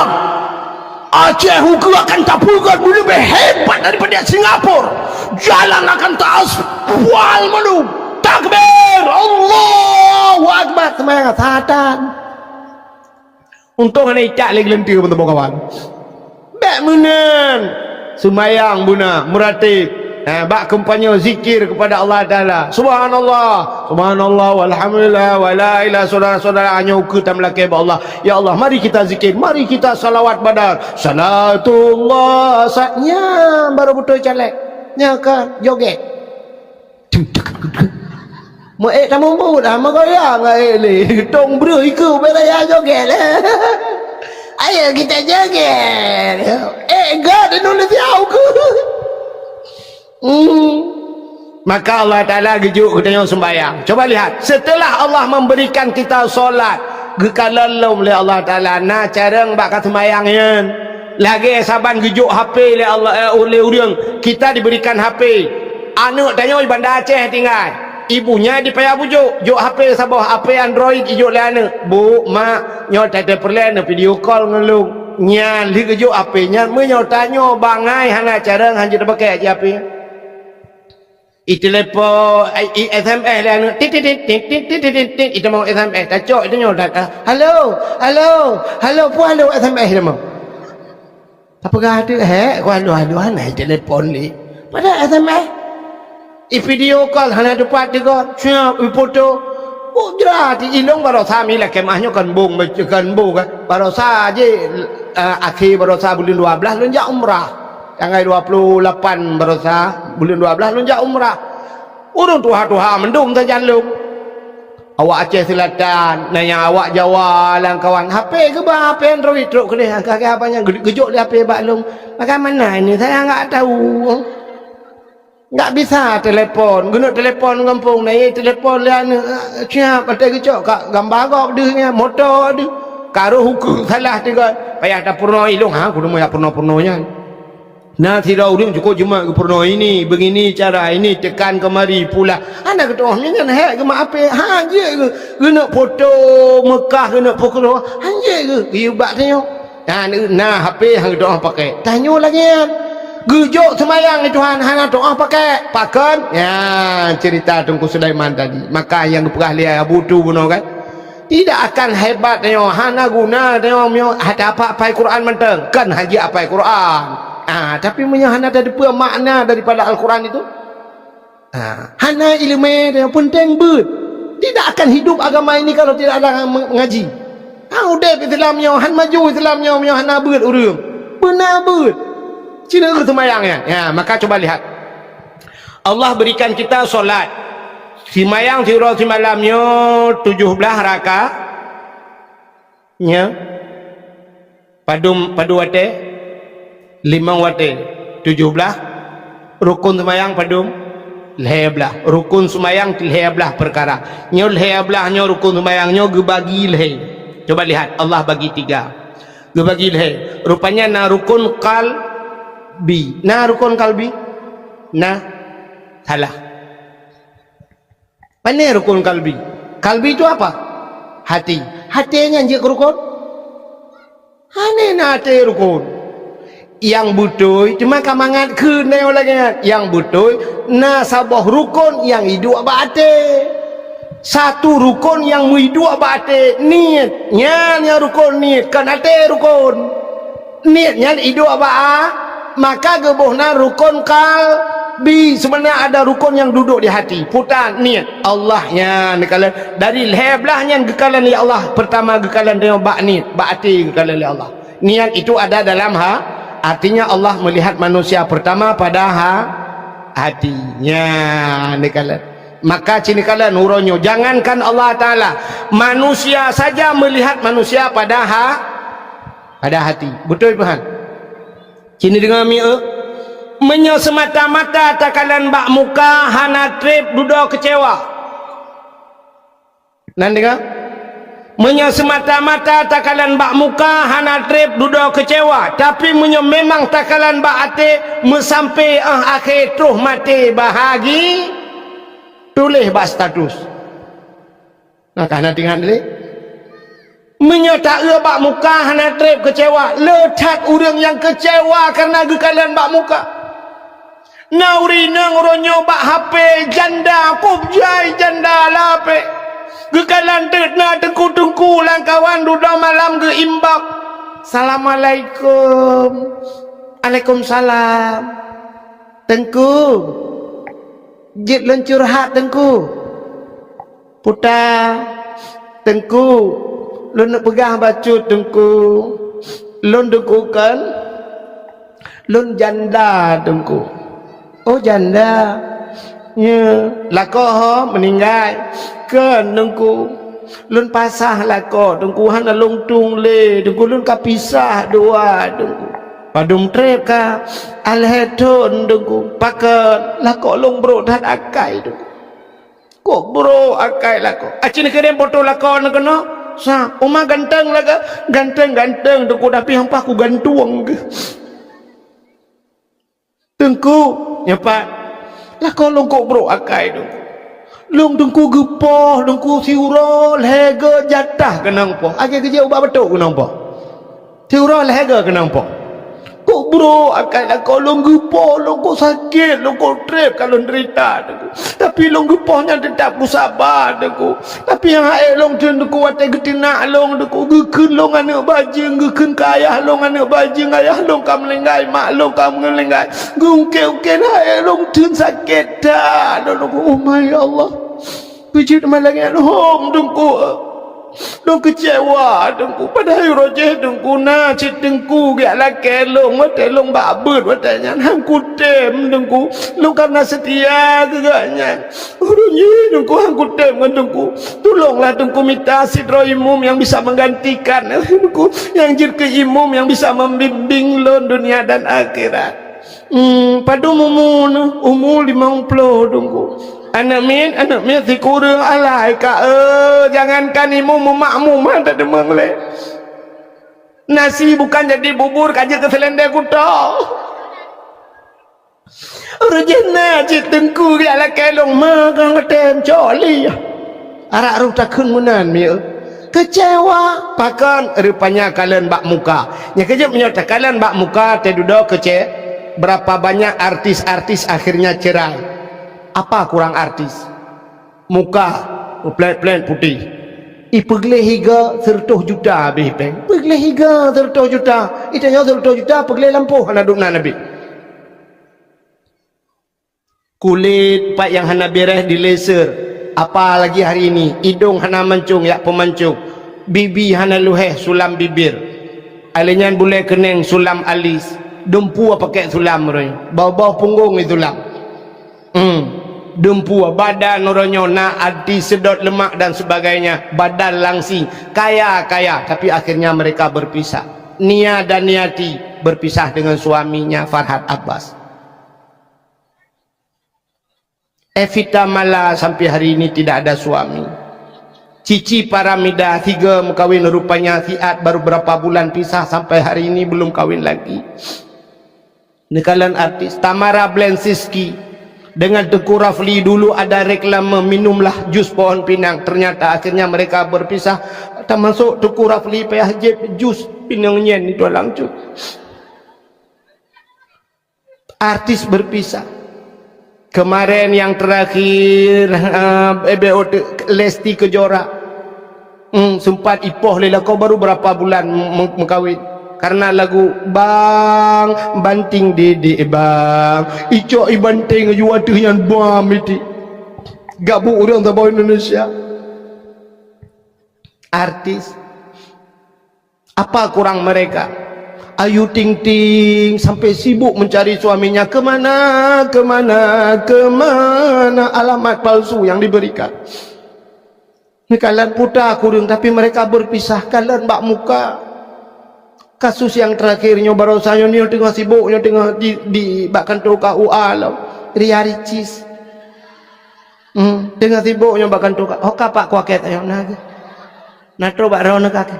Aceh hukum akan tapulkan lebih hebat daripada Singapura jalan akan teraspal manu takbir Allahu akbar semayang satan untung ada icak lagi lentir teman-teman kawan bak menan semayang buna meratib bak kempanya zikir kepada Allah Ta'ala subhanallah subhanallah walhamdulillah wala ilah saudara-saudara hanya ukur dan melakai Allah ya Allah mari kita zikir mari kita salawat badar salatullah saatnya baru betul calek nyaka joget tak membuat dah goyang tong bro ikut beraya joget ayo kita joget God Indonesia aku maka Allah Ta'ala gejuk kita sembahyang coba lihat setelah Allah memberikan kita solat gekalalum oleh Allah Ta'ala nak carang bakal sembahyangnya lagi saban gejuk HP oleh Allah oleh orang kita diberikan HP anak tanya di Bandar Aceh tinggal ibunya dipayah bujuk juk HP sabah HP Android ijuk le anak bu mak nyo tak ada perlen video call ngelung nya li ke juk HP nya me nyo tanyo bangai hana cara hanje pakai aja HP i telefon i SMS le anak tit itu mau SMS tak cok itu nyo halo pu halo SMS dia mau apa ada halo hana telefon li pada SMS video call hana dapat juga siap foto jelas ilong baru sami lah kemahnya kan bung kan baru saja akhir baru sah bulan 12 lonjak umrah tanggal 28 baru sah bulan 12 lonjak umrah urung tuha mendung tak jalung awak Aceh Selatan nanya awak Jawa lang kawan HP ke bah HP Android truk ke dia kakak apanya gejuk dia HP baklung bagaimana ini saya enggak tahu tak bisa telepon guna telepon kampung naik telepon lian siap ada kecok kak gambar kau dia motor dia karo hukum salah juga payah tak purno ilung ha kudu moya purno-purnonya Nah tidak urang cukup cuma pernah ini begini cara ini tekan kemari pula. Anak kata oh jangan hek ke mak apa? Ha je ke? Kena foto Mekah kena pokok. Ha je ke? Ibat tengok. Nah HP hang doa pakai. Tanya lagi kan. Gejok semayang itu hang doa pakai. Pakan. Ya cerita Tengku Sulaiman tadi. Maka yang pernah lihat Abu tu guna kan. Tidak akan hebat tengok hana guna tengok ada apa Quran menteng. Kan haji apa Quran. Tapi hana ada makna daripada Al-Quran itu. Hana ilmu yang penting ber. Tidak akan hidup agama ini kalau tidak ada mengaji. Udah Islamnya, han maju Islamnya, hana ber urang. Benar ber. Cina ke semayangnya. Ya, maka coba lihat. Allah berikan kita solat. Simayang sirah simalamnya 17 rakaat. Nya. Padu wate 5 wate 17 rukun semayang padum 11 rukun semayang 11 perkara nyo 11 nyo rukun semayangnya gebagi leh. Coba lihat Allah bagi 3 gebagi leh. Rupanya na rukun kalbi salah. Mana rukun kalbi itu apa? Hatinya je rukun hane na hati rukun yang butuh cuma kamangan ke neo lagi yang butuh na sabah rukun yang hidup abate satu rukun yang hidup abate niatnya rukun niat kan ate rukun niatnya hidup abaa maka gebohna rukun kalbi sebenarnya ada rukun yang duduk di hati putar niat Allahnya nekala dari leblahnya gekalan li Allah pertama gekalan dia bak niat bak hati gekalan li Allah niat itu ada dalam artinya Allah melihat manusia pertama pada hatinya nekala. Maka cinikala nuronyo jangankan Allah Ta'ala manusia saja melihat manusia pada hati. Betul Tuhan? Cini dengan menyo semata-mata takalan bak muka hana trip duduk kecewa. Nandega? Menyo semata-mata takalan bak muka hana trip duduk kecewa tapi menyo memang takalan bak ate mesampai akhir terus mati bahagi tulis bak status nah kana tinggal ni menyo tak bak muka hana trip kecewa letak orang yang kecewa karena gekalan bak muka nauri nang ronyo bak HP janda kubjai janda lape gekalan tetna tengku-tengku lang kawan duduk malam ke imbak Assalamualaikum Waalaikumsalam tengku jit lun curhat tengku puta tengku lun nak pegang bacut tengku lun dengkukan lun janda tengku oh janda ya lakoh meninggal kan dengku lun pasah lako dengku hana longtung le dengku lun kapisah dua dengku padum trep ka alheton dengku paket lako long bro dat akai dengku kok bro akai lako acin kerem foto lako nak kena sa oma ganteng laga ganteng dengku tapi hampa ku gantuang ke dengku nyapa lako long kok bro akai dengku long dengku gepoh dengku siuro lehega jatah kenang po age kerja ubah betul kenang po siuro lehega kenang po kok bro akan kau long gepoh long kok sakit long kok trip kalau derita dengku tapi long gepohnya tetap sabar dengku tapi yang air long dengku watai getina long dengku gekun long anak bajing gekun kayah long anak bajing ayah long kam lenggai mak long kam ngelenggai gungke air long dun sakit dah dengku oh my Allah pijit malangnya hom dengku dong kecewa dengku padahal rojeh dengku na cit dengku gak laki long watai long babut watanya hangku tem dengku long karena setia gegaknya urunyi dengku hangku tem dengku tolonglah dengku minta sidro imum yang bisa menggantikan dengku yang jir ke imum yang bisa membimbing lon dunia dan akhirat padu umur 50 dengku anak min si kurang alai ka jangankan imum makmum tak demang le nasi bukan jadi bubur kaje ke selendek kuto Rejena cik tengku dia lah kelong magang tem coli. Arak ruh takun menan mia. Kecewa pakan rupanya kalian bak muka. Nya kejap menyata kalian bak muka te duduk kece. Berapa banyak artis-artis akhirnya cerai. Apa kurang artis? Muka plan putih. Ipegle higa 100 juta habis peng. Pegle higa 100 juta. Itanya 100 juta pegle lampu hana dukna nabi. Kulit pak yang hana beres di laser. Apa lagi hari ini? Hidung hana mancung ya pemancung. Bibi hana luheh sulam bibir. Alinyan boleh keneng sulam alis. Dempu pakai sulam roy. Bau-bau punggung itu sulam. Dempu badan orangnya nak adi sedot lemak dan sebagainya. Badan langsing. Kaya tapi akhirnya mereka berpisah. Nia dan Niati berpisah dengan suaminya Farhad Abbas. Evita Mala sampai hari ini tidak ada suami. Cici Paramida 3 mengkawin rupanya Fiat baru berapa bulan pisah sampai hari ini belum kawin lagi. Nekalan artis Tamara Blensiski dengan Tengku Rafli dulu ada reklame minumlah jus pohon pinang, ternyata akhirnya mereka berpisah. Termasuk Tengku Rafli payah jus pinang nyen itu langsung. Artis berpisah. Kemarin yang terakhir Lesti Kejora sempat ipoh lela kau baru berapa bulan mengkawin karena lagu bang banting dede bang ico ibanting juwatuh yang bam itu gabung orang tabau Indonesia. Artis apa kurang mereka? Ayu Ting Ting sampai sibuk mencari suaminya kemana alamat palsu yang diberikan. Ini kalian putar kurung tapi mereka berpisah. Kalian bak muka. Kasus yang terakhirnya baru saya ni tengah sibuknya tengah di bak kantor KUA lah. Ria Ricis. Tengah sibuknya bak kantor KUA. Oka pak kuaket ayo naga. Natro bak rona kaki.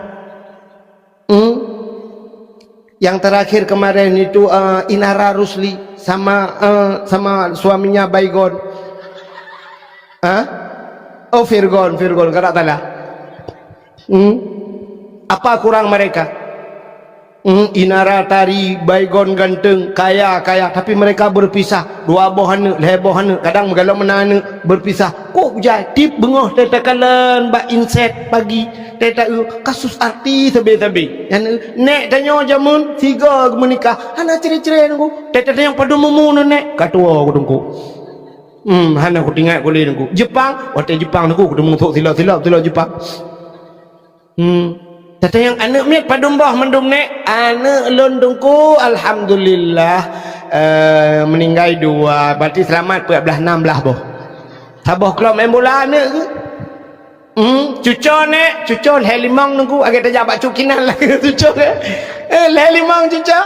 Yang terakhir kemarin itu Inara Rusli sama suaminya Baygon. Oh Virgon kada talah. Apa kurang mereka? Inara Tari, Baygon ganteng, kaya tapi mereka berpisah. Dua bohane, lebohane, kadang megalau menane berpisah. Kok jai tip bengoh tetakalan bak inset pagi. Teta kasus artis tabe yang nek tanya jamun 3 menikah hana ciri-ciri nunggu teta yang padu memun nek katua aku tunggu hana aku tinggal boleh nunggu Jepang waktu Jepang nunggu aku tunggu silap Jepang teta yang anak mek padu mbah mendum nek anak lon tunggu alhamdulillah meninggal 2 berarti selamat 16 boh taboh kelom embola anak ke cucon helimang nunggu agak tajak bak cukinan lah cucon helimang cucon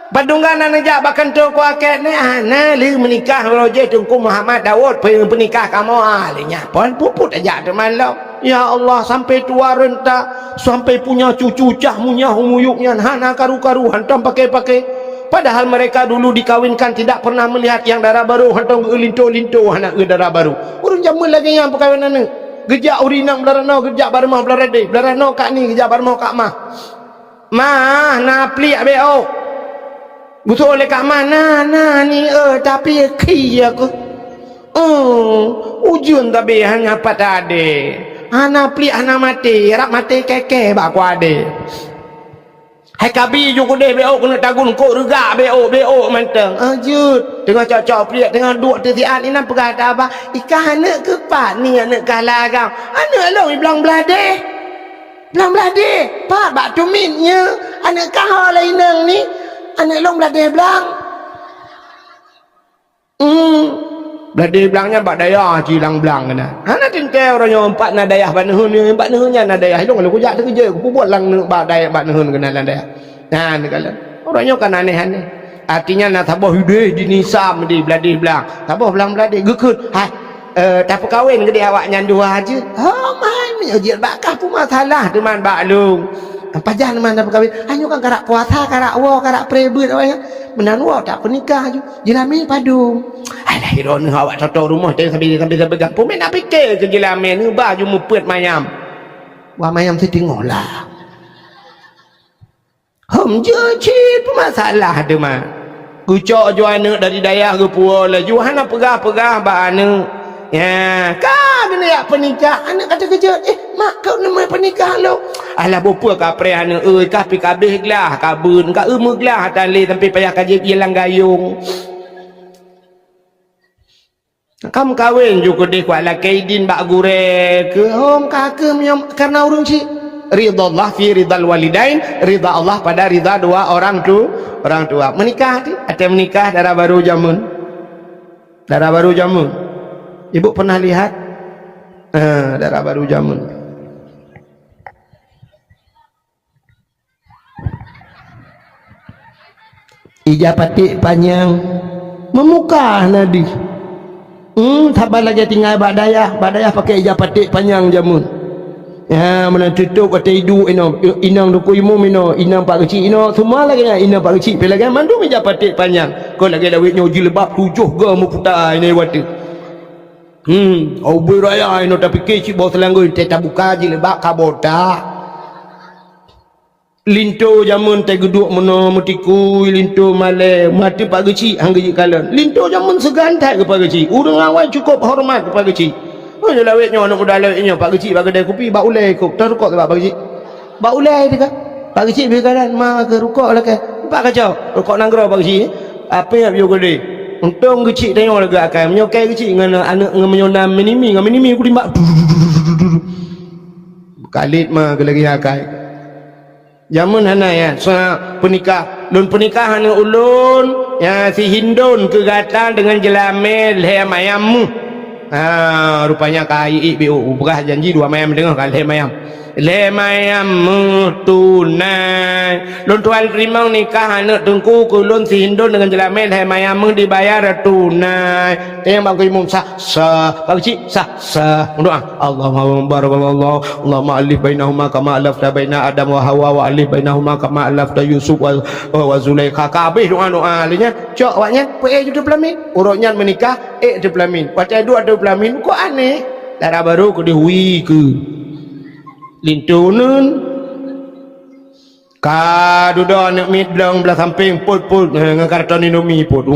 padunggan najak bakan tu ku akad ni ana li menikah roje Tengku Muhammad Daud penikah kamu alinya pon puput aja teman lo ya Allah sampai tua renta sampai punya cucu cah munyah humuyuknya hana karu-karu hantam pakai padahal mereka dulu dikawinkan tidak pernah melihat yang darah baru hantam linto anak darah baru urun jamu lagi yang perkawinan ni gejak urinang belarano gejak barmah belarade belarano kak ni gejak barmah kak mah napli abeo betul oleh kak mana ni tapi ki aku ujun tapi hanya pada ade napli ana mati rak mati keke bak ku ade hai kabi juga deh beo kena tagun kok regak beo manteng ajut tengah cocok pria tengah duk tetian ini nampak kata apa ikan anak ke pak ni anak kalah kau anak long belang belade pak bak tumitnya anak kau lain ni anak long belade belang belade belangnya bak daya cilang belang kena anak tinggal orangnya 4 nadayah bat nehunnya nadayah long lu kujak kerja aku buat lang bak daya bat nehun kena nadayah nah ni kalian orangnya kan aneh-aneh artinya nak tabah hideh di nisam di belade belang tabah belang belade gekut hai tak perkahwin ke dia awak nyan dua aja man ujian bakah pun masalah teman bak long pajan mana perkahwin hanya kan karak puasa karak wa karak prebut apa ya menan wa tak pernikah je jelami padu alah hiron awak toto rumah teh sampai pegang pun nak fikir ke jelami ni baju mupet mayam wa mayam tu tengoklah hom je cip masalah dia mah kucok jual anak dari dayah ke puan lah jual anak pegah-pegah ba anak ya kan kena ya pernikah anak kata kerja mak kau nama pernikah lo alah bopa kapre anak kah pi kabeh gelah kabun ka gelah tali sampai payah kaji hilang gayung kamu kahwin juga deh kuat lah kaidin bak gure ke hom kakak menyom karena urung cik ridha Allah fi ridal walidain ridha Allah pada ridha dua orang tua menikah ti ada menikah darah baru jamun ibu pernah lihat darah baru jamun ijapatik panjang memukah nadi sabar lagi tinggal badayah pakai ijapatik panjang jamun ya mana tutup kata hidup inang duku imum inang pak kecil semua lagi inang pak kecil pilih lagi mandu meja patik panjang kau lagi dawitnya uji lebab 7 ke mu putar ini waktu au beraya tapi kecil bawa selanggur tetap buka je lebab kaboda linto jamun teh geduk meno mutiku linto male mati pak kecil hang gejik kalan linto jamun segantai ke pak kecil urang awak cukup hormat ke pak kecil je lawitnya anak muda lawitnya pak kecil bagi kedai kopi bak ulai kok terukok ke pak kecil bak ulai dia pak kecil pergi kanan ma ke rukok lah ke pak kacau rukok nanggra pak kecil apa yang bio kedai untung kecil tengok lagi akan menyokai kecil dengan anak dengan menyonam minimi aku timbak kalit mah ke lagi akai zaman hana ya so pernikah lun pernikahan ulun ya si hindun kegatan dengan jelamel he mayammu rupanya kai ibu berah janji 2 mayam dengar kan le mayam tunai lun tuan terima nikah anak tengku kulun si hindun dengan jelamel le mayam dibayar tunai tengok bang imam sah bang cik sah doa Allahumma barakallahu Allahumma alif bainahuma kama alafta baina Adam wa Hawa wa alif bainahuma kama alafta Yusuf wa Zulaikha kabeh doa lainnya cok waknya pe juta pelamin urutnya menikah de pelamin watai dua de pelamin kok aneh darah baru ke dihui ke lintunun ka duda nak midlang belah samping put dengan karton Indomie put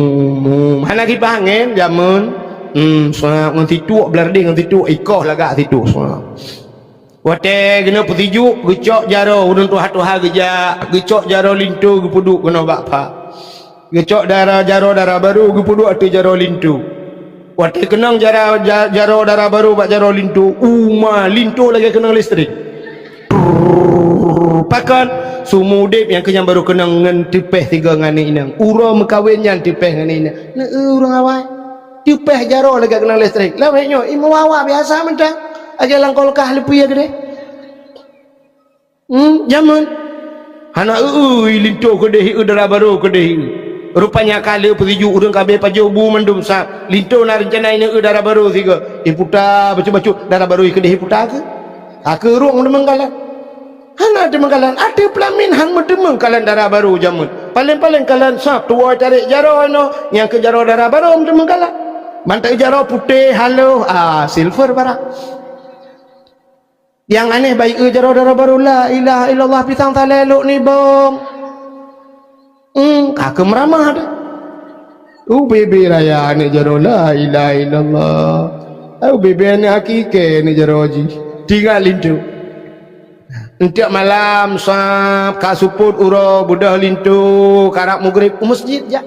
hana ki pangen jamun ngan titu belar ding ngan titu ikoh lagak titu wate kena petiju gecok jaro udun tu hatu geja gecok jaro lintu gepuduk kena bakpa gecok darah jaro darah baru gepuduk atu jaro lintu wate kenang jaro darah baru bak jaro lintu lintu lagi kenang listrik pakan sumudip yang kenyang baru kenang dengan tipeh 3 ngani inang ura mekawin yang tipeh ngani inang urang awak tipeh jaro lagi kenang listrik lawaknya imu awak biasa mentang aja langkolkah lepu ya gede jaman hana lintu kedehi udara baru kedehi rupanya kala periju urang kabeh paju bu mendum sa lintu na rencana ini udara baru siga puta bacu-bacu darah baru kedehi puta ke aku ruang demenggalan hana demenggalan ada pelamin hang demenggalan darah baru jamun paling-paling kalan sap tua tarik jaro yang ke jaro darah baru demenggalan bantai jaro putih halo silver barang yang aneh baik jaro darah baru la ilaha illallah pisang taleluk ni bong kakak meramah ada bebe raya ni jaro la ilaha illallah bebe ni hakike ni jaro haji tinggal lintu Entiak malam sap kasuput uro budah lintu karak maghrib masjid ya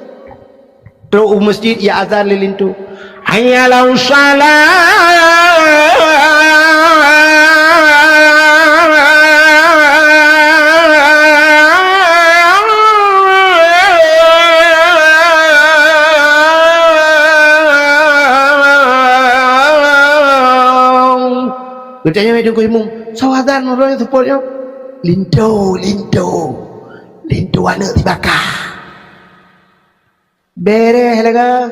terus masjid ya azan lintu hayyalau Bertanya macam kau imum, sawadan orang yang supportnya, lintu anak dibakar, bereh laga,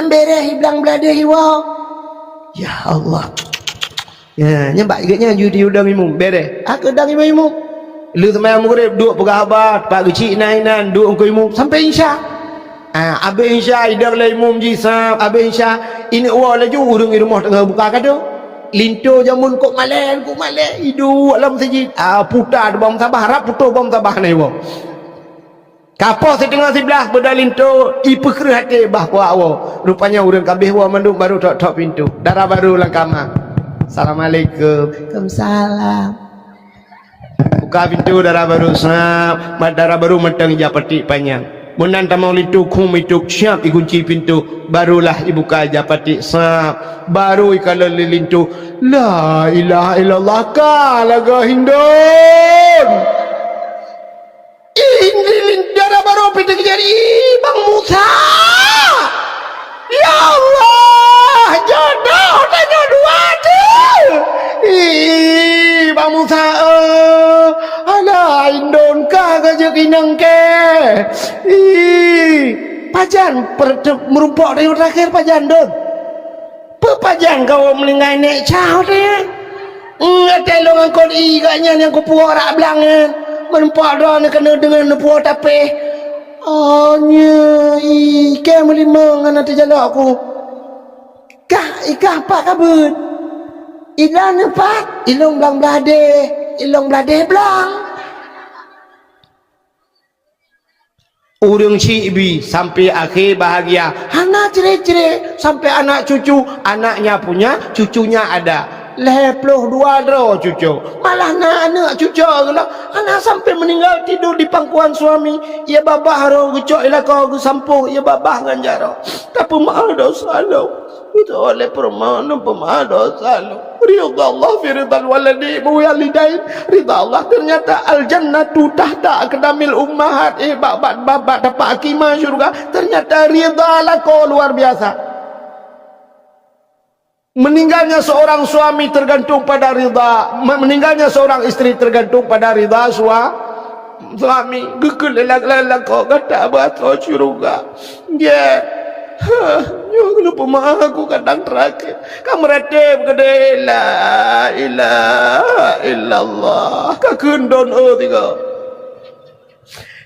bereh hilang belada hiwa, ya Allah, ya nyembak iganya judi udang imum, bereh, aku udang imum, Lu semayang maghrib duduk pegahabat, pak kecil nainan duduk engkau imum sampai isyak. Habis isyak idar lah imum jisab, habis isyak ini awal laju urung di rumah tengah buka kado. Linto jamun kok malai hidup alam masjid. Putar bom sabah, harap putar bom sabah ni bom. Kapal setengah sebelah berdalinto ipu kera hati bah kuat awak. Rupanya urang kabeh wa manduk baru tok pintu. Darah baru lang kamar. Assalamualaikum. Waalaikumsalam. Buka pintu darah baru snap, darah baru mentang japati panjang. Munan tamau litu kum itu siap dikunci pintu. Barulah dibuka japati snap. Baru ikala lilintu. La ilaha illallah ka laga hindon. Ini darah baru pintu kejari Bang Musa. Ya Allah, jodoh tanya dua tu. Bang Musa, alah indon ka kerja kinang ke. Pajan merumpok dari terakhir pajan don. Pajan kau melingai nek cau dia. Telong angkot iganya yang ku puara belangan. Menempat dah nak kena dengan puak tapi nya ikan melimang anak terjalak aku ikah apa kabut ilan empat ilong belade belang urang cibi sampai akhir bahagia anak cerai sampai anak cucu anaknya punya cucunya ada 22 draw cucu malah anak cucu anak sampai meninggal tidur di pangkuan suami ya babah ro gucok ila kau sampung ya babah ganjaro tapi maaf dosa lo itu oleh permana pemaaf dosa lo ridha Allah fi ridal waladi walidain ridha Allah ternyata al jannatu tahta aqdamil ummahat babat dapat akimah syurga ternyata ridha lah kau luar biasa. Meninggalnya seorang suami tergantung pada ridha, meninggalnya seorang istri tergantung pada ridha suami. Gekul lelak kau kata bahasa syurga. Dia, kenapa maaf aku kadang terakhir. Kamu ratib gede la ilaha illallah. Kakundon tiga.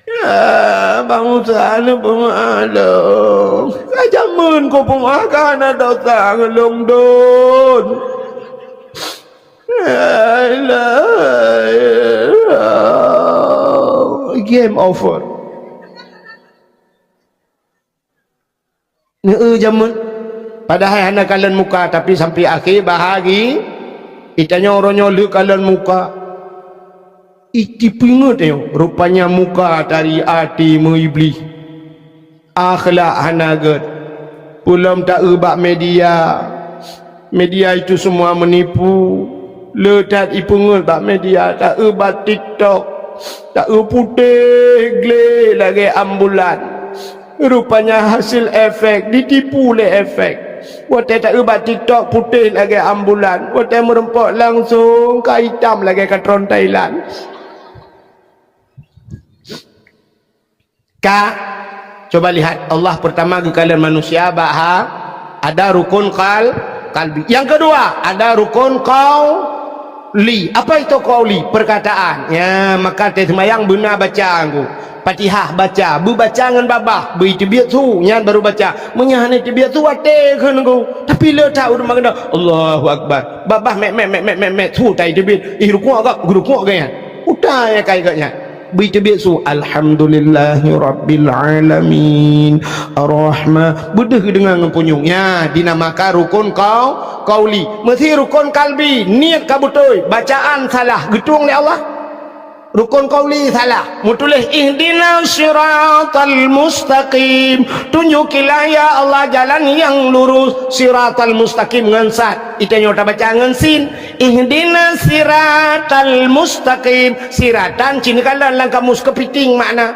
Ya, Bang Musa ni pemaklum. Kajamun ko pemakan ada tak ngelong don. Game over. Jamun. Padahal anak kalian muka tapi sampai akhir bahagi itanya orangnya lu kalian muka. Iti pingat rupanya muka dari hati muiblis akhlak hanagat pulam tak ubak media itu semua menipu letat ipungut bak media tak ubak TikTok tak putih gle lagi ambulan rupanya hasil efek ditipu le efek Wate tak ubah TikTok putih lagi ambulan wate merempok langsung ke hitam lagi ke tron Thailand. Coba lihat Allah pertama ke kalian manusia ada rukun kalbi. Yang kedua ada rukun qauli. Apa itu qauli? Perkataan. Ya maka semayang benar baca aku. Fatihah baca, bu baca dengan babah, bu itu biar tu, nyan baru baca. Menyahani itu biar tu wate kan aku. Tapi le tahu rumah kena Allahu Akbar. Babah mek tu tai itu biar. Rukun agak agaknya. Udah ya kayaknya. Begitu biasa alhamdulillahi rabbil alamin arrahman budah dengan punyungnya dinamakan rukun qauli. Mesti rukun kalbi niat ka betul bacaan salah getung oleh Allah rukun qauli salah mutulih ihdinas siratal mustaqim tunjukilah ya Allah jalan yang lurus siratal mustaqim ngansat itanya udah baca ngansin ihdinas siratal mustaqim siratan cinikalan lang kamus kepiting makna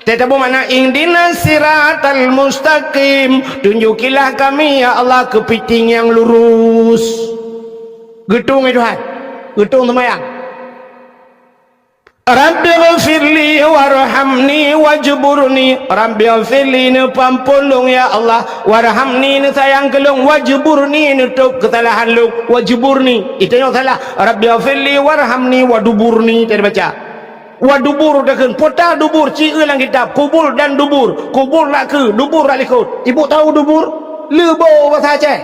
tetapi makna ihdinas siratal mustaqim tunjukilah kami ya Allah kepiting yang lurus getung itu hat getung semayang Rabbi ghafirli warhamni wajburni Rabbi ghafirli ni pampulung ya Allah warhamni ni sayang kelung wajburni ni tuk kesalahan lu wajburni itu yang salah Rabbi ghafirli warhamni waduburni tadi baca wa dubur dakeun pota dubur ci eulang kitab kubur dan dubur lah ke dubur lah likut ibu tahu dubur lebo bahasa Aceh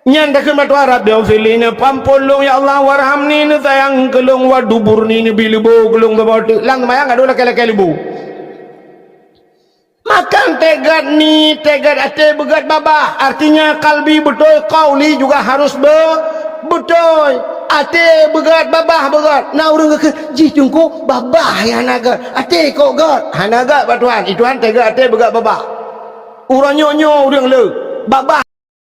nyan dakeun batu Arab dia filina pampolong ya Allah warhamni ni sayang kelung wa dubur ni bi lebo kelung bawa lang mayang ado laki-laki lebo makan tegat ni tegat ate begat babah artinya kalbi betul qauli juga harus betul ate begat babah begat na urang ke ji jungku babah ya naga ate kok gat hanaga batuan ituan tegat ate begat babah urang nyonyo urang le babah